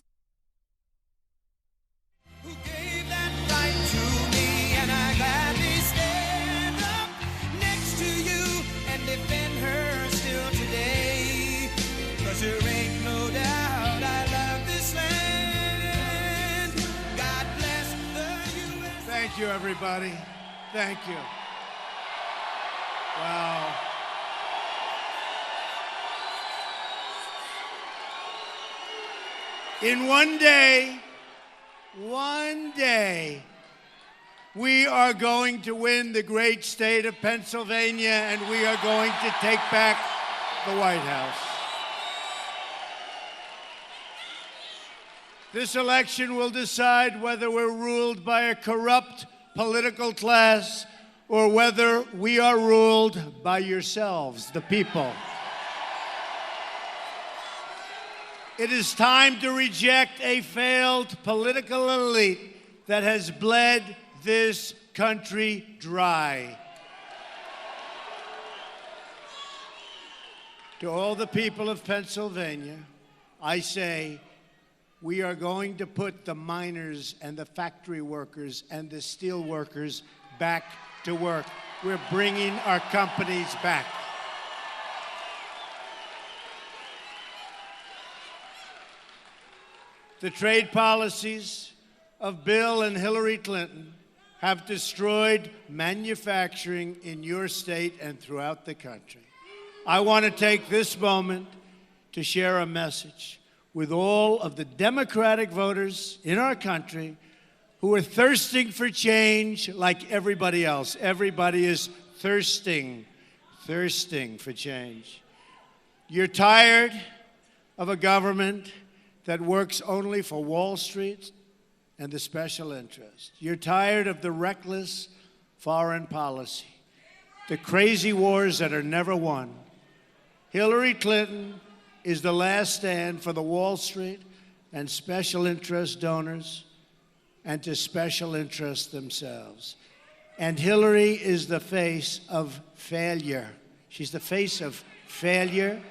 Who gave that right to me, and I gladly stand up next to you and defend her still today. 'Cause there ain't no doubt I love this land. God bless the U.S. Thank you, everybody. Thank you. Wow. In one day, we are going to win the great state of Pennsylvania, and we are going to take back the White House. This election will decide whether we're ruled by a corrupt political class or whether we are ruled by yourselves, the people. It is time to reject a failed political elite that has bled this country dry. To all the people of Pennsylvania, I say, we are going to put the miners and the factory workers and the steel workers back to work. We're bringing our companies back. The trade policies of Bill and Hillary Clinton have destroyed manufacturing in your state and throughout the country. I want to take this moment to share a message with all of the Democratic voters in our country who are thirsting for change like everybody else. Everybody is thirsting for change. You're tired of a government that works only for Wall Street and the special interest. You're tired of the reckless foreign policy, the crazy wars that are never won. Hillary Clinton is the last stand for the Wall Street and special interest donors and to special interests themselves. And Hillary is the face of failure. She's the face of failure.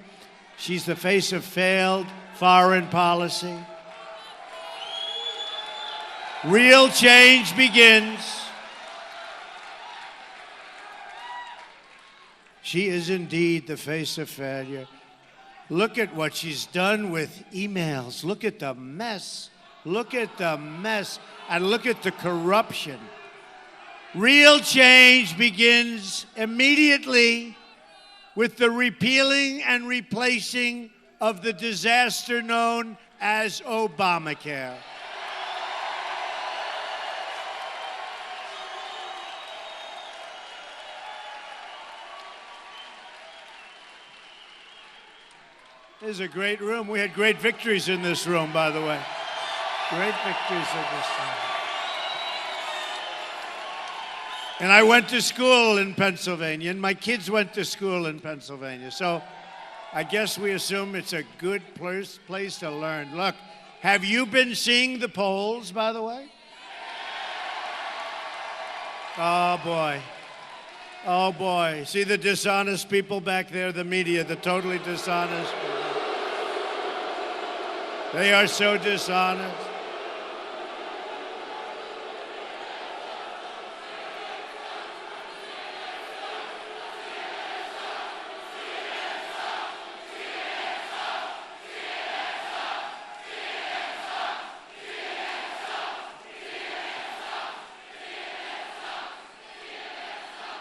She's the face of failed foreign policy. Real change begins. She is indeed the face of failure. Look at what she's done with emails. Look at the mess. Look at the mess. And look at the corruption. Real change begins immediately with the repealing and replacing of the disaster known as Obamacare. This is a great room. We had great victories in this room, by the way. Great victories in this room. And I went to school in Pennsylvania, and my kids went to school in Pennsylvania. So I guess we assume it's a good place to learn. Look, have you been seeing the polls, by the way? Oh, boy. Oh, boy. See the dishonest people back there, the media, the totally dishonest people. They are so dishonest.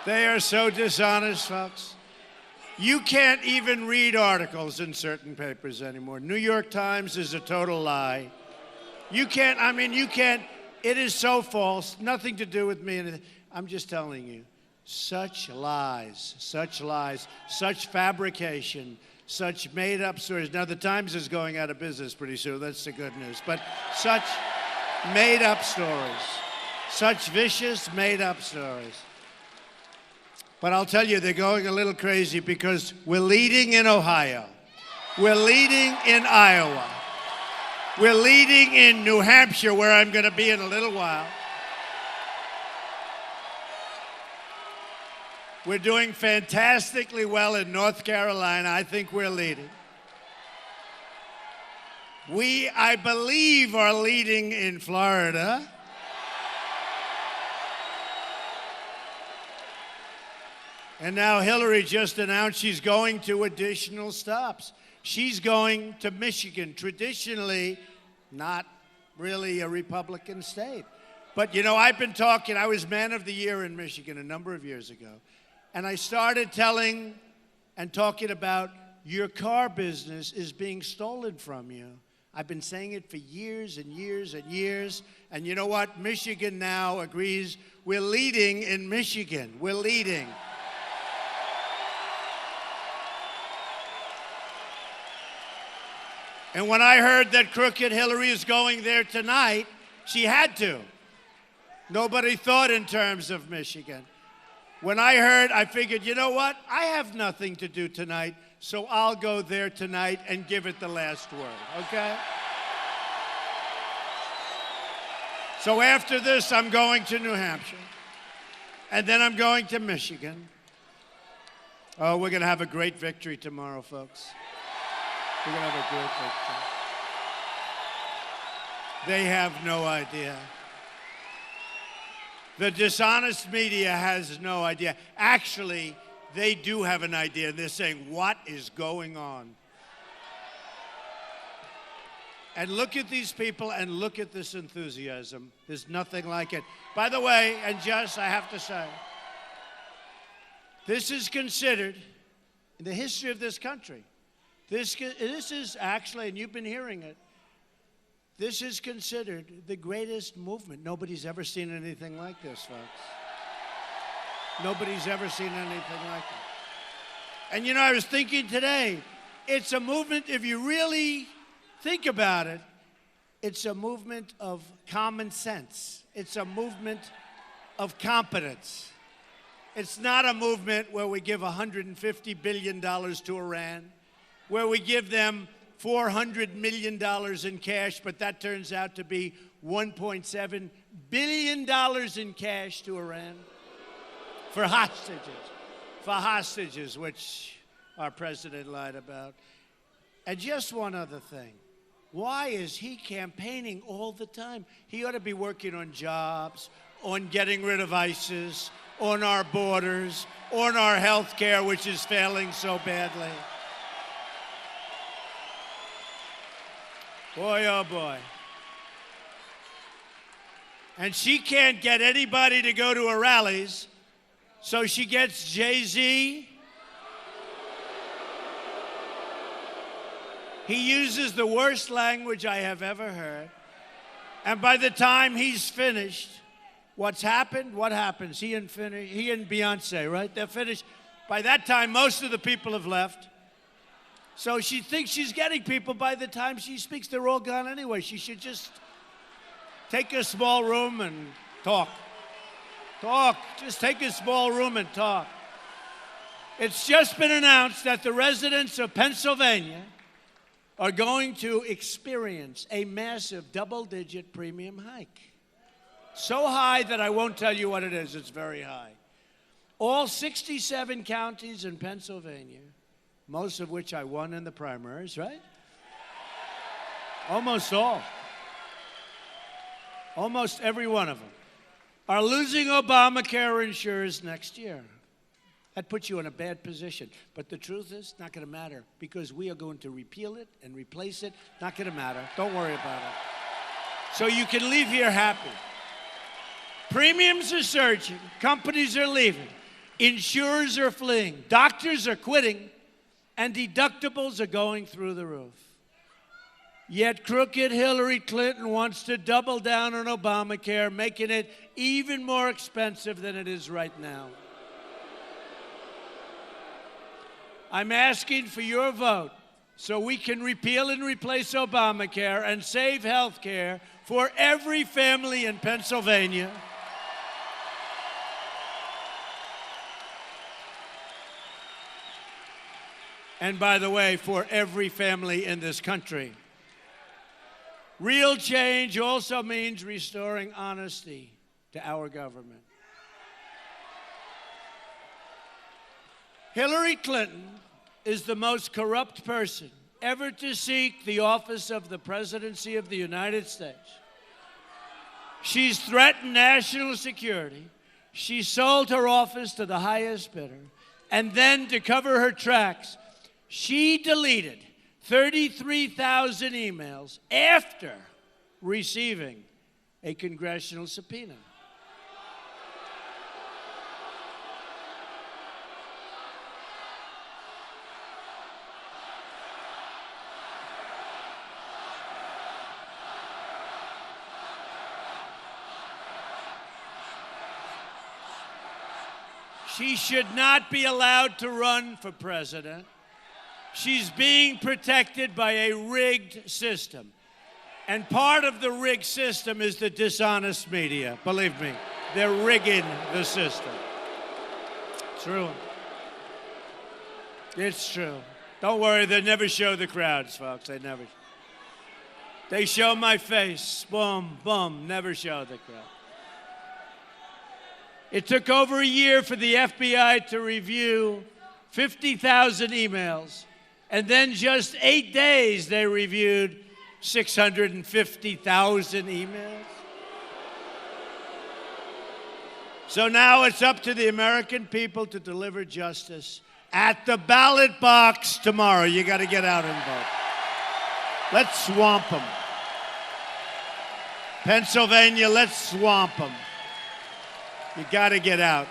They are so dishonest, folks. You can't even read articles in certain papers anymore. New York Times is a total lie. You can't, it is so false, nothing to do with me. I'm just telling you, such lies, such fabrication, such made-up stories. Now, the Times is going out of business pretty soon. That's the good news. But such made-up stories, such vicious made-up stories. But I'll tell you, they're going a little crazy because we're leading in Ohio. We're leading in Iowa. We're leading in New Hampshire, where I'm going to be in a little while. We're doing fantastically well in North Carolina. I think we're leading. We, I believe, are leading in Florida. And now Hillary just announced she's going to additional stops. She's going to Michigan, traditionally not really a Republican state. But, you know, I've been talking, I was Man of the Year in Michigan a number of years ago. And I started telling and talking about your car business is being stolen from you. I've been saying it for years and years and years. And you know what? Michigan now agrees. We're leading in Michigan. We're leading. And when I heard that crooked Hillary is going there tonight, she had to. Nobody thought in terms of Michigan. When I heard, I figured, you know what? I have nothing to do tonight, so I'll go there tonight and give it the last word, okay? So after this, I'm going to New Hampshire. And then I'm going to Michigan. Oh, we're going to have a great victory tomorrow, folks. We're going to have a great victory. They have no idea. The dishonest media has no idea. Actually, they do have an idea. They're saying, what is going on? And look at these people and look at this enthusiasm. There's nothing like it. By the way, and Jess, I have to say, this is considered, in the history of this country, this is actually, and you've been hearing it, this is considered the greatest movement. Nobody's ever seen anything like this, folks. Nobody's ever seen anything like it. And you know, I was thinking today, it's a movement, if you really think about it, it's a movement of common sense. It's a movement of competence. It's not a movement where we give $150 billion to Iran, where we give them $400 million in cash, but that turns out to be $1.7 billion in cash to Iran. for hostages, which our president lied about. And just one other thing. Why is he campaigning all the time? He ought to be working on jobs, on getting rid of ISIS, on our borders, on our health care, which is failing so badly. Boy, oh boy. And she can't get anybody to go to her rallies, so she gets Jay-Z. He uses the worst language I have ever heard. And by the time he's finished, what's happened? What happens? He and Beyonce, right? They're finished. By that time, most of the people have left. So she thinks she's getting people. By the time she speaks, they're all gone anyway. She should just take a small room and talk. Talk. Just take a small room and talk. It's just been announced that the residents of Pennsylvania are going to experience a massive double-digit premium hike. So high that I won't tell you what it is. It's very high. All 67 counties in Pennsylvania, most of which I won in the primaries, right? Almost all. Almost every one of them are losing Obamacare insurers next year. That puts you in a bad position. But the truth is, not going to matter, because we are going to repeal it and replace it. Not going to matter. Don't worry about it. So you can leave here happy. Premiums are surging. Companies are leaving. Insurers are fleeing. Doctors are quitting. And deductibles are going through the roof. Yet crooked Hillary Clinton wants to double down on Obamacare, making it even more expensive than it is right now. I'm asking for your vote so we can repeal and replace Obamacare and save health care for every family in Pennsylvania. And by the way, for every family in this country. Real change also means restoring honesty to our government. Hillary Clinton is the most corrupt person ever to seek the office of the presidency of the United States. She's threatened national security. She sold her office to the highest bidder. And then, to cover her tracks, she deleted 33,000 emails after receiving a congressional subpoena. She should not be allowed to run for president. She's being protected by a rigged system. And part of the rigged system is the dishonest media. Believe me, they're rigging the system. True. It's true. Don't worry, they never show the crowds, folks. They never. They show my face. Boom, boom, never show the crowd. It took over a year for the FBI to review 50,000 emails. And then just 8 days, they reviewed 650,000 emails. So now it's up to the American people to deliver justice at the ballot box tomorrow. You got to get out and vote. Let's swamp them. Pennsylvania, let's swamp them. You got to get out.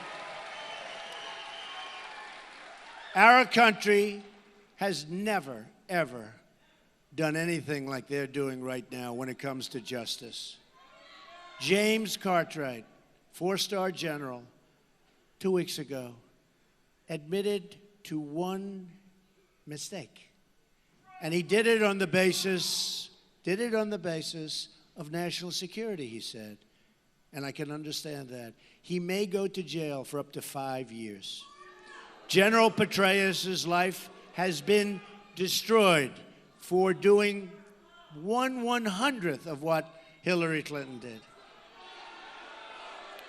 Our country has never, ever done anything like they're doing right now when it comes to justice. James Cartwright, 4-star general, 2 weeks ago, admitted to one mistake. And he did it on the basis of national security, he said. And I can understand that. He may go to jail for up to 5 years. General Petraeus' life has been destroyed for doing 1/100th of what Hillary Clinton did.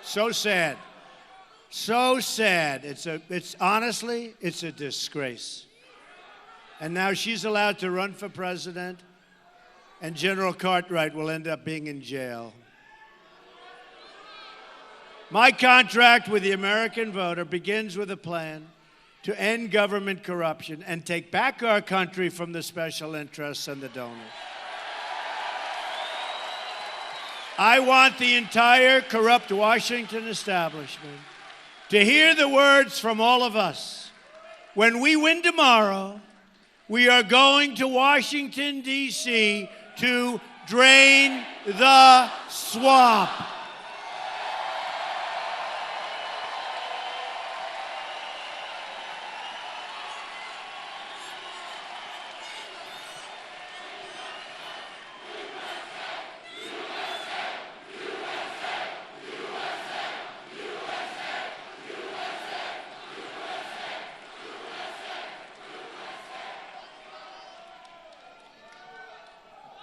So sad. So sad. It's honestly, it's a disgrace. And now she's allowed to run for president, and General Cartwright will end up being in jail. My contract with the American voter begins with a plan to end government corruption and take back our country from the special interests and the donors. I want the entire corrupt Washington establishment to hear the words from all of us. When we win tomorrow, we are going to Washington, D.C. to drain the swamp.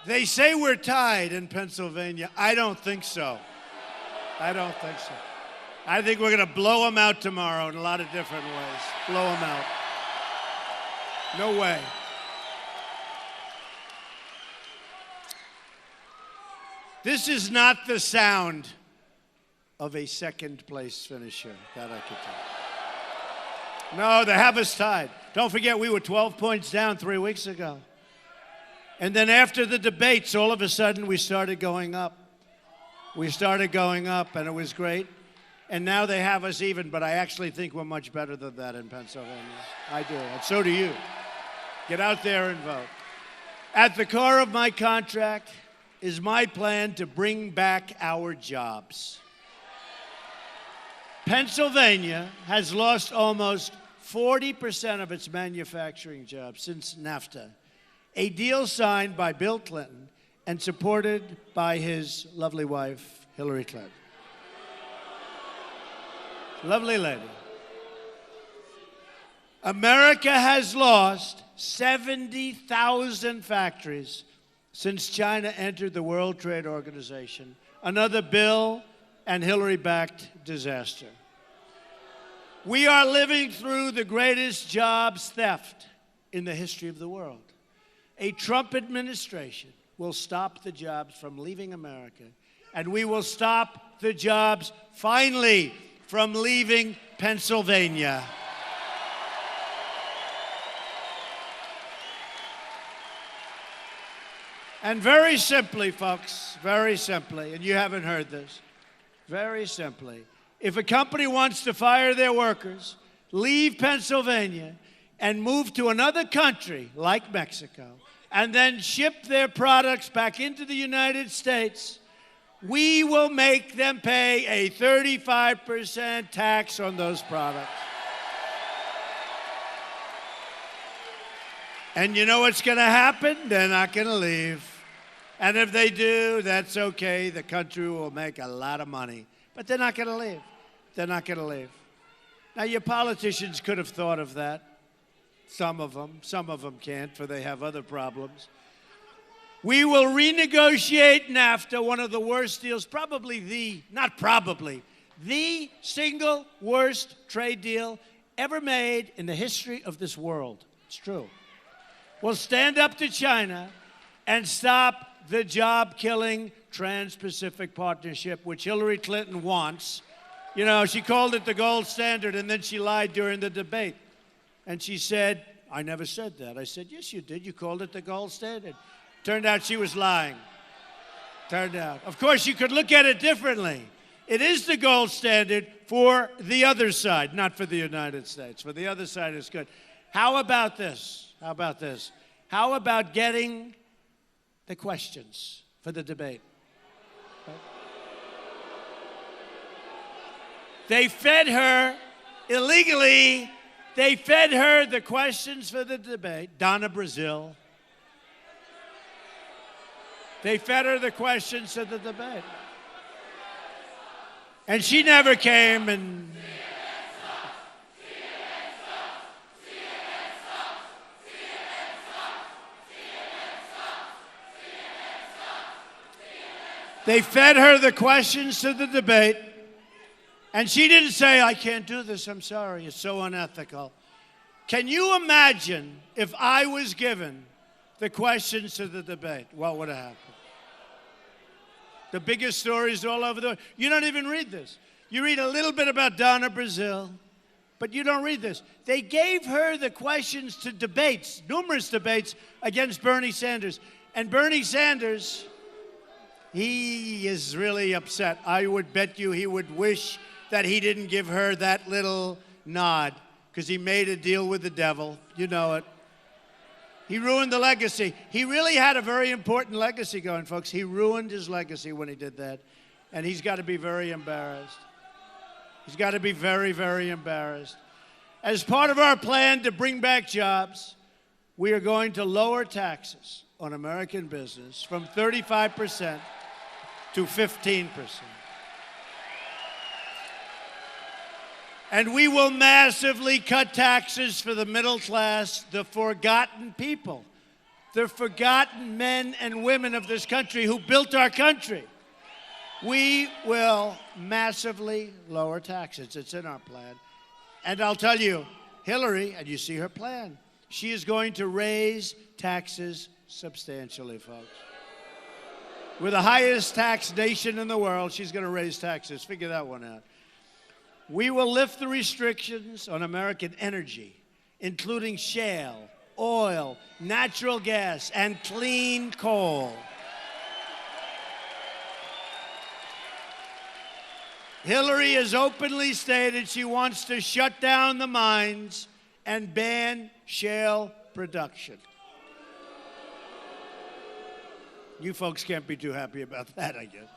They say we're tied in Pennsylvania. I don't think so. I don't think so. I think we're going to blow them out tomorrow in a lot of different ways. Blow them out. No way. This is not the sound of a second place finisher, that I can tell. No, they have us tied. Don't forget, we were 12 points down 3 weeks ago. And then after the debates, all of a sudden, we started going up. We started going up, and it was great. And now they have us even, but I actually think we're much better than that in Pennsylvania. I do, and so do you. Get out there and vote. At the core of my contract is my plan to bring back our jobs. Pennsylvania has lost almost 40% of its manufacturing jobs since NAFTA, a deal signed by Bill Clinton and supported by his lovely wife, Hillary Clinton. Lovely lady. America has lost 70,000 factories since China entered the World Trade Organization, another Bill and Hillary-backed disaster. We are living through the greatest jobs theft in the history of the world. A Trump administration will stop the jobs from leaving America, and we will stop the jobs, finally, from leaving Pennsylvania. And very simply, folks, very simply, and you haven't heard this, very simply, if a company wants to fire their workers, leave Pennsylvania, and move to another country like Mexico, and then ship their products back into the United States, we will make them pay a 35% tax on those products. And you know what's going to happen? They're not going to leave. And if they do, that's okay. The country will make a lot of money. But they're not going to leave. They're not going to leave. Now, your politicians could have thought of that. Some of them can't, for they have other problems. We will renegotiate NAFTA, one of the worst deals, the single worst trade deal ever made in the history of this world. It's true. We'll stand up to China and stop the job-killing Trans-Pacific Partnership, which Hillary Clinton wants. You know, she called it the gold standard, and then she lied during the debate. And she said, I never said that. I said, yes, you did. You called it the gold standard. Turned out she was lying. Turned out. Of course, you could look at it differently. It is the gold standard for the other side, not for the United States. For the other side, it's good. How about this? How about this? How about getting the questions for the debate? They fed her illegally. They fed her the questions for the debate. Donna Brazile. They fed her the questions for the debate. And she never came and... They fed her the questions to the debate, And she didn't say, I can't do this, I'm sorry, it's so unethical. Can you imagine if I was given the questions to the debate? What would have happened? The biggest stories all over the world. You don't even read this. You read a little bit about Donna Brazile, but you don't read this. They gave her the questions to debates, numerous debates, against Bernie Sanders. And Bernie Sanders, he is really upset. I would bet you he would wish that he didn't give her that little nod, because he made a deal with the devil. You know it. He ruined the legacy. He really had a very important legacy going, folks. He ruined his legacy when he did that. And he's got to be very embarrassed. He's got to be very, very embarrassed. As part of our plan to bring back jobs, we are going to lower taxes on American business from 35% to 15%. And we will massively cut taxes for the middle class, the forgotten people, the forgotten men and women of this country who built our country. We will massively lower taxes. It's in our plan. And I'll tell you, Hillary, and you see her plan, she is going to raise taxes substantially, folks. We're the highest tax nation in the world. She's going to raise taxes. Figure that one out. We will lift the restrictions on American energy, including shale, oil, natural gas, and clean coal. Hillary has openly stated she wants to shut down the mines and ban shale production. You folks can't be too happy about that, I guess.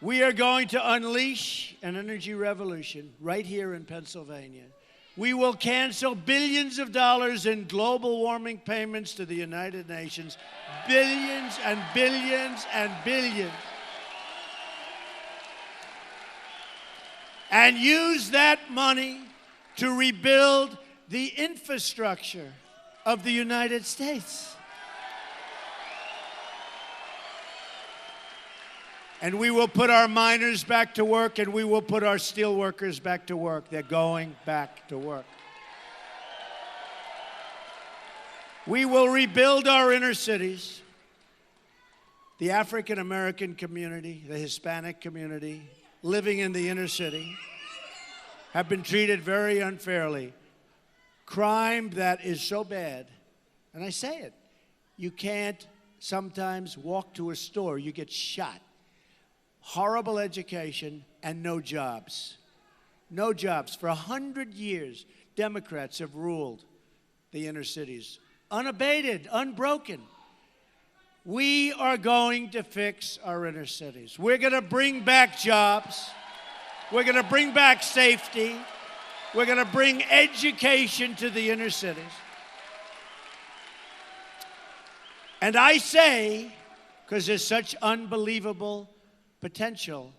We are going to unleash an energy revolution right here in Pennsylvania. We will cancel billions of dollars in global warming payments to the United Nations. Billions and billions and billions. And use that money to rebuild the infrastructure of the United States. And we will put our miners back to work, and we will put our steel workers back to work. They're going back to work. We will rebuild our inner cities. The African American community, the Hispanic community, living in the inner city, have been treated very unfairly. Crime that is so bad, and I say it, you can't sometimes walk to a store, you get shot. Horrible education and no jobs. No jobs. For 100 years, Democrats have ruled the inner cities. Unabated, unbroken. We are going to fix our inner cities. We're going to bring back jobs. We're going to bring back safety. We're going to bring education to the inner cities. And I say, because there's such unbelievable potential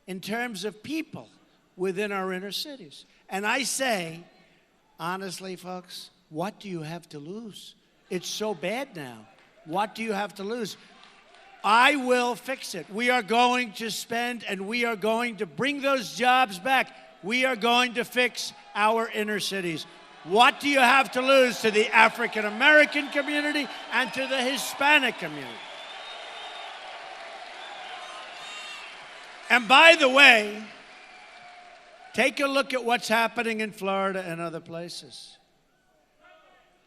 in terms of people within our inner cities. And I say, honestly, folks, what do you have to lose? It's so bad now. What do you have to lose? I will fix it. We are going to spend, and we are going to bring those jobs back. We are going to fix our inner cities. What do you have to lose to the African American community and to the Hispanic community? And by the way, take a look at what's happening in Florida and other places.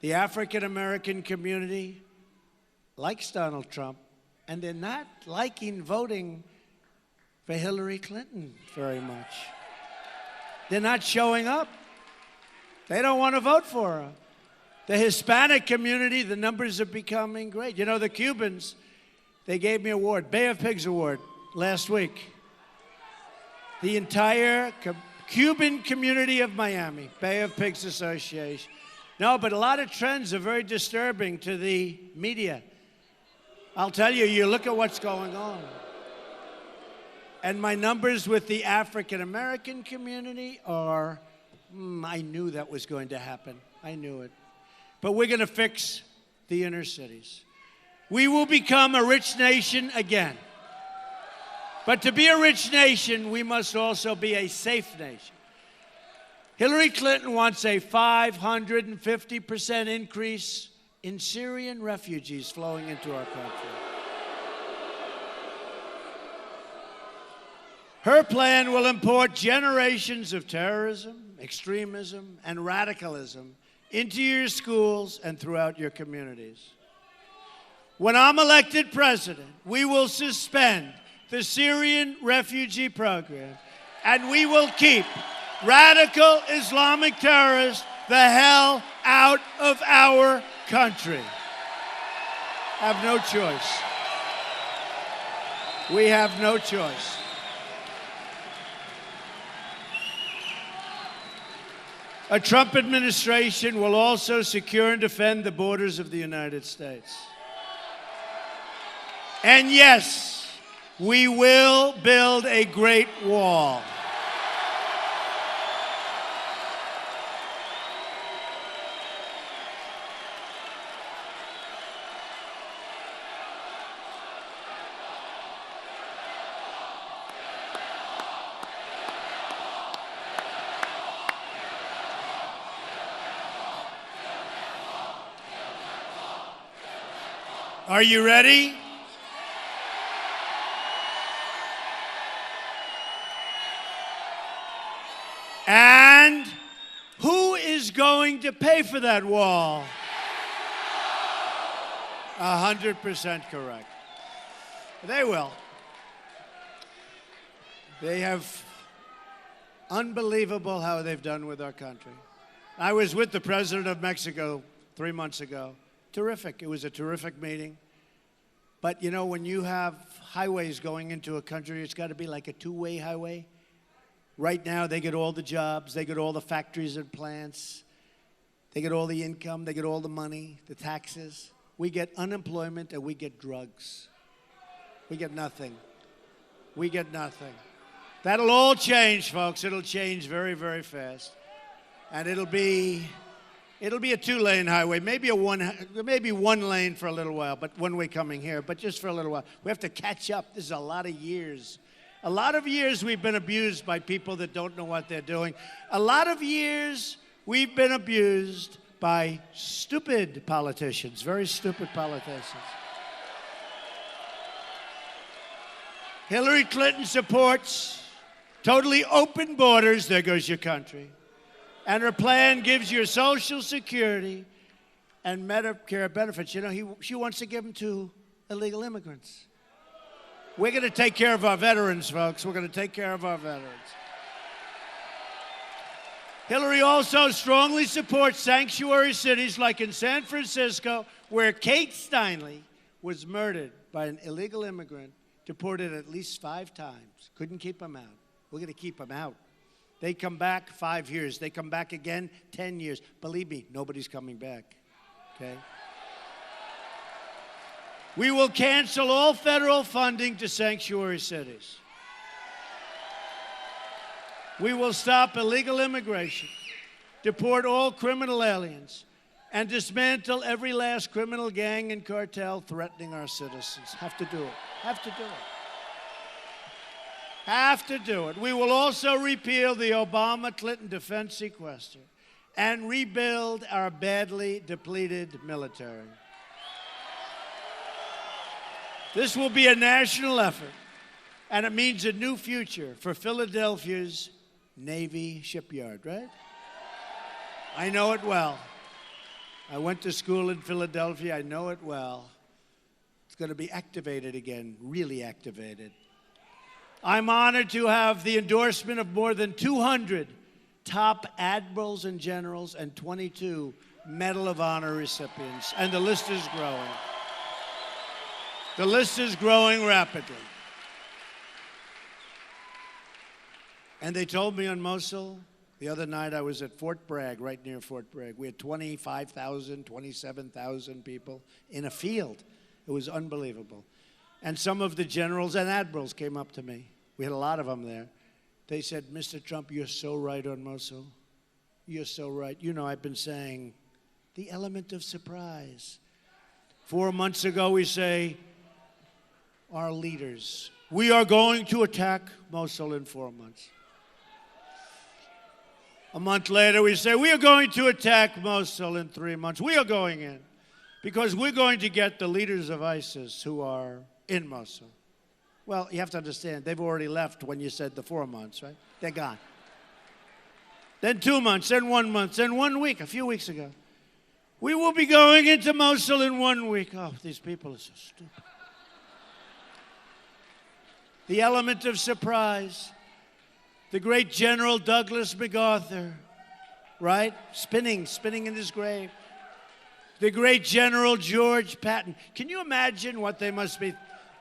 The African American community likes Donald Trump, and they're not liking voting for Hillary Clinton very much. They're not showing up. They don't want to vote for her. The Hispanic community, the numbers are becoming great. You know, the Cubans, they gave me an award, Bay of Pigs Award, last week. The entire Cuban community of Miami, Bay of Pigs Association. No, but a lot of trends are very disturbing to the media. I'll tell you, you look at what's going on. And my numbers with the African American community are, I knew that was going to happen. I knew it. But we're going to fix the inner cities. We will become a rich nation again. But to be a rich nation, we must also be a safe nation. Hillary Clinton wants a 550% increase in Syrian refugees flowing into our country. Her plan will import generations of terrorism, extremism, and radicalism into your schools and throughout your communities. When I'm elected president, we will suspend the Syrian refugee program, and we will keep radical Islamic terrorists the hell out of our country. Have no choice. We have no choice. A Trump administration will also secure and defend the borders of the United States. And yes, we will build a great wall. Are you ready? And who is going to pay for that wall? 100% correct. They will. They have unbelievable how they've done with our country. I was with the president of Mexico 3 months ago. Terrific. It was a terrific meeting. But, you know, when you have highways going into a country, it's got to be like a two-way highway. Right now, they get all the jobs. They get all the factories and plants. They get all the income. They get all the money, the taxes. We get unemployment, and we get drugs. We get nothing. We get nothing. That'll all change, folks. It'll change very, very fast. And it'll be a two-lane highway, maybe one lane for a little while, but one way coming here, but just for a little while. We have to catch up. This is a lot of years. A lot of years we've been abused by people that don't know what they're doing. A lot of years we've been abused by stupid politicians, very stupid politicians. Hillary Clinton supports totally open borders. There goes your country. And her plan gives you Social Security and Medicare benefits. You know, she wants to give them to illegal immigrants. We're going to take care of our veterans, folks. We're going to take care of our veterans. Hillary also strongly supports sanctuary cities like in San Francisco, where Kate Steinle was murdered by an illegal immigrant, deported at least 5 times. Couldn't keep them out. We're going to keep them out. They come back 5 years. They come back again 10 years. Believe me, nobody's coming back, okay? We will cancel all federal funding to sanctuary cities. We will stop illegal immigration, deport all criminal aliens, and dismantle every last criminal gang and cartel threatening our citizens. Have to do it. Have to do it. Have to do it. We will also repeal the Obama-Clinton defense sequester and rebuild our badly depleted military. This will be a national effort, and it means a new future for Philadelphia's Navy shipyard, right? I know it well. I went to school in Philadelphia. I know it well. It's going to be activated again, really activated. I'm honored to have the endorsement of more than 200 top admirals and generals and 22 Medal of Honor recipients, and the list is growing. The list is growing rapidly. And they told me on Mosul, the other night I was at Fort Bragg, right near Fort Bragg. We had 25,000, 27,000 people in a field. It was unbelievable. And some of the generals and admirals came up to me. We had a lot of them there. They said, Mr. Trump, you're so right on Mosul. You're so right. You know, I've been saying the element of surprise. 4 months ago, we say, our leaders We are going to attack Mosul in 4 months. A month later, we say, we are going to attack Mosul in 3 months. We are going in because we're going to get the leaders of ISIS who are in Mosul. Well, you have to understand, they've already left when you said the 4 months, right? They're gone. Then 2 months, then 1 month, then 1 week, a few weeks ago. We will be going into Mosul in 1 week. Oh, these people are so stupid. The element of surprise. The great General Douglas MacArthur, right? Spinning in his grave. The great General George Patton. Can you imagine what they must be?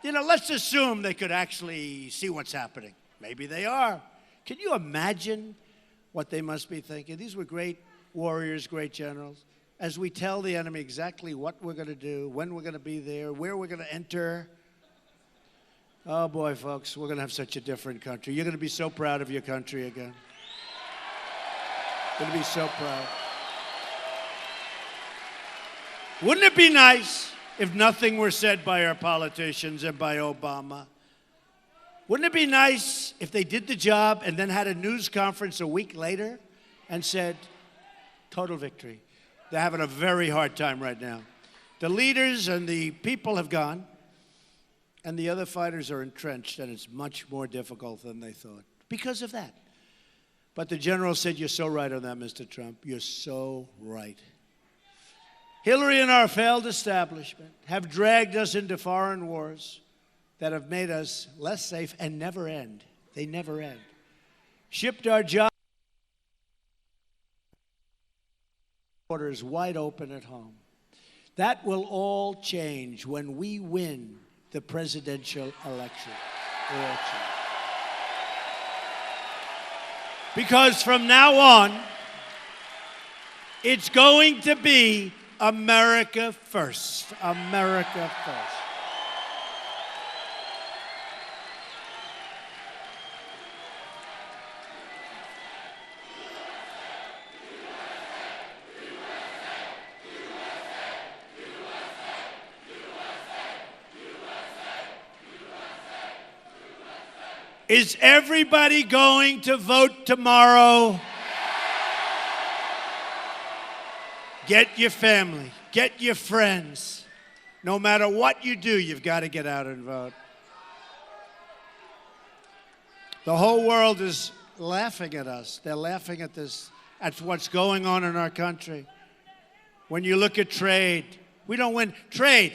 You know, let's assume they could actually see what's happening. Maybe they are. Can you imagine what they must be thinking? These were great warriors, great generals. As we tell the enemy exactly what we're going to do, when we're going to be there, where we're going to enter. Oh boy, folks, we're going to have such a different country. You're going to be so proud of your country again. You're going to be so proud. Wouldn't it be nice if nothing were said by our politicians and by Obama? Wouldn't it be nice if they did the job and then had a news conference a week later and said, total victory? They're having a very hard time right now. The leaders and the people have gone. And the other fighters are entrenched, and it's much more difficult than they thought because of that. But the general said, you're so right on that, Mr. Trump. You're so right. Hillary and our failed establishment have dragged us into foreign wars that have made us less safe and never end. They never end. Shipped our jobs borders wide open at home. That will all change when we win the presidential election. Because from now on, it's going to be America first. America first. Is everybody going to vote tomorrow? Get your family, get your friends. No matter what you do, you've got to get out and vote. The whole world is laughing at us. They're laughing at this, at what's going on in our country. When you look at trade, we don't win. Trade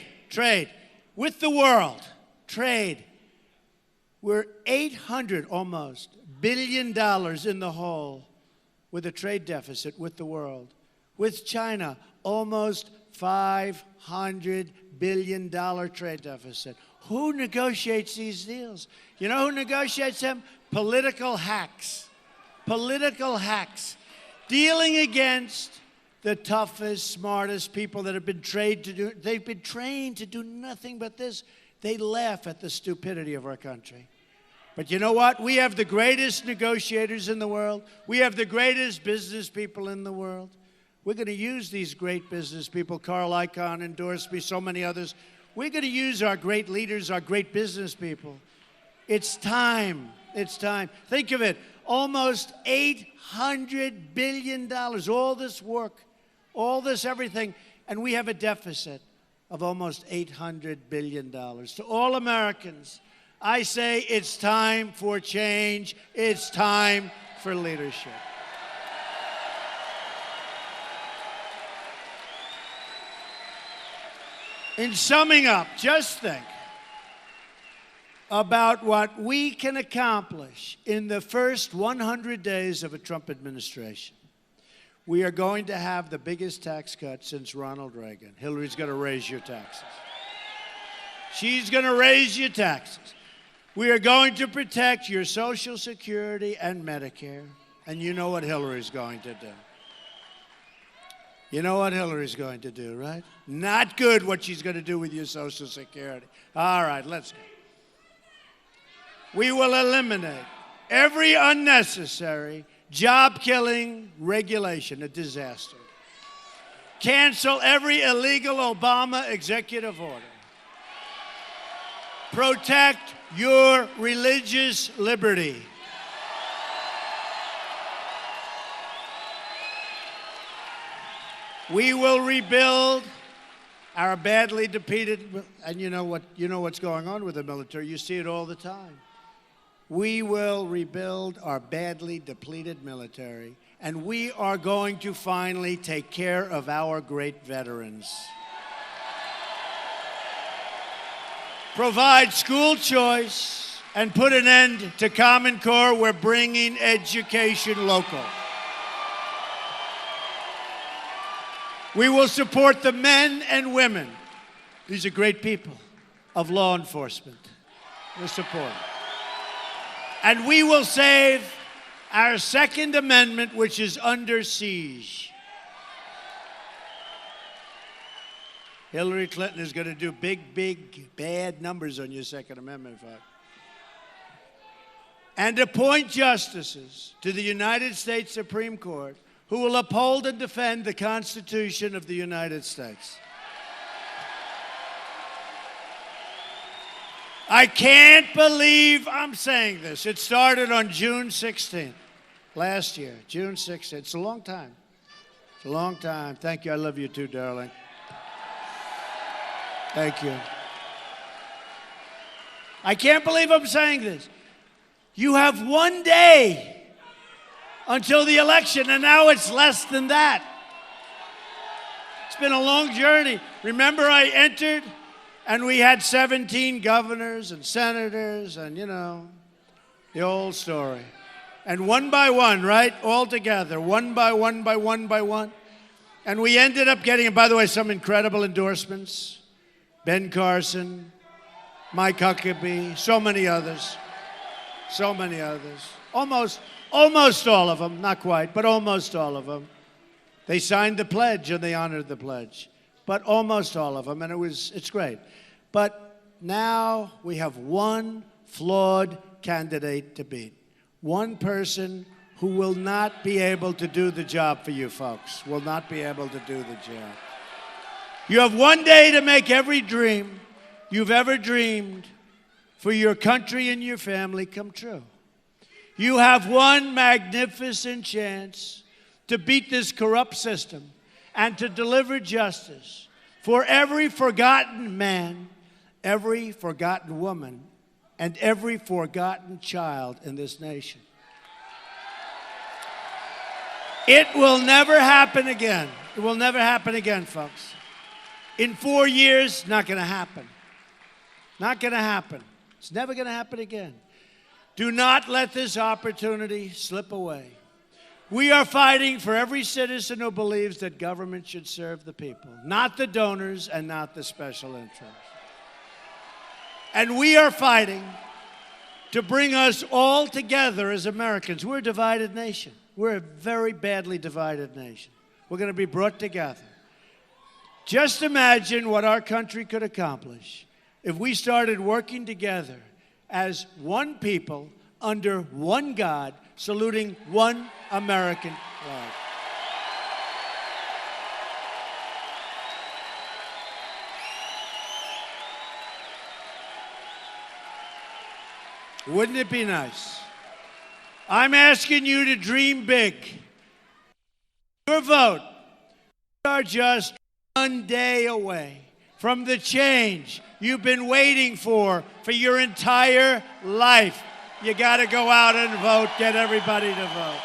with the world. Trade. We're $800 almost billion in the hole with a trade deficit with the world. With China, almost $500 billion trade deficit. Who negotiates these deals? You know who negotiates them? Political hacks. Political hacks. Dealing against the toughest, smartest people that have been trained to do, they've been trained to do nothing but this. They laugh at the stupidity of our country. But you know what? We have the greatest negotiators in the world. We have the greatest business people in the world. We're going to use these great business people. Carl Icahn endorsed me, so many others. We're going to use our great leaders, our great business people. It's time. It's time. Think of it. Almost $800 billion. All this work, all this everything. And we have a deficit of almost $800 billion. To all Americans, I say it's time for change. It's time for leadership. In summing up, just think about what we can accomplish in the first 100 days of a Trump administration. We are going to have the biggest tax cut since Ronald Reagan. Hillary's going to raise your taxes. She's going to raise your taxes. We are going to protect your Social Security and Medicare. And you know what Hillary's going to do. You know what Hillary's going to do, right? Not good what she's going to do with your Social Security. All right, let's go. We will eliminate every unnecessary job-killing regulation, a disaster. Cancel every illegal Obama executive order. protect your religious liberty. We will rebuild our badly depleted, and you know what's going on with the military. You see it all the time. We will rebuild our badly depleted military, and we are going to finally take care of our great veterans. Provide school choice and put an end to Common Core. We're bringing education local. We will support the men and women. These are great people of law enforcement. We'll support them. And we will save our Second Amendment, which is under siege. Hillary Clinton is going to do big, big, bad numbers on your Second Amendment vote. And appoint justices to the United States Supreme Court who will uphold and defend the Constitution of the United States. I can't believe I'm saying this. It started on June 16th, last year, June 16th. It's a long time. It's a long time. Thank you. I love you too, darling. Thank you. I can't believe I'm saying this. You have one day until the election, and now it's less than that. It's been a long journey. Remember, I entered, and we had 17 governors and senators, and, you know, the old story. And one by one, right, all together, one by one by one by one. And we ended up getting, and by the way, some incredible endorsements. Ben Carson, Mike Huckabee, so many others. So many others. Almost all of them, not quite, but almost all of them. They signed the pledge and they honored the pledge. But almost all of them, and it's great. But now we have one flawed candidate to beat. One person who will not be able to do the job for you folks, will not be able to do the job. You have one day to make every dream you've ever dreamed for your country and your family come true. You have one magnificent chance to beat this corrupt system and to deliver justice for every forgotten man, every forgotten woman, and every forgotten child in this nation. It will never happen again. It will never happen again, folks. In 4 years, not going to happen. Not going to happen. It's never going to happen again. Do not let this opportunity slip away. We are fighting for every citizen who believes that government should serve the people, not the donors and not the special interests. And we are fighting to bring us all together as Americans. We're a divided nation. We're a very badly divided nation. We're going to be brought together. Just imagine what our country could accomplish if we started working together as one people under one God, saluting one American flag. Wouldn't it be nice? I'm asking you to dream big. Your vote. We are just one day away from the change you've been waiting for your entire life. You got to go out and vote. Get everybody to vote.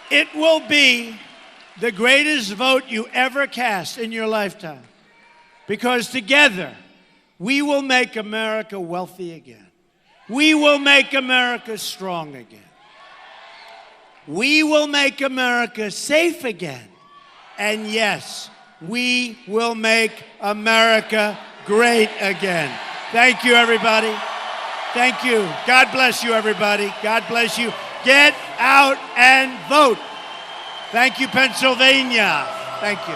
It will be the greatest vote you ever cast in your lifetime, because together we will make America wealthy again. We will make America strong again. We will make America safe again. And yes, we will make America great again. Thank you, everybody. Thank you. God bless you, everybody. God bless you. Get out and vote. Thank you, Pennsylvania. Thank you.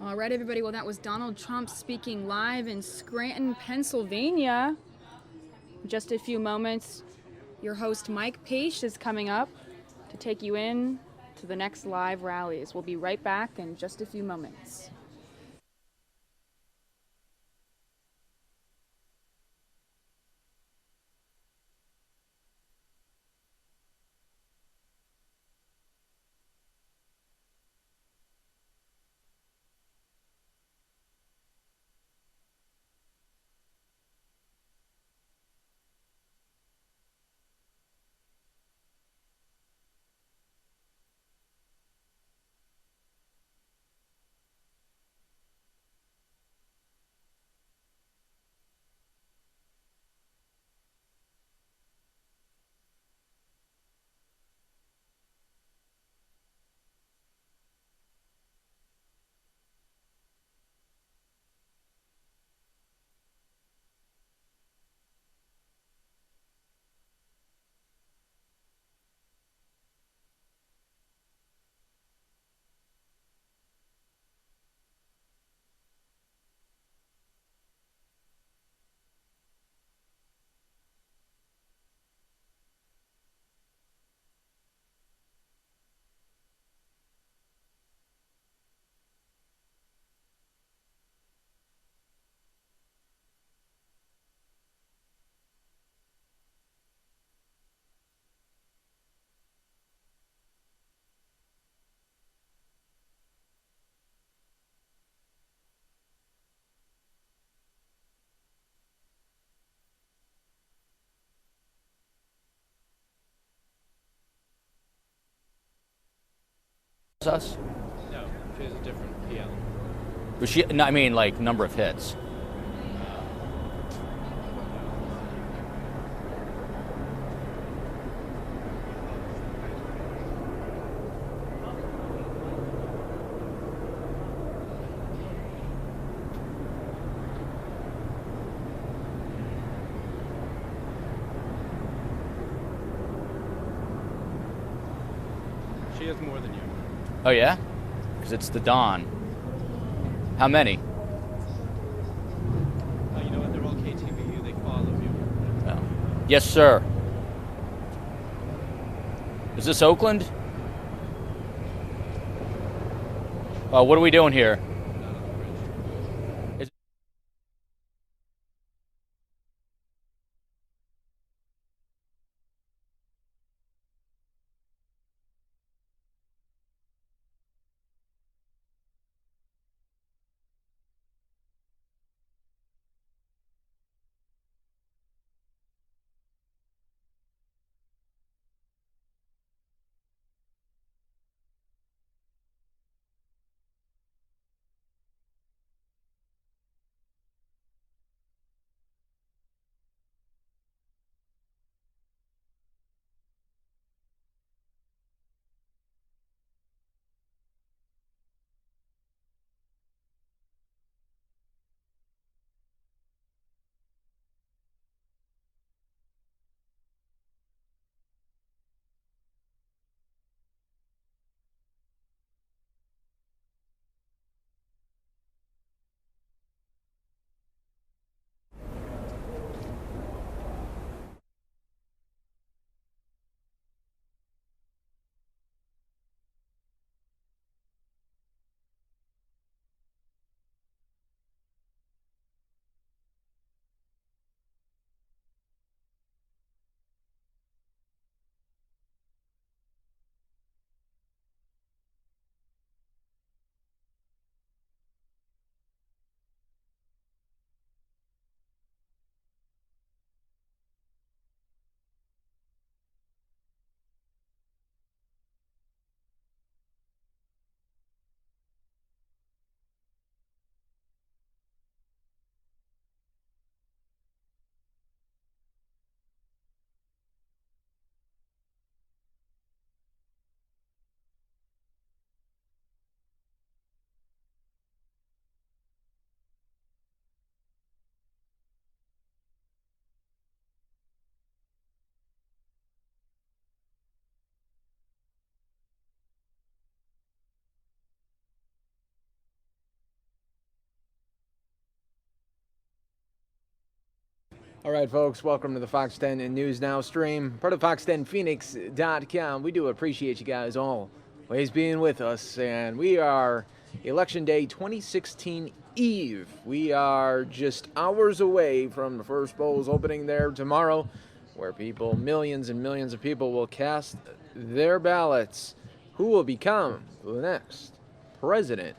All right, everybody. Well, that was Donald Trump speaking live in Scranton, Pennsylvania. In just a few moments, your host Mike Page is coming up to take you in to the next live rallies. We'll be right back in just a few moments. Us? No, she has a different PL. Was she? No, I mean, like number of hits. She has more than you. Oh yeah, because it's the Dawn. How many? Oh, you know what? They're all KTVU. They follow you. Oh. Yes, sir. Is this Oakland? What are we doing here? All right, folks, welcome to the Fox 10 News Now stream, part of Fox10Phoenix.com. We do appreciate you guys always being with us, and we are Election Day 2016 Eve. We are just hours away from the first polls opening there tomorrow, where millions and millions of people will cast their ballots. Who will become the next president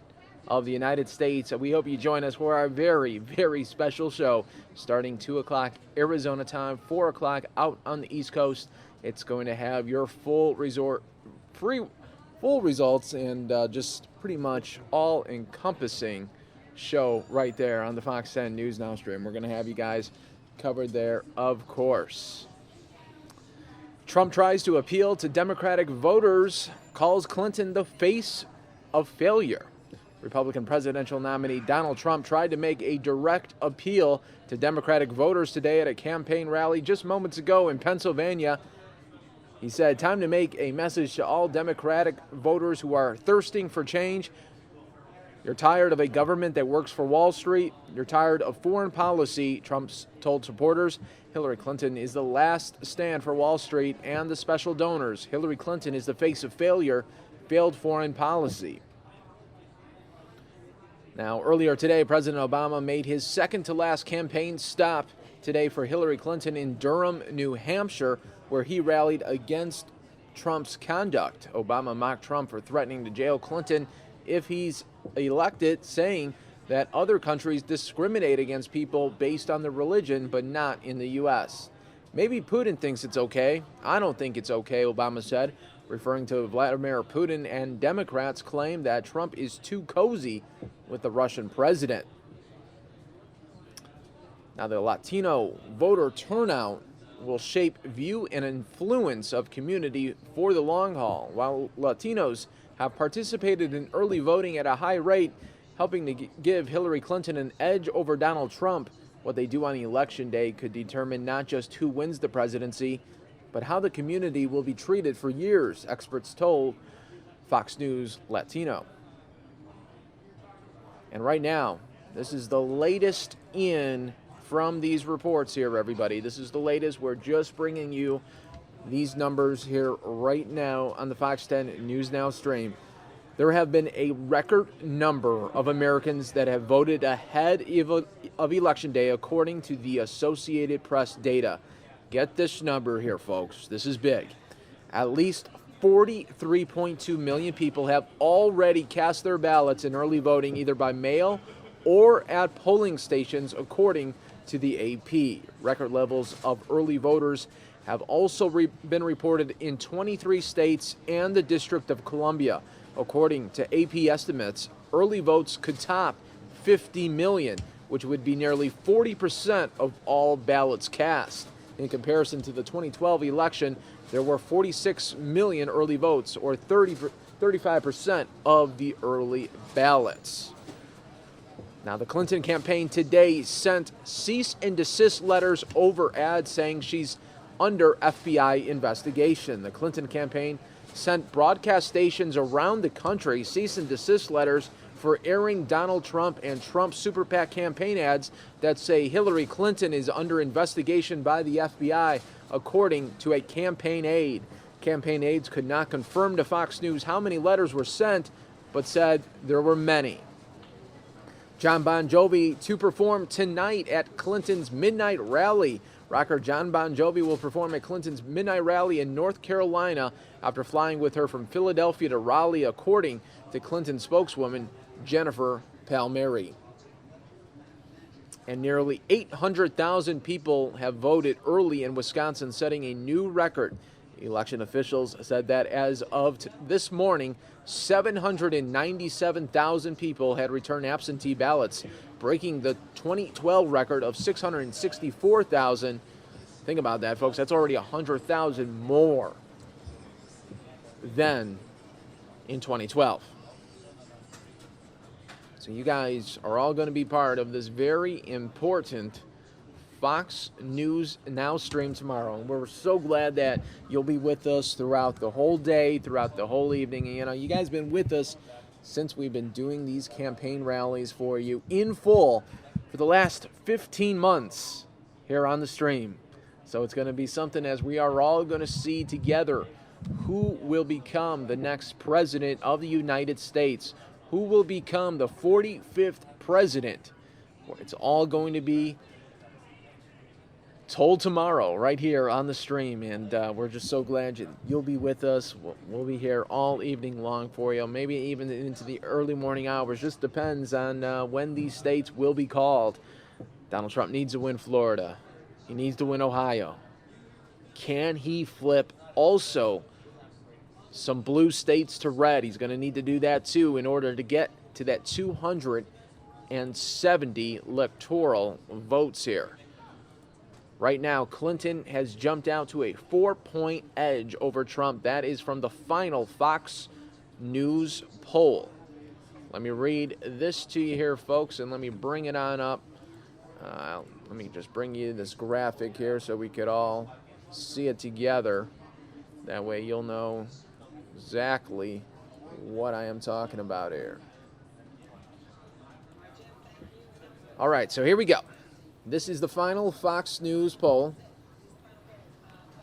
of the United States? We hope you join us for our very, very special show starting 2 o'clock Arizona time, 4 o'clock out on the East Coast. It's going to have your full results and just pretty much all-encompassing show right there on the Fox 10 News Now stream. We're going to have you guys covered there, of course. Trump tries to appeal to Democratic voters, calls Clinton the face of failure. Republican presidential nominee Donald Trump tried to make a direct appeal to Democratic voters today at a campaign rally just moments ago in Pennsylvania. He said, "Time to make a message to all Democratic voters who are thirsting for change. You're tired of a government that works for Wall Street. You're tired of foreign policy," Trump told supporters. Hillary Clinton is the last stand for Wall Street and the special donors. Hillary Clinton is the face of failed foreign policy. Now, earlier today, President Obama made his second-to-last campaign stop today for Hillary Clinton in Durham, New Hampshire, where he rallied against Trump's conduct. Obama mocked Trump for threatening to jail Clinton if he's elected, saying that other countries discriminate against people based on their religion, but not in the U.S. "Maybe Putin thinks it's okay. I don't think it's okay," Obama said, referring to Vladimir Putin, and Democrats claim that Trump is too cozy with the Russian president. Now, the Latino voter turnout will shape view and influence of community for the long haul. While Latinos have participated in early voting at a high rate, helping to give Hillary Clinton an edge over Donald Trump, what they do on Election Day could determine not just who wins the presidency, but how the community will be treated for years, experts told Fox News Latino. And right now, this is the latest in from these reports here, everybody. This is the latest. We're just bringing you these numbers here right now on the Fox 10 News Now stream. There have been a record number of Americans that have voted ahead of Election Day, according to the Associated Press data. Get this number here, folks. This is big. At least 43.2 million people have already cast their ballots in early voting, either by mail or at polling stations, according to the AP. Record levels of early voters have also been reported in 23 states and the District of Columbia. According to AP estimates, early votes could top 50 million, which would be nearly 40% of all ballots cast. In comparison to the 2012 election, there were 46 million early votes, or 35% of the early ballots. Now, the Clinton campaign today sent cease and desist letters over ads saying she's under FBI investigation. The Clinton campaign sent broadcast stations around the country cease and desist letters for airing Donald Trump and Trump's Super PAC campaign ads that say Hillary Clinton is under investigation by the FBI, according to a campaign aide. Campaign aides could not confirm to Fox News how many letters were sent, but said there were many. John Bon Jovi to perform tonight at Clinton's midnight rally. Rocker John Bon Jovi will perform at Clinton's midnight rally in North Carolina after flying with her from Philadelphia to Raleigh, according to Clinton spokeswoman Jennifer Palmieri. And nearly 800,000 people have voted early in Wisconsin, setting a new record. Election officials said that as of this morning, 797,000 people had returned absentee ballots, breaking the 2012 record of 664,000. Think about that, folks. That's already 100,000 more than in 2012. So you guys are all going to be part of this very important Fox News Now stream tomorrow. And we're so glad that you'll be with us throughout the whole day, throughout the whole evening. And, you know, you guys have been with us since we've been doing these campaign rallies for you in full for the last 15 months. here on the stream. So it's going to be something as we are all going to see together who will become the next president of the United States, who will become the 45th president. It's all going to be told tomorrow right here on the stream, and we're just so glad you'll be with us. We'll be here all evening long for you, maybe even into the early morning hours. Just depends on when these states will be called. Donald Trump needs to win Florida. He needs to win Ohio. Can he flip also some blue states to red? He's going to need to do that too in order to get to that 270 electoral votes here. Right now, Clinton has jumped out to a 4-point edge over Trump. That is from the final Fox News poll. Let me read this to you here, folks, and let me bring it on up. Let me just bring you this graphic here so we could all see it together. That way you'll know exactly what I am talking about here. All right, so here we go. This is the final Fox News poll.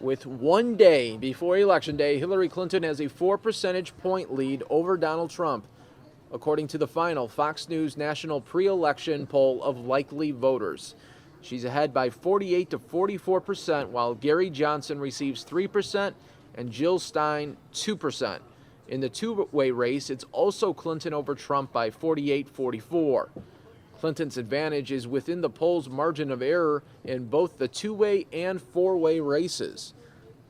With 1 day before Election Day, Hillary Clinton has a 4 percentage point lead over Donald Trump, according to the final Fox News national pre-election poll of likely voters. She's ahead by 48 to 44%, while Gary Johnson receives 3% and Jill Stein 2%. In the two-way race, it's also Clinton over Trump by 48-44. Clinton's advantage is within the poll's margin of error in both the two-way and four-way races.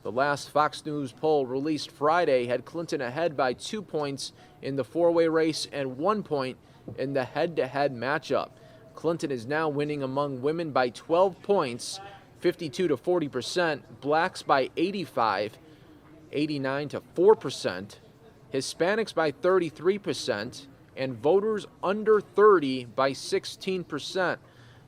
The last Fox News poll released Friday had Clinton ahead by 2 points in the four-way race and 1 point in the head-to-head matchup. Clinton is now winning among women by 12 points, 52 to 40%, blacks by 85, 89 to 4%, Hispanics by 33%, and voters under 30 by 16%.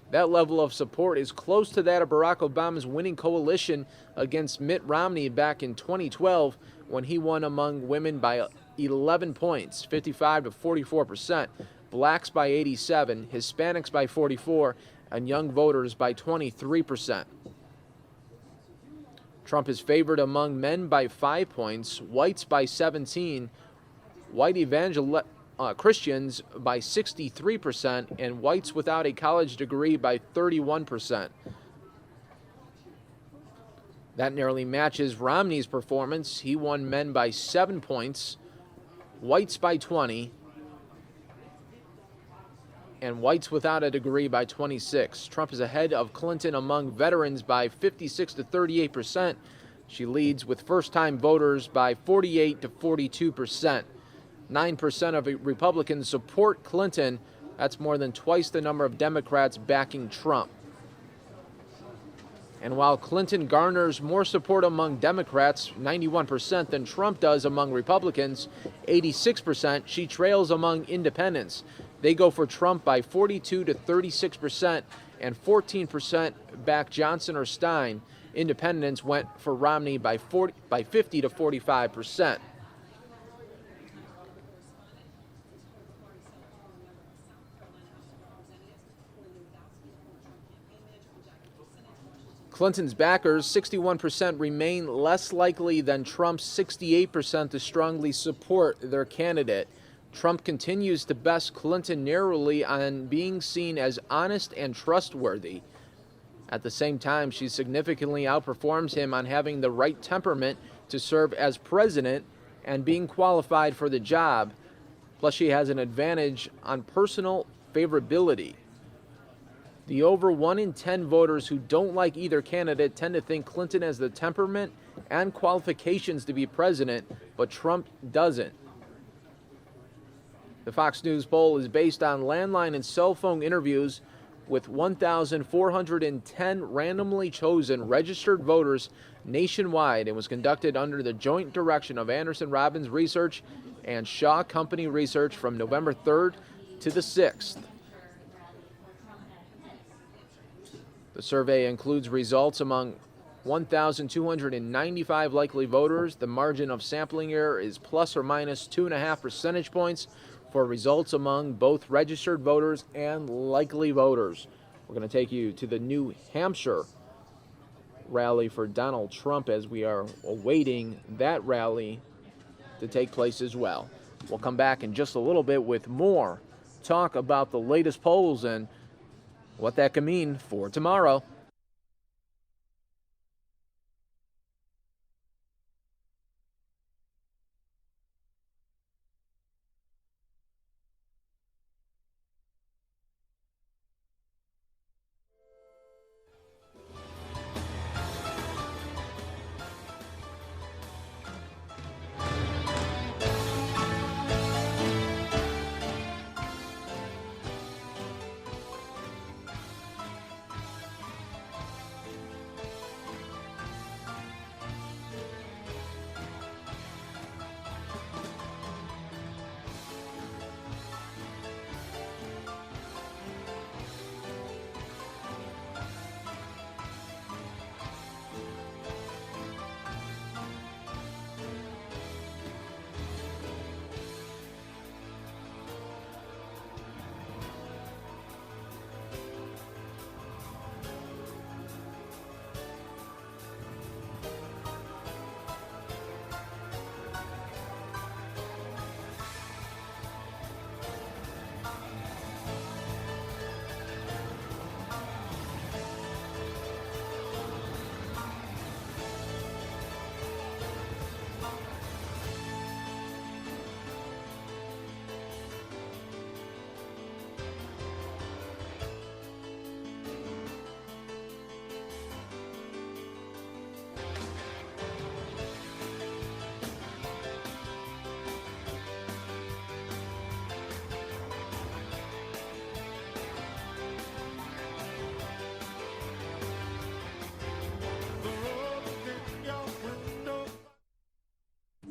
That level of support is close to that of Barack Obama's winning coalition against Mitt Romney back in 2012 when he won among women by 11 points, 55 to 44%, blacks by 87, Hispanics by 44, and young voters by 23%. Trump is favored among men by 5 points, whites by 17, white Christians by 63%, and whites without a college degree by 31%. That nearly matches Romney's performance. He won men by 7 points, whites by 20, and whites without a degree by 26. Trump is ahead of Clinton among veterans by 56 to 38%. She leads with first-time voters by 48 to 42%. 9% of Republicans support Clinton. That's more than twice the number of Democrats backing Trump. And while Clinton garners more support among Democrats, 91%, than Trump does among Republicans, 86%, she trails among independents. They go for Trump by 42 to 36%, and 14% back Johnson or Stein. Independents went for Romney by 50 to 45%. Clinton's backers, 61%, remain less likely than Trump's 68% to strongly support their candidate. Trump continues to best Clinton narrowly on being seen as honest and trustworthy. At the same time, she significantly outperforms him on having the right temperament to serve as president and being qualified for the job. Plus, she has an advantage on personal favorability. The over 1 in 10 voters who don't like either candidate tend to think Clinton has the temperament and qualifications to be president, but Trump doesn't. The Fox News poll is based on landline and cell phone interviews with 1,410 randomly chosen registered voters nationwide and was conducted under the joint direction of Anderson Robbins Research and Shaw Company Research from November 3rd to the 6th. The survey includes results among 1,295 likely voters. The margin of sampling error is plus or minus 2.5 percentage points for results among both registered voters and likely voters. We're going to take you to the New Hampshire rally for Donald Trump as we are awaiting that rally to take place as well. We'll come back in just a little bit with more talk about the latest polls and what that can mean for tomorrow.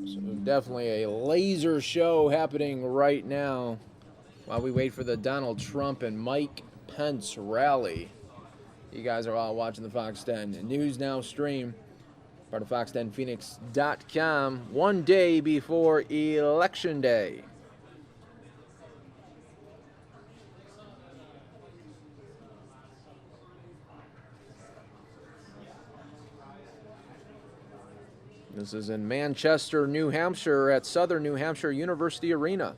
So definitely a laser show happening right now while we wait for the Donald Trump and Mike Pence rally. You guys are all watching the Fox 10 News Now stream, part of fox10phoenix.com, one day before Election Day. This is in Manchester, New Hampshire at Southern New Hampshire University Arena.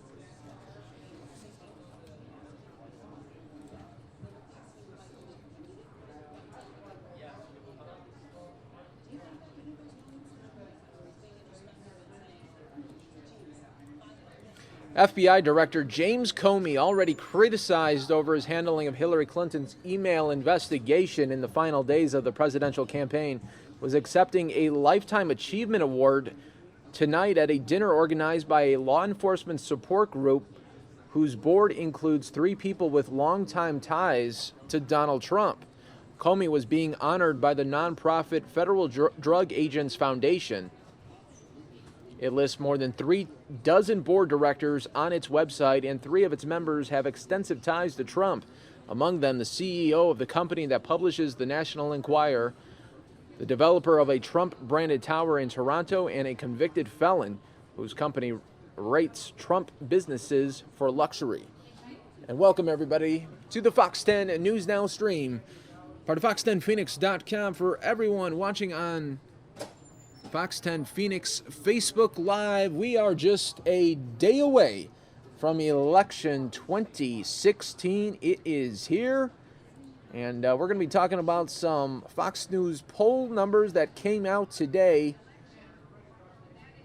FBI Director James Comey already criticized over his handling of Hillary Clinton's email investigation in the final days of the presidential campaign, was accepting a Lifetime Achievement Award tonight at a dinner organized by a law enforcement support group whose board includes 3 people with longtime ties to Donald Trump. Comey was being honored by the nonprofit Federal Drug Agents Foundation. It lists more than 36 board directors on its website, and 3 of its members have extensive ties to Trump, among them the CEO of the company that publishes the National Enquirer, the developer of a Trump-branded tower in Toronto, and a convicted felon whose company rates Trump businesses for luxury. And welcome, everybody, to the Fox 10 News Now stream, part of fox10phoenix.com, for everyone watching on Fox 10 Phoenix Facebook Live. We are just a day away from election 2016. It is here. And we're going to be talking about some Fox News poll numbers that came out today.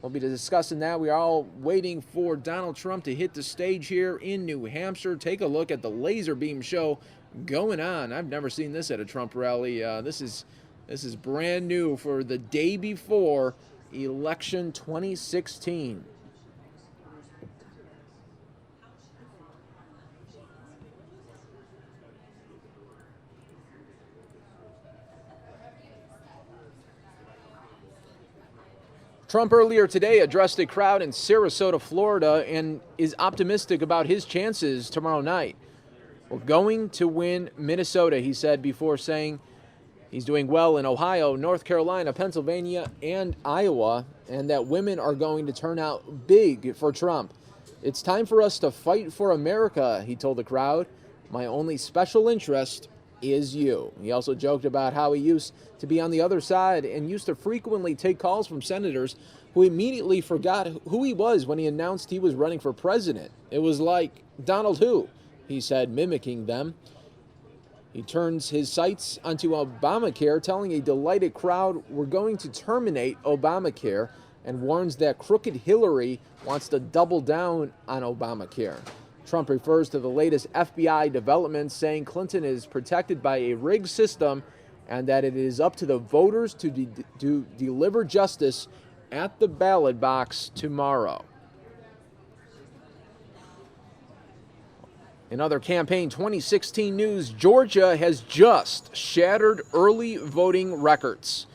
We'll be discussing that. We are all waiting for Donald Trump to hit the stage here in New Hampshire. Take a look at the laser beam show going on. I've never seen this at a Trump rally. This is brand new for the day before election 2016. Trump earlier today addressed a crowd in Sarasota, Florida, and is optimistic about his chances tomorrow night. We're going to win Minnesota, he said, before saying he's doing well in Ohio, North Carolina, Pennsylvania, and Iowa, and that women are going to turn out big for Trump. It's time for us to fight for America, he told the crowd. My only special interest is you. He also joked about how he used to be on the other side and used to frequently take calls from senators who immediately forgot who he was when he announced he was running for president. It was like, Donald who? He said, mimicking them. He turns his sights onto Obamacare, telling a delighted crowd we're going to terminate Obamacare, and warns that crooked Hillary wants to double down on Obamacare. Trump refers to the latest FBI developments, saying Clinton is protected by a rigged system and that it is up to the voters to deliver justice at the ballot box tomorrow. In other campaign 2016 news, Georgia has just shattered early voting records.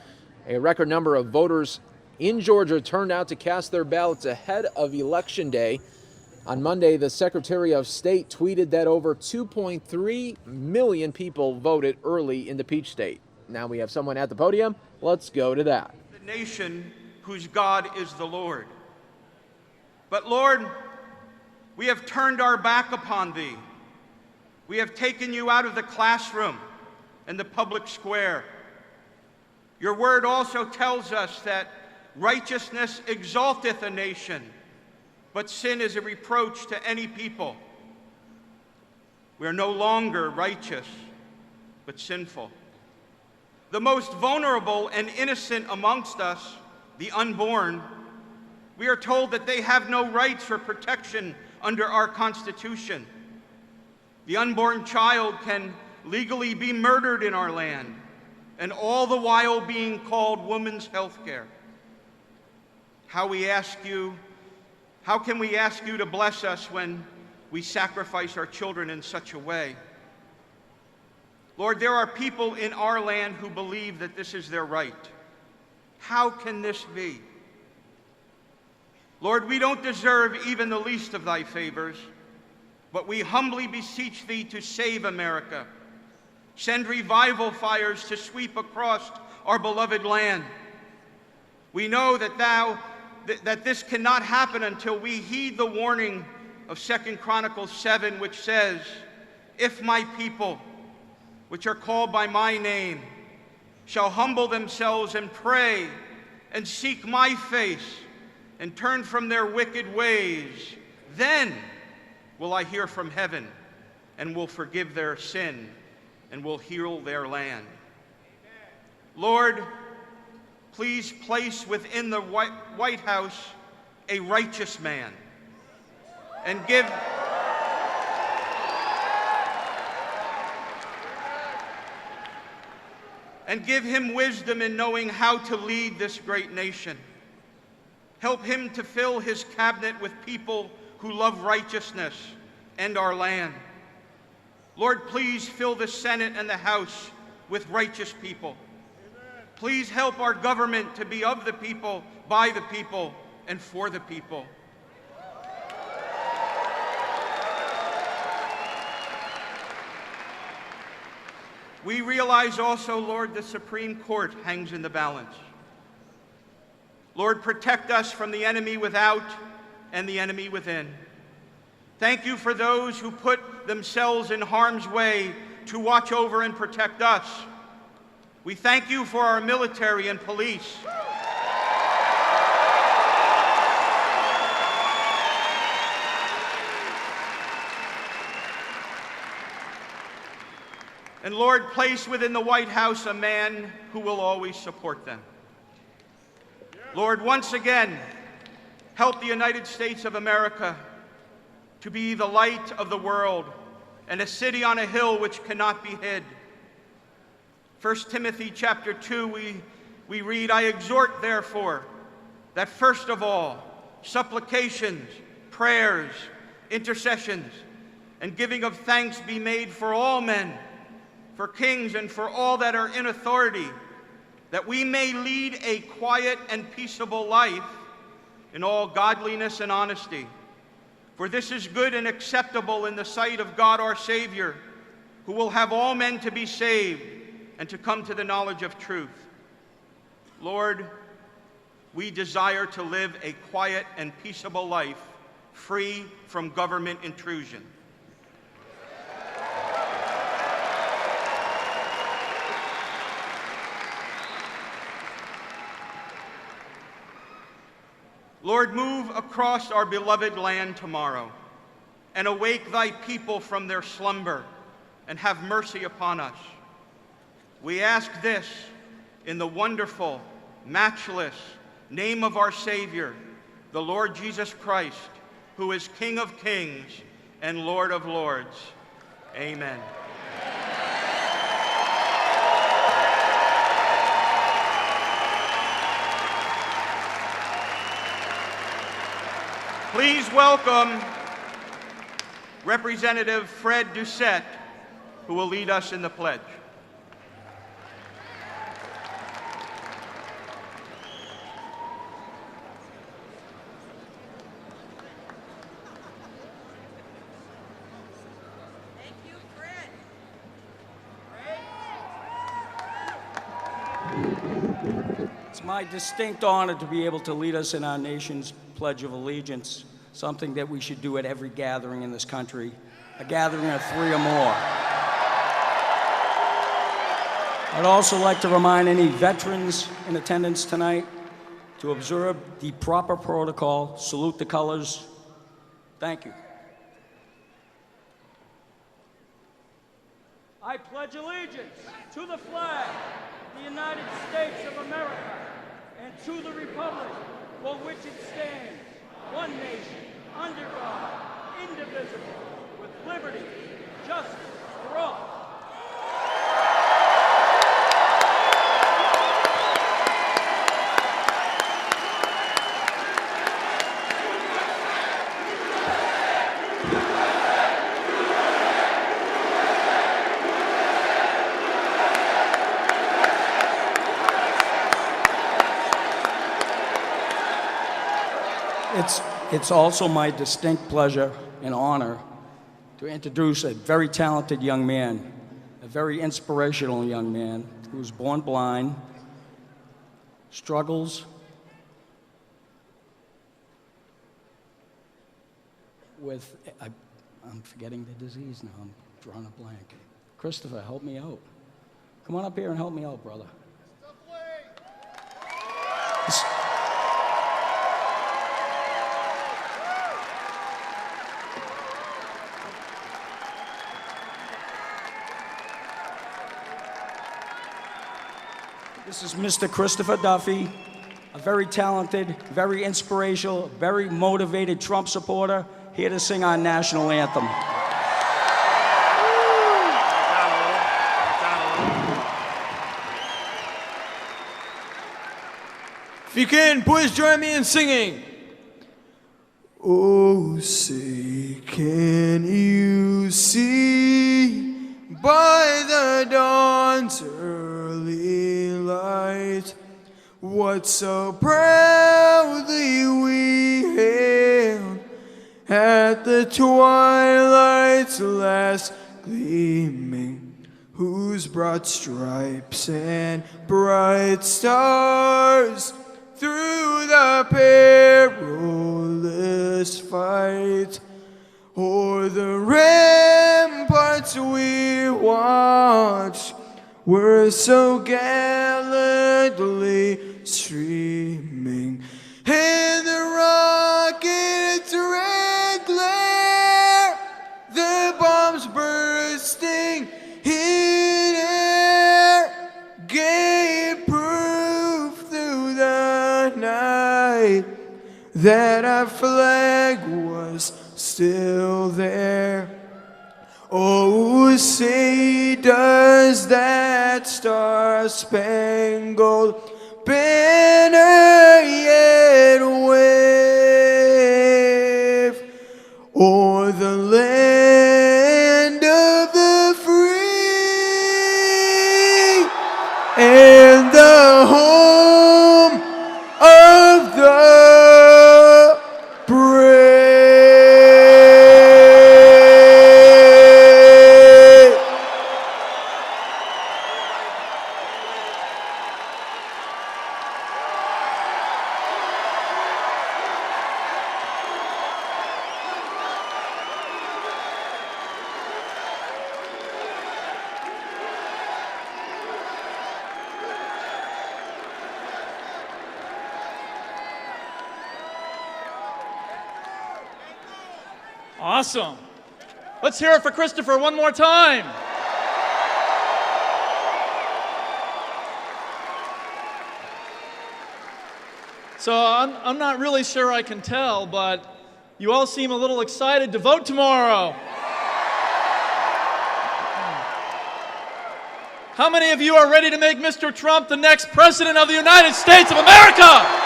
A record number of voters in Georgia turned out to cast their ballots ahead of Election Day. On Monday, the Secretary of State tweeted that over 2.3 million people voted early in the Peach State. Now we have someone at the podium. Let's go to that. The nation whose God is the Lord. But Lord, we have turned our back upon thee. We have taken you out of the classroom and the public square. Your word also tells us that righteousness exalteth a nation, but sin is a reproach to any people. We are no longer righteous, but sinful. The most vulnerable and innocent amongst us, the unborn, we are told that they have no rights or protection under our Constitution. The unborn child can legally be murdered in our land, and all the while being called women's health care. How can we ask you to bless us when we sacrifice our children in such a way? Lord, there are people in our land who believe that this is their right. How can this be? Lord, we don't deserve even the least of thy favors, but we humbly beseech thee to save America. Send revival fires to sweep across our beloved land. We know that this cannot happen until we heed the warning of 2 Chronicles 7, which says, if my people, which are called by my name, shall humble themselves and pray and seek my face and turn from their wicked ways, then will I hear from heaven and will forgive their sin and will heal their land. Lord, please place within the White House a righteous man and give him wisdom in knowing how to lead this great nation. Help him to fill his cabinet with people who love righteousness and our land. Lord, please fill the Senate and the House with righteous people. Please help our government to be of the people, by the people, and for the people. We realize also, Lord, the Supreme Court hangs in the balance. Lord, protect us from the enemy without and the enemy within. Thank you for those who put themselves in harm's way to watch over and protect us. We thank you for our military and police. And Lord, place within the White House a man who will always support them. Lord, once again, help the United States of America to be the light of the world and a city on a hill which cannot be hid. 1 Timothy chapter 2, we read, I exhort, therefore, that first of all, supplications, prayers, intercessions, and giving of thanks be made for all men, for kings and for all that are in authority, that we may lead a quiet and peaceable life in all godliness and honesty. For this is good and acceptable in the sight of God our Savior, who will have all men to be saved and to come to the knowledge of truth. Lord, we desire to live a quiet and peaceable life, free from government intrusion. Lord, move across our beloved land tomorrow and awake thy people from their slumber and have mercy upon us. We ask this in the wonderful, matchless name of our Savior, the Lord Jesus Christ, who is King of kings and Lord of lords. Amen. Please welcome Representative Fred Doucette, who will lead us in the pledge. It's my distinct honor to be able to lead us in our nation's Pledge of Allegiance, something that we should do at every gathering in this country, a gathering of 3 or more. I'd also like to remind any veterans in attendance tonight to observe the proper protocol, salute the colors. Thank you. I pledge allegiance to the flag of the United States of America and to the republic for which it stands, one nation, under God, indivisible, with liberty and justice for all. It's also my distinct pleasure and honor to introduce a very talented young man, a very inspirational young man who was born blind, struggles with, I'm forgetting the disease now, I'm drawing a blank. Christopher, help me out. Come on up here and help me out, brother. This is Mr. Christopher Duffy, a very talented, very inspirational, very motivated Trump supporter, here to sing our national anthem. If you can, please join me in singing. Oh, say, can you see by the dawn's early light what so proudly we hailed at the twilight's last gleaming, whose broad stripes and bright stars through the perilous fight o'er the ramparts we watched were so gallantly streaming, and the rockets' red glare, the bombs bursting in air, gave proof through the night that our flag was still there. Oh, say, does that star-spangled banner yet wave o'er the land of the free and the home of the brave? Awesome. Let's hear it for Christopher one more time. So I'm not really sure I can tell, but you all seem a little excited to vote tomorrow. How many of you are ready to make Mr. Trump the next president of the United States of America?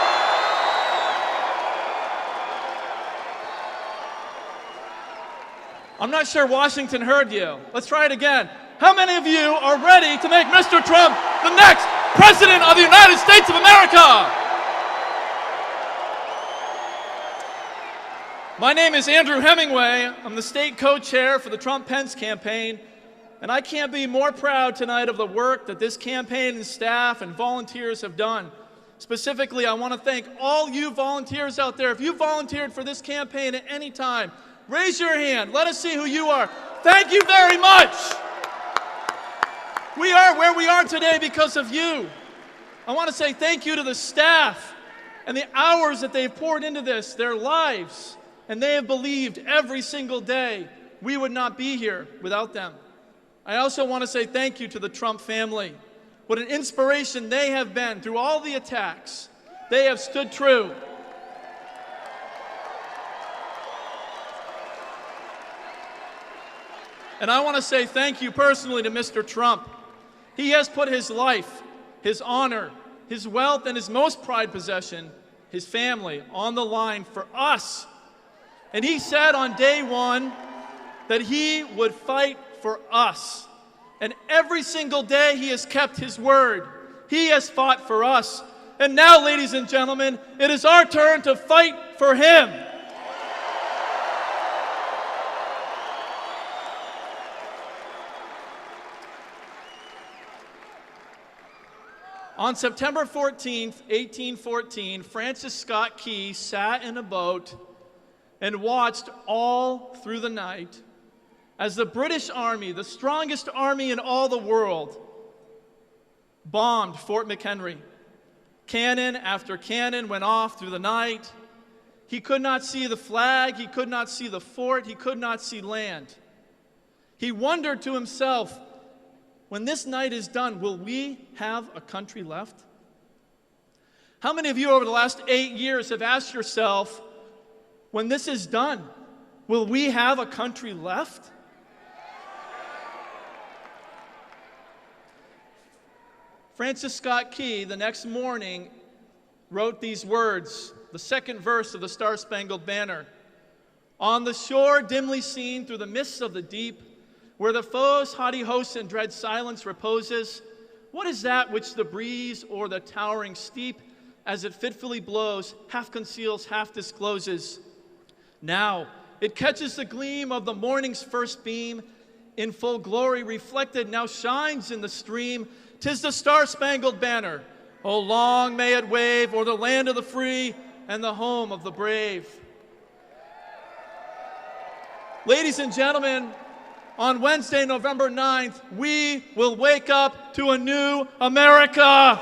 I'm not sure Washington heard you. Let's try it again. How many of you are ready to make Mr. Trump the next president of the United States of America? My name is Andrew Hemingway. I'm the state co-chair for the Trump-Pence campaign, and I can't be more proud tonight of the work that this campaign and staff and volunteers have done. Specifically, I want to thank all you volunteers out there. If you volunteered for this campaign at any time, raise your hand. Let us see who you are. Thank you very much. We are where we are today because of you. I want to say thank you to the staff and the hours that they've poured into this, their lives. And they have believed every single day we would not be here without them. I also want to say thank you to the Trump family. What an inspiration they have been through all the attacks. They have stood true. And I want to say thank you personally to Mr. Trump. He has put his life, his honor, his wealth, and his most prized possession, his family, on the line for us. And he said on day one that he would fight for us. And every single day he has kept his word. He has fought for us. And now, ladies and gentlemen, it is our turn to fight for him. On September 14th, 1814, Francis Scott Key sat in a boat and watched all through the night as the British Army, the strongest army in all the world, bombed Fort McHenry. Cannon after cannon went off through the night. He could not see the flag, he could not see the fort, he could not see land. He wondered to himself, when this night is done, will we have a country left? How many of you over the last 8 years have asked yourself, when this is done, will we have a country left? Francis Scott Key, the next morning, wrote these words, the second verse of the Star-Spangled Banner. On the shore dimly seen through the mists of the deep, where the foe's haughty host in dread silence reposes, what is that which the breeze o'er the towering steep, as it fitfully blows, half conceals, half discloses? Now it catches the gleam of the morning's first beam, in full glory reflected, now shines in the stream. 'Tis the Star-Spangled Banner. Oh, long may it wave o'er the land of the free and the home of the brave. Ladies and gentlemen, on Wednesday, November 9th, we will wake up to a new America.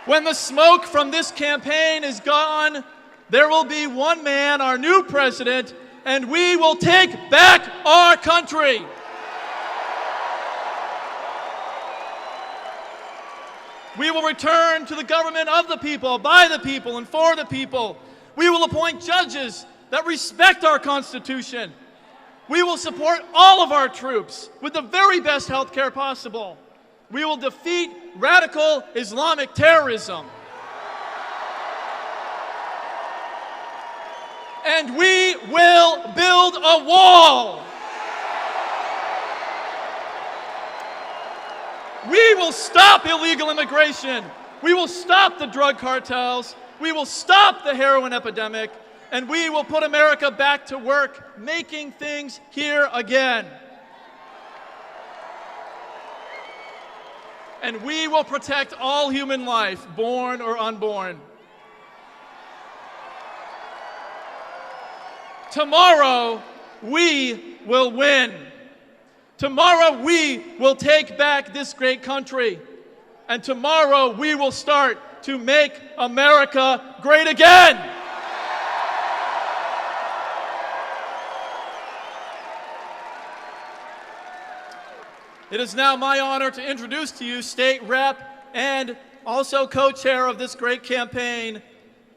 When the smoke from this campaign is gone, there will be one man, our new president, and we will take back our country. We will return to the government of the people, by the people, and for the people. We will appoint judges that respect our Constitution. We will support all of our troops with the very best health care possible. We will defeat radical Islamic terrorism. And we will build a wall. We will stop illegal immigration. We will stop the drug cartels. We will stop the heroin epidemic. And we will put America back to work, making things here again. And we will protect all human life, born or unborn. Tomorrow, we will win. Tomorrow, we will take back this great country. And tomorrow, we will start to make America great again. It is now my honor to introduce to you State Rep and also co-chair of this great campaign,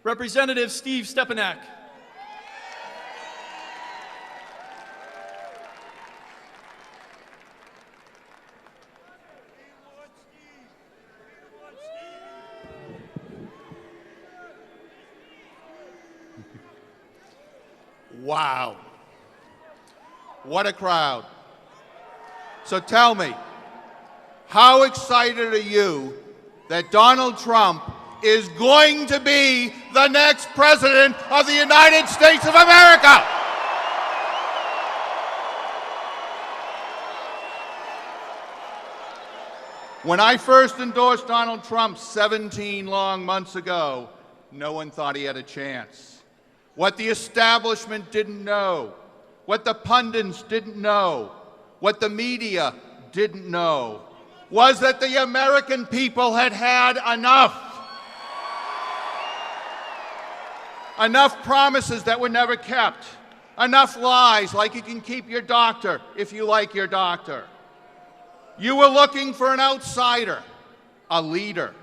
Representative Steve Stepanek. Wow. What a crowd. So tell me, how excited are you that Donald Trump is going to be the next president of the United States of America? When I first endorsed Donald Trump 17 long months ago, no one thought he had a chance. What the establishment didn't know, what the pundits didn't know, what the media didn't know, was that the American people had had enough. Enough promises that were never kept. Enough lies like you can keep your doctor if you like your doctor. You were looking for an outsider, a leader,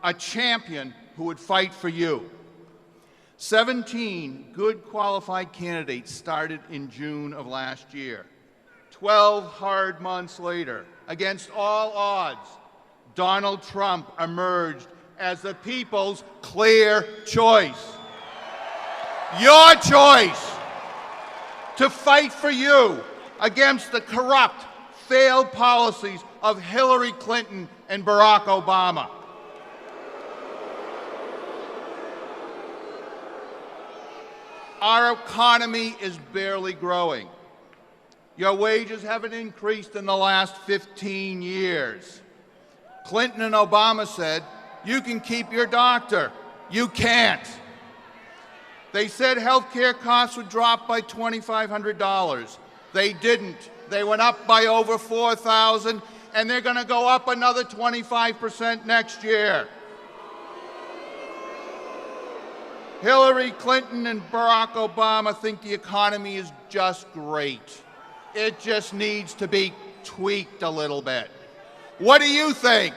a champion who would fight for you. 17 good qualified candidates started in June of last year. 12 hard months later, against all odds, Donald Trump emerged as the people's clear choice. Your choice to fight for you against the corrupt, failed policies of Hillary Clinton and Barack Obama. Our economy is barely growing. Your wages haven't increased in the last 15 years. Clinton and Obama said, you can keep your doctor. You can't. They said health care costs would drop by $2,500. They didn't. They went up by over $4,000, and they're going to go up another 25% next year. Hillary Clinton and Barack Obama think the economy is just great. It just needs to be tweaked a little bit. What do you think?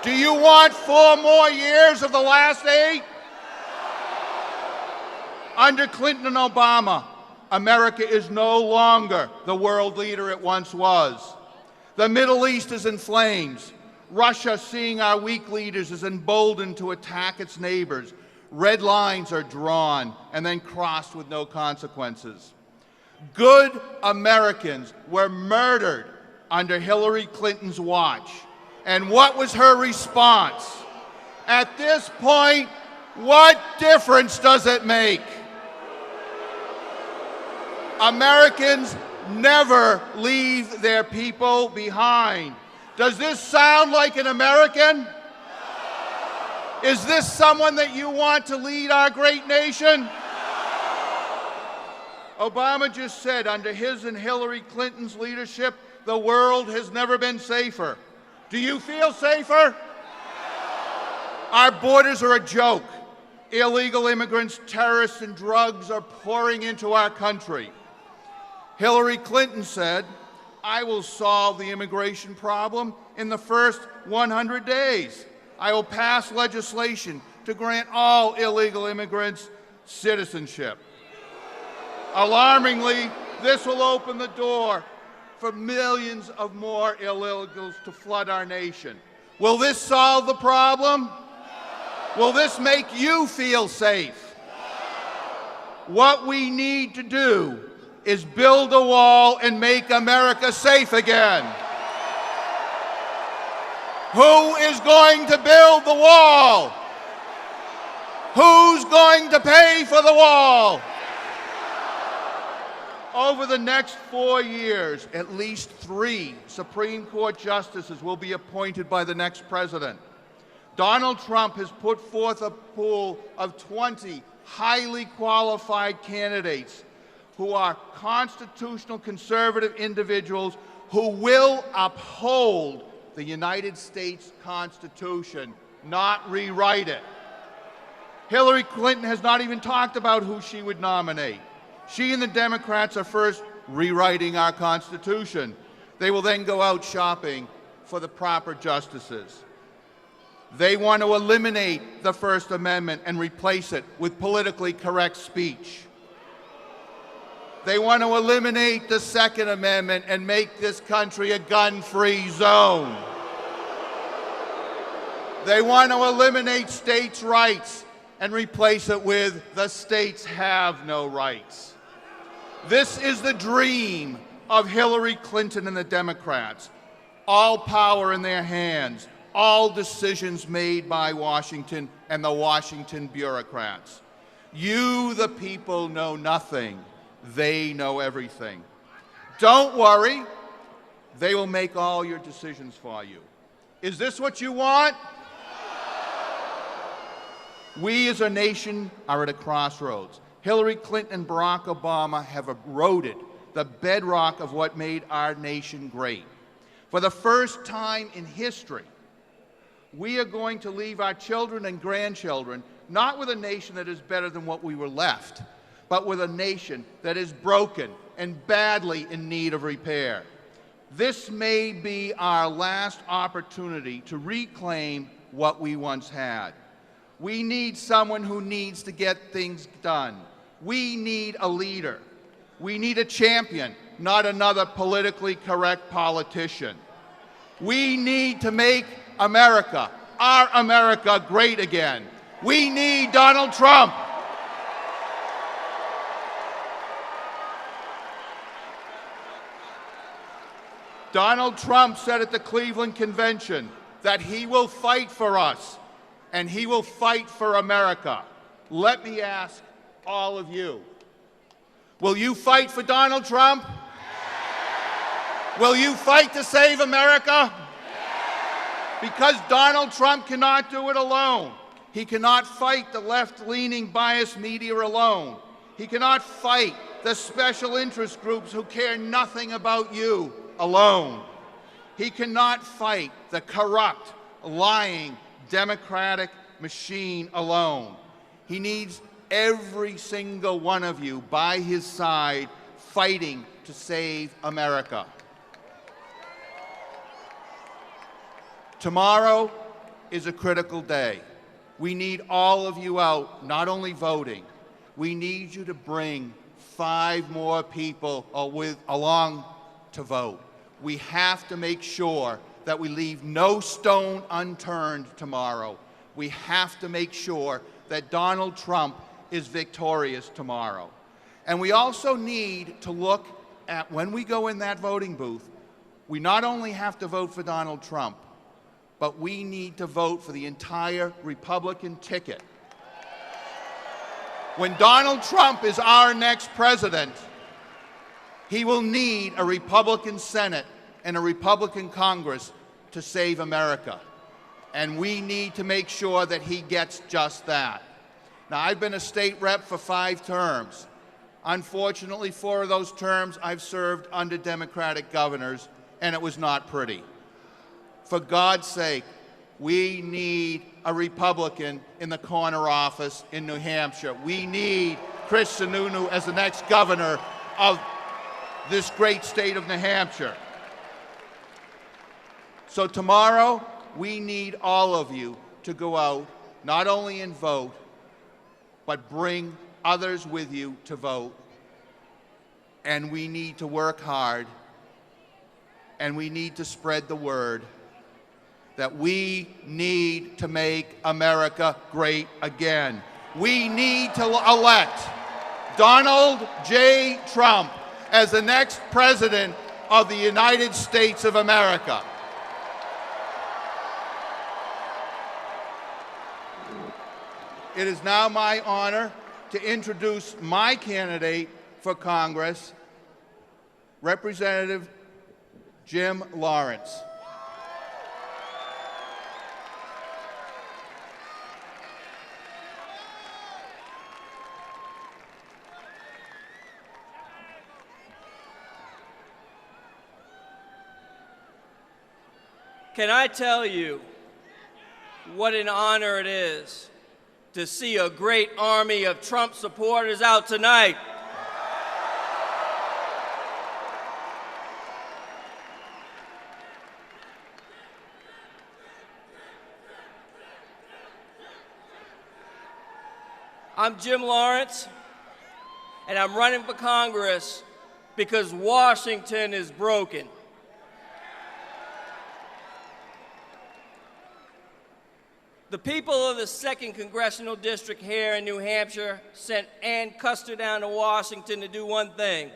Do you want 4 more years of the last 8? Under Clinton and Obama, America is no longer the world leader it once was. The Middle East is in flames. Russia, seeing our weak leaders, is emboldened to attack its neighbors. Red lines are drawn and then crossed with no consequences. Good Americans were murdered under Hillary Clinton's watch. And what was her response? At this point, what difference does it make? Americans never leave their people behind. Does this sound like an American? Is this someone that you want to lead our great nation? Obama just said under his and Hillary Clinton's leadership, the world has never been safer. Do you feel safer? Our borders are a joke. Illegal immigrants, terrorists, and drugs are pouring into our country. Hillary Clinton said, I will solve the immigration problem in the first 100 days. I will pass legislation to grant all illegal immigrants citizenship. Alarmingly, this will open the door for millions of more illegals to flood our nation. Will this solve the problem? Will this make you feel safe? What we need to do is build a wall and make America safe again. Who is going to build the wall? Who's going to pay for the wall? Over the next 4 years, at least 3 Supreme Court justices will be appointed by the next president. Donald Trump has put forth a pool of 20 highly qualified candidates who are constitutional conservative individuals who will uphold the United States Constitution, not rewrite it. Hillary Clinton has not even talked about who she would nominate. She and the Democrats are first rewriting our Constitution. They will then go out shopping for the proper justices. They want to eliminate the First Amendment and replace it with politically correct speech. They want to eliminate the Second Amendment and make this country a gun-free zone. They want to eliminate states' rights and replace it with the states have no rights. This is the dream of Hillary Clinton and the Democrats. All power in their hands, all decisions made by Washington and the Washington bureaucrats. You, the people, know nothing. They know everything. Don't worry. They will make all your decisions for you. Is this what you want? We as a nation are at a crossroads. Hillary Clinton and Barack Obama have eroded the bedrock of what made our nation great. For the first time in history, we are going to leave our children and grandchildren not with a nation that is better than what we were left, but with a nation that is broken and badly in need of repair. This may be our last opportunity to reclaim what we once had. We need someone who needs to get things done. We need a leader. We need a champion, not another politically correct politician. We need to make America, our America, great again. We need Donald Trump. Donald Trump said at the Cleveland Convention that he will fight for us and he will fight for America. Let me ask all of you, will you fight for Donald Trump? Will you fight to save America? Because Donald Trump cannot do it alone. He cannot fight the left-leaning biased media alone. He cannot fight the special interest groups who care nothing about you alone. He cannot fight the corrupt, lying, Democratic machine alone. He needs every single one of you by his side fighting to save America. Tomorrow is a critical day. We need all of you out, not only voting. We need you to bring 5 more people along to vote. We have to make sure that we leave no stone unturned tomorrow. We have to make sure that Donald Trump is victorious tomorrow. And we also need to look at, when we go in that voting booth, we not only have to vote for Donald Trump, but we need to vote for the entire Republican ticket. When Donald Trump is our next president, he will need a Republican Senate and a Republican Congress to save America. And we need to make sure that he gets just that. Now, I've been a state rep for 5 terms. Unfortunately, 4 of those terms I've served under Democratic governors, and it was not pretty. For God's sake, we need a Republican in the corner office in New Hampshire. We need Chris Sununu as the next governor of this great state of New Hampshire. So tomorrow, we need all of you to go out, not only and vote, but bring others with you to vote. And we need to work hard, and we need to spread the word that we need to make America great again. We need to elect Donald J. Trump as the next president of the United States of America. It is now my honor to introduce my candidate for Congress, Representative Jim Lawrence. Can I tell you what an honor it is to see a great army of Trump supporters out tonight? I'm Jim Lawrence, and I'm running for Congress because Washington is broken. The people of the 2nd Congressional District here in New Hampshire sent Ann Custer down to Washington to do one thing: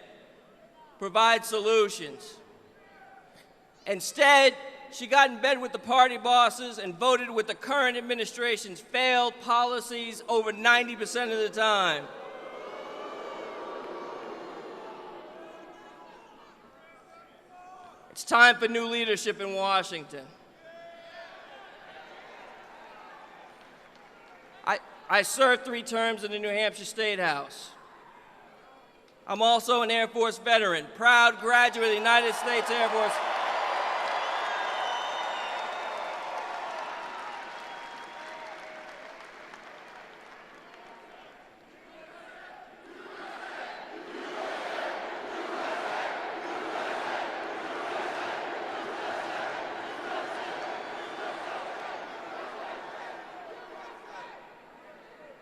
provide solutions. Instead, she got in bed with the party bosses and voted with the current administration's failed policies over 90% of the time. It's time for new leadership in Washington. I served 3 terms in the New Hampshire State House. I'm also an Air Force veteran, proud graduate of the United States Air Force.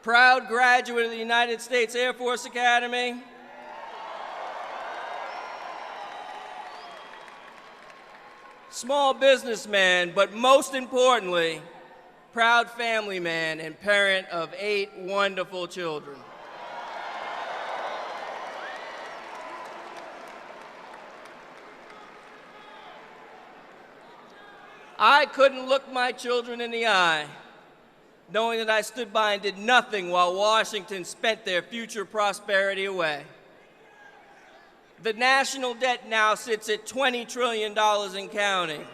Proud graduate of the United States Air Force Academy. Small businessman, but most importantly, proud family man and parent of 8 wonderful children. I couldn't look my children in the eye, knowing that I stood by and did nothing while Washington spent their future prosperity away. The national debt now sits at $20 trillion and counting.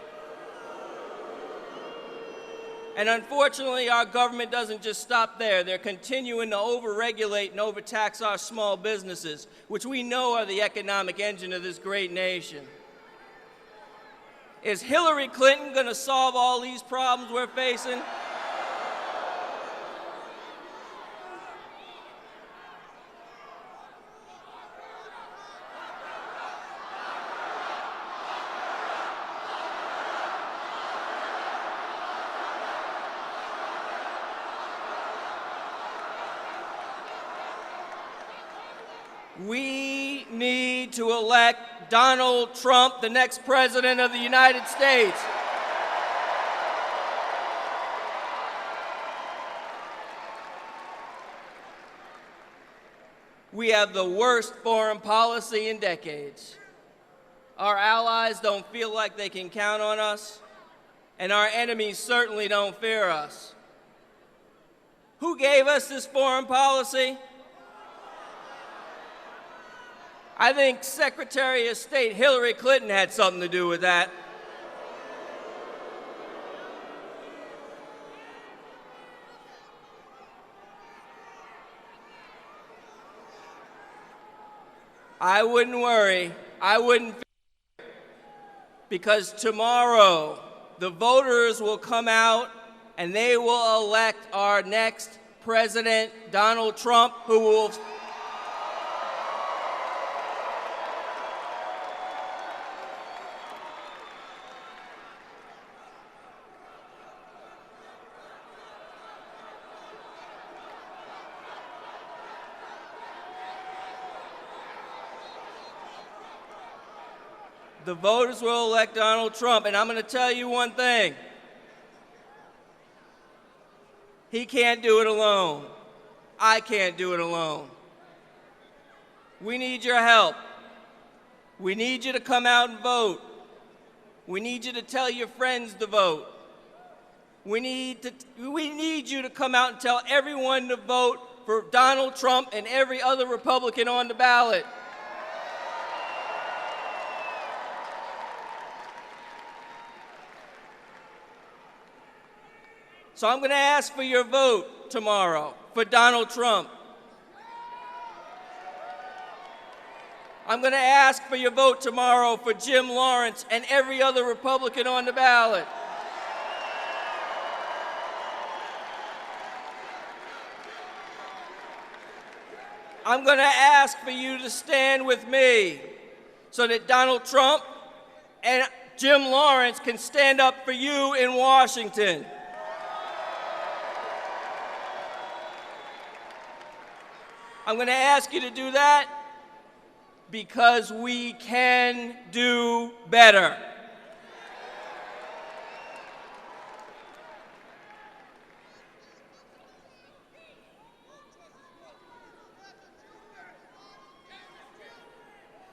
And unfortunately, our government doesn't just stop there. They're continuing to overregulate and overtax our small businesses, which we know are the economic engine of this great nation. Is Hillary Clinton going to solve all these problems we're facing? We need to elect Donald Trump, the next president of the United States. We have the worst foreign policy in decades. Our allies don't feel like they can count on us, and our enemies certainly don't fear us. Who gave us this foreign policy? I think Secretary of State Hillary Clinton had something to do with that. I wouldn't worry. I wouldn't fear, because tomorrow the voters will come out and they will elect our next president, Donald Trump, who will the voters will elect Donald Trump, and I'm going to tell you one thing. He can't do it alone. I can't do it alone. We need your help. We need you to come out and vote. We need you to tell your friends to vote. We need you to come out and tell everyone to vote for Donald Trump and every other Republican on the ballot. So I'm going to ask for your vote tomorrow for Donald Trump. I'm going to ask for your vote tomorrow for Jim Lawrence and every other Republican on the ballot. I'm going to ask for you to stand with me so that Donald Trump and Jim Lawrence can stand up for you in Washington. I'm going to ask you to do that because we can do better.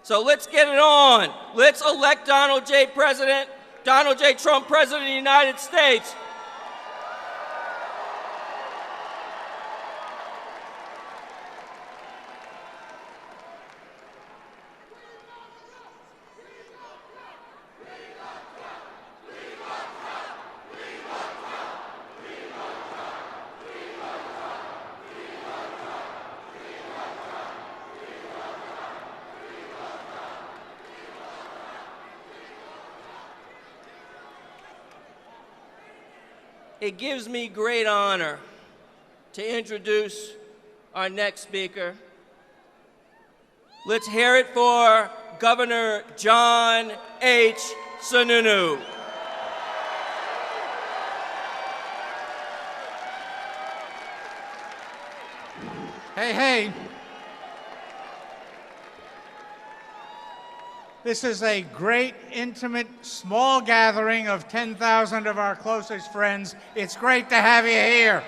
So let's get it on. Let's elect Donald J. Trump President of the United States. It gives me great honor to introduce our next speaker. Let's hear it for Governor John H. Sununu. Hey, hey. This is a great, intimate, small gathering of 10,000 of our closest friends. It's great to have you here.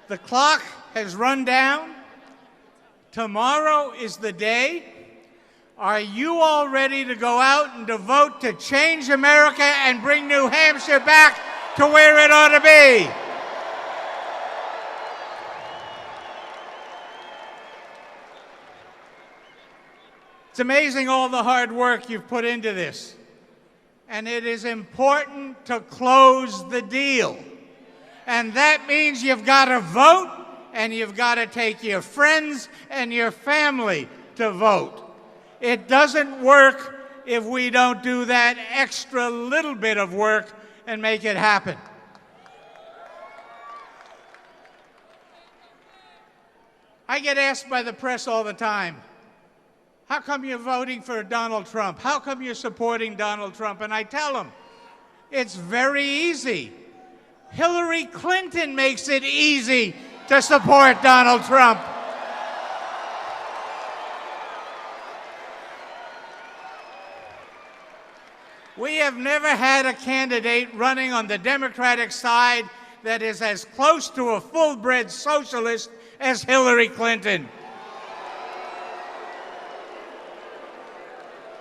The clock has run down. Tomorrow is the day. Are you all ready to go out and to vote to change America and bring New Hampshire back to where it ought to be? It's amazing all the hard work you've put into this. And it is important to close the deal. And that means you've got to vote, and you've got to take your friends and your family to vote. It doesn't work if we don't do that extra little bit of work and make it happen. I get asked by the press all the time, how come you're voting for Donald Trump? How come you're supporting Donald Trump? And I tell them, it's very easy. Hillary Clinton makes it easy to support Donald Trump. We have never had a candidate running on the Democratic side that is as close to a full-bred socialist as Hillary Clinton.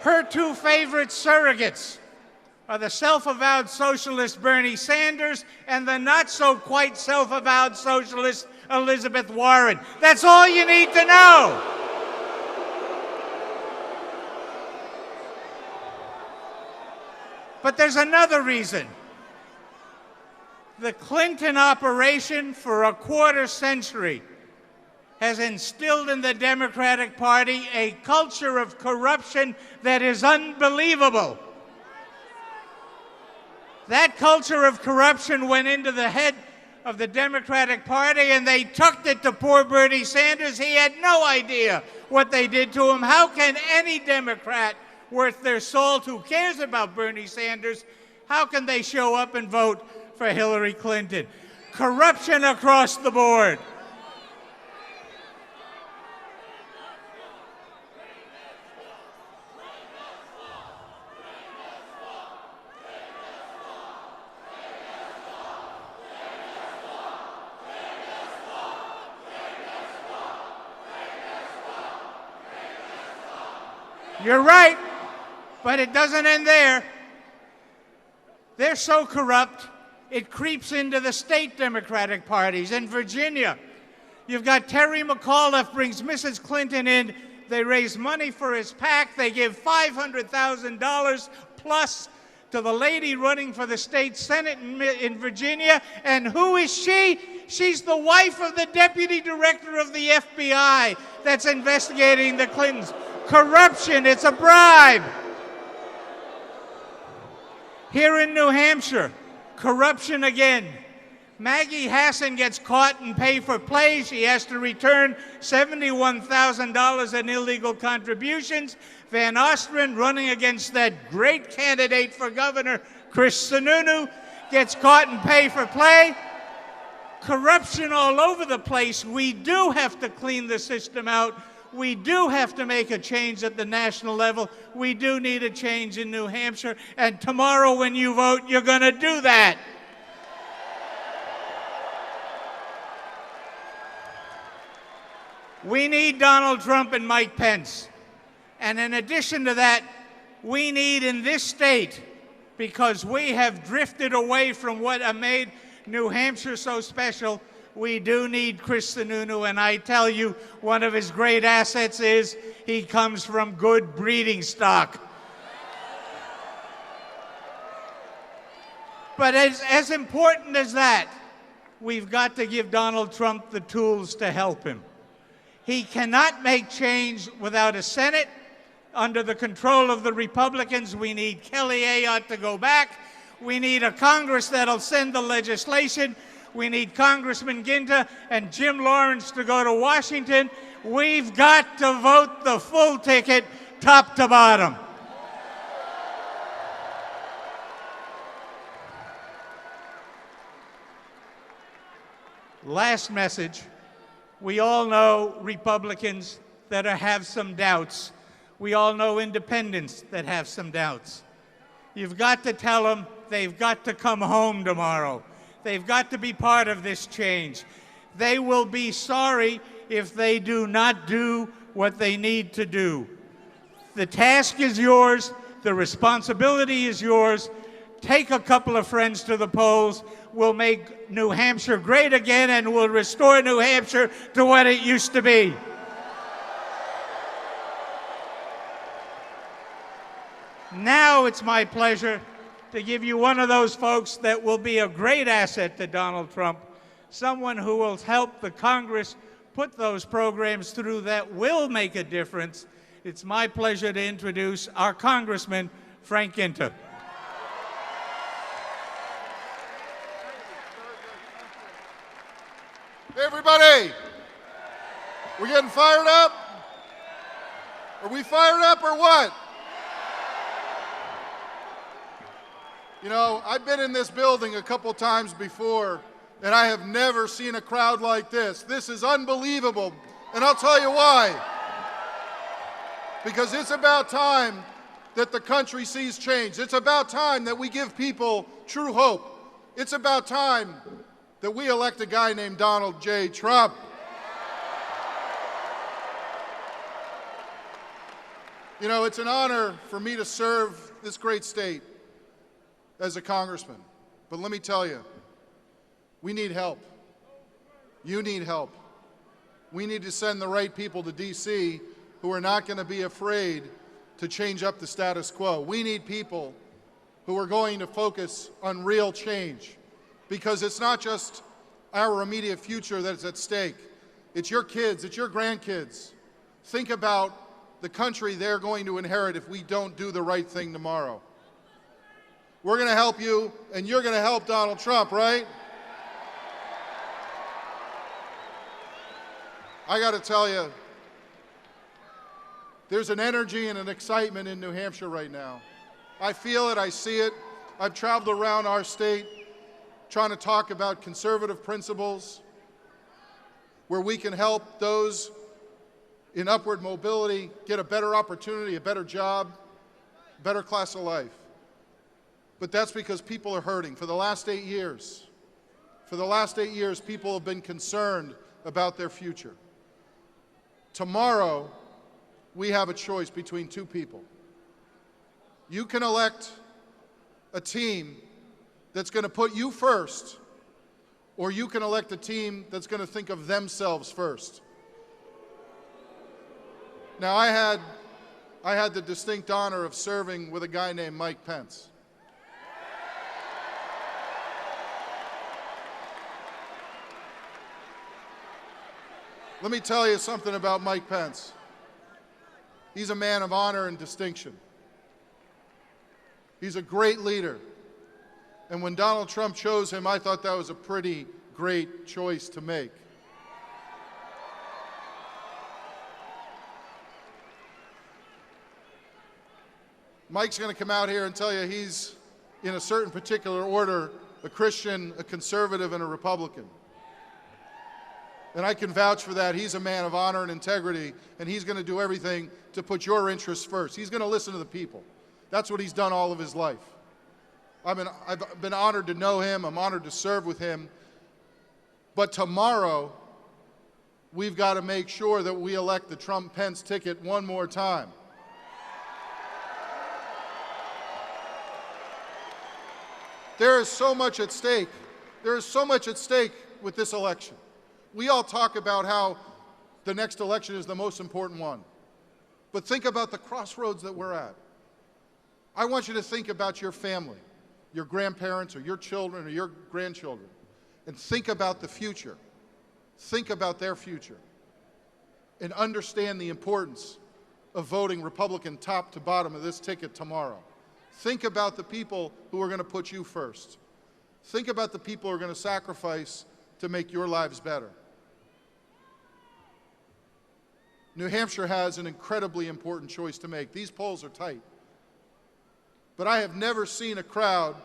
Her two favorite surrogates are the self-avowed socialist Bernie Sanders and the not-so-quite self-avowed socialist Elizabeth Warren. That's all you need to know. But there's another reason. The Clinton operation for a quarter century has instilled in the Democratic Party a culture of corruption that is unbelievable. That culture of corruption went into the head of the Democratic Party, and they tucked it to poor Bernie Sanders. He had no idea what they did to him. How can any Democrat worth their salt who cares about Bernie Sanders, how can they show up and vote for Hillary Clinton? Corruption across the board. You're right, but it doesn't end there. They're so corrupt, it creeps into the state Democratic parties. In Virginia, you've got Terry McAuliffe brings Mrs. Clinton in. They raise money for his PAC. They give $500,000 plus to the lady running for the state Senate in Virginia. And who is she? She's the wife of the deputy director of the FBI that's investigating the Clintons. Corruption, it's a bribe. Here in New Hampshire, Corruption again. Maggie Hassan gets caught in pay for play. She has to return $71,000 in illegal contributions. Van Ostrin, running against that great candidate for governor, Chris Sununu, gets caught in pay for play. Corruption all over the place. We do have to clean the system out. We do have to make a change at the national level. We do need a change in New Hampshire. And tomorrow when you vote, you're going to do that. We need Donald Trump and Mike Pence. And in addition to that, we need in this state, because we have drifted away from what made New Hampshire so special, we do need Chris Sununu. And I tell you, one of his great assets is he comes from good breeding stock. But as important as that, we've got to give Donald Trump the tools to help him. He cannot make change without a Senate under the control of the Republicans. We need Kelly Ayotte to go back. We need a Congress that'll send the legislation. We need Congressman Ginta and Jim Lawrence to go to Washington. We've got to vote the full ticket, top to bottom. Last message. We all know Republicans that have some doubts. We all know independents that have some doubts. You've got to tell them they've got to come home tomorrow. They've got to be part of this change. They will be sorry if they do not do what they need to do. The task is yours. The responsibility is yours. Take a couple of friends to the polls. We'll make New Hampshire great again, and we'll restore New Hampshire to what it used to be. Now it's my pleasure to give you one of those folks that will be a great asset to Donald Trump, someone who will help the Congress put those programs through that will make a difference. It's my pleasure to introduce our Congressman, Frank Ginta. Hey, everybody, we getting fired up? Are we fired up or what? You know, I've been in this building a couple times before, and I have never seen a crowd like this. This is unbelievable, and I'll tell you why. Because it's about time that the country sees change. It's about time that we give people true hope. It's about time that we elect a guy named Donald J. Trump. You know, it's an honor for me to serve this great state as a congressman. But let me tell you, we need help. You need help. We need to send the right people to D.C. who are not going to be afraid to change up the status quo. We need people who are going to focus on real change, because it's not just our immediate future that's at stake. It's your kids, it's your grandkids. Think about the country they're going to inherit if we don't do the right thing tomorrow. We're going to help you, and you're going to help Donald Trump, right? I got to tell you, there's an energy and an excitement in New Hampshire right now. I feel it, I see it. I've traveled around our state trying to talk about conservative principles where we can help those in upward mobility get a better opportunity, a better job, better class of life. But that's because people are hurting. For the last 8 years, people have been concerned about their future. Tomorrow, we have a choice between two people. You can elect a team that's going to put you first, or you can elect a team that's going to think of themselves first. Now, I had the distinct honor of serving with a guy named Mike Pence. Let me tell you something about Mike Pence. He's a man of honor and distinction. He's a great leader. And when Donald Trump chose him, I thought that was a pretty great choice to make. Mike's going to come out here and tell you he's, in a certain particular order, a Christian, a conservative, and a Republican. And I can vouch for that. He's a man of honor and integrity, and he's going to do everything to put your interests first. He's going to listen to the people. That's what he's done all of his life. I've been honored to know him. I'm honored to serve with him. But tomorrow, we've got to make sure that we elect the Trump-Pence ticket one more time. There is so much at stake. There is so much at stake with this election. We all talk about how the next election is the most important one. But think about the crossroads that we're at. I want you to think about your family, your grandparents or your children or your grandchildren, and think about the future. Think about their future. And understand the importance of voting Republican top to bottom of this ticket tomorrow. Think about the people who are going to put you first. Think about the people who are going to sacrifice to make your lives better. New Hampshire has an incredibly important choice to make. These polls are tight. But I have never seen a crowd,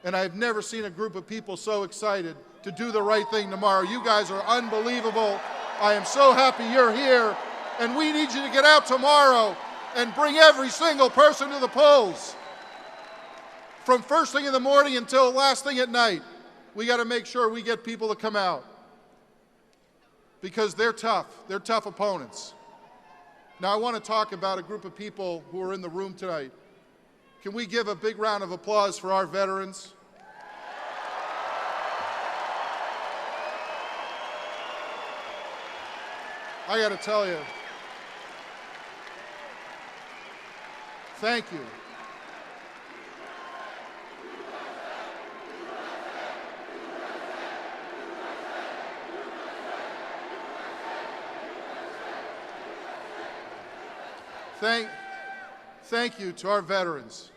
and I have never seen a group of people so excited to do the right thing tomorrow. You guys are unbelievable. I am so happy you're here, and we need you to get out tomorrow and bring every single person to the polls. From first thing in the morning until last thing at night, we got to make sure we get people to come out. Because they're tough. They're tough opponents. Now, I want to talk about a group of people who are in the room tonight. Can we give a big round of applause for our veterans? I got to tell you, thank you. Thank you to our veterans.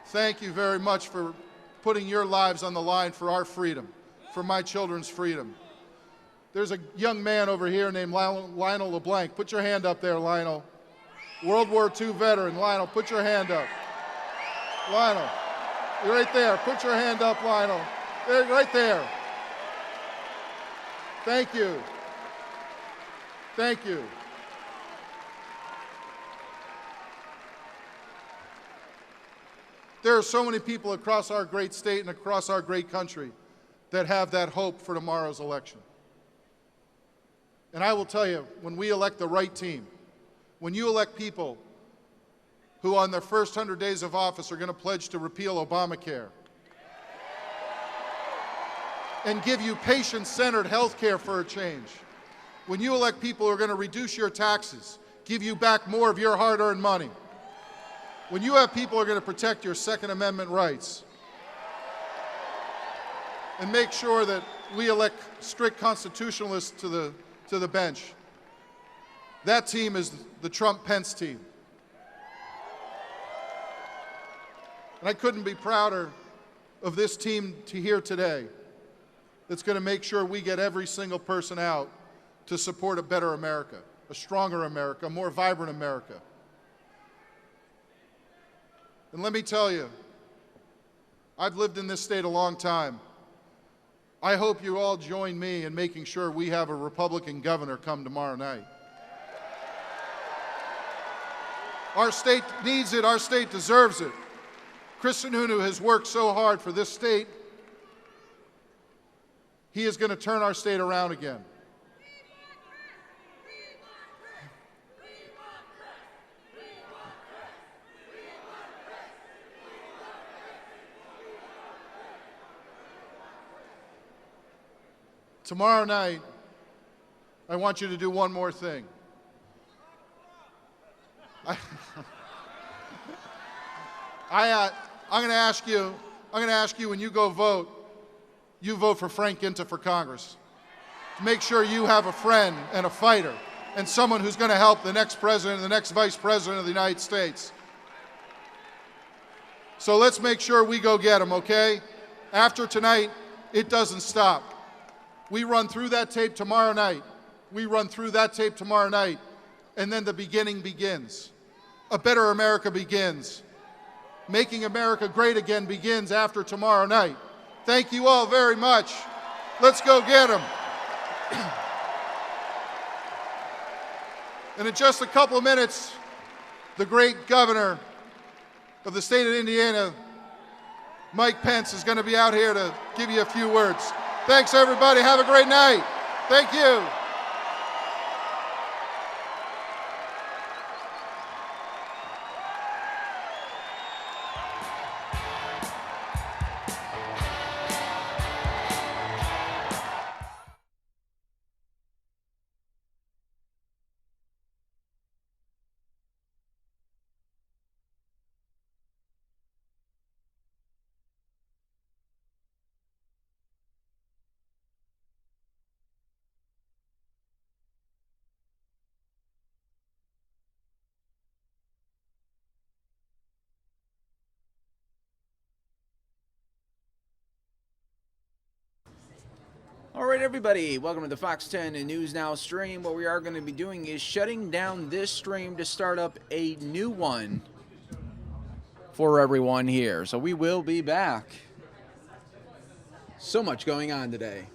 Thank you very much for putting your lives on the line for our freedom, for my children's freedom. There's a young man over here named Lionel LeBlanc. Put your hand up there, Lionel. World War II veteran. Lionel, put your hand up. Lionel, you're right there. Put your hand up, Lionel. There, right there. Thank you. Thank you. There are so many people across our great state and across our great country that have that hope for tomorrow's election. And I will tell you, when we elect the right team, when you elect people who on their first 100 days of office are going to pledge to repeal Obamacare and give you patient-centered health care for a change, when you elect people who are going to reduce your taxes, give you back more of your hard-earned money, when you have people who are going to protect your Second Amendment rights and make sure that we elect strict constitutionalists to the bench, that team is the Trump-Pence team. And I couldn't be prouder of this team here today that's going to make sure we get every single person out to support a better America, a stronger America, a more vibrant America. And let me tell you, I've lived in this state a long time. I hope you all join me in making sure we have a Republican governor come tomorrow night. Our state needs it. Our state deserves it. Chris Sununu has worked so hard for this state. He is going to turn our state around again. Tomorrow night, I want you to do one more thing. I'm going to ask you when you go vote, you vote for Frank Ginta for Congress. To make sure you have a friend and a fighter and someone who's going to help the next president and the next vice president of the United States. So let's make sure we go get them, okay? After tonight, it doesn't stop. We run through that tape tomorrow night. We run through that tape tomorrow night, and then the beginning begins. A better America begins. Making America great again begins after tomorrow night. Thank you all very much. Let's go get them. And in just a couple of minutes, the great governor of the state of Indiana, Mike Pence, is going to be out here to give you a few words. Thanks, everybody. Have a great night. Thank you. All right, everybody, welcome to the Fox 10 News Now stream. What we are going to be doing is shutting down this stream to start up a new one for everyone here. So we will be back. So much going on today.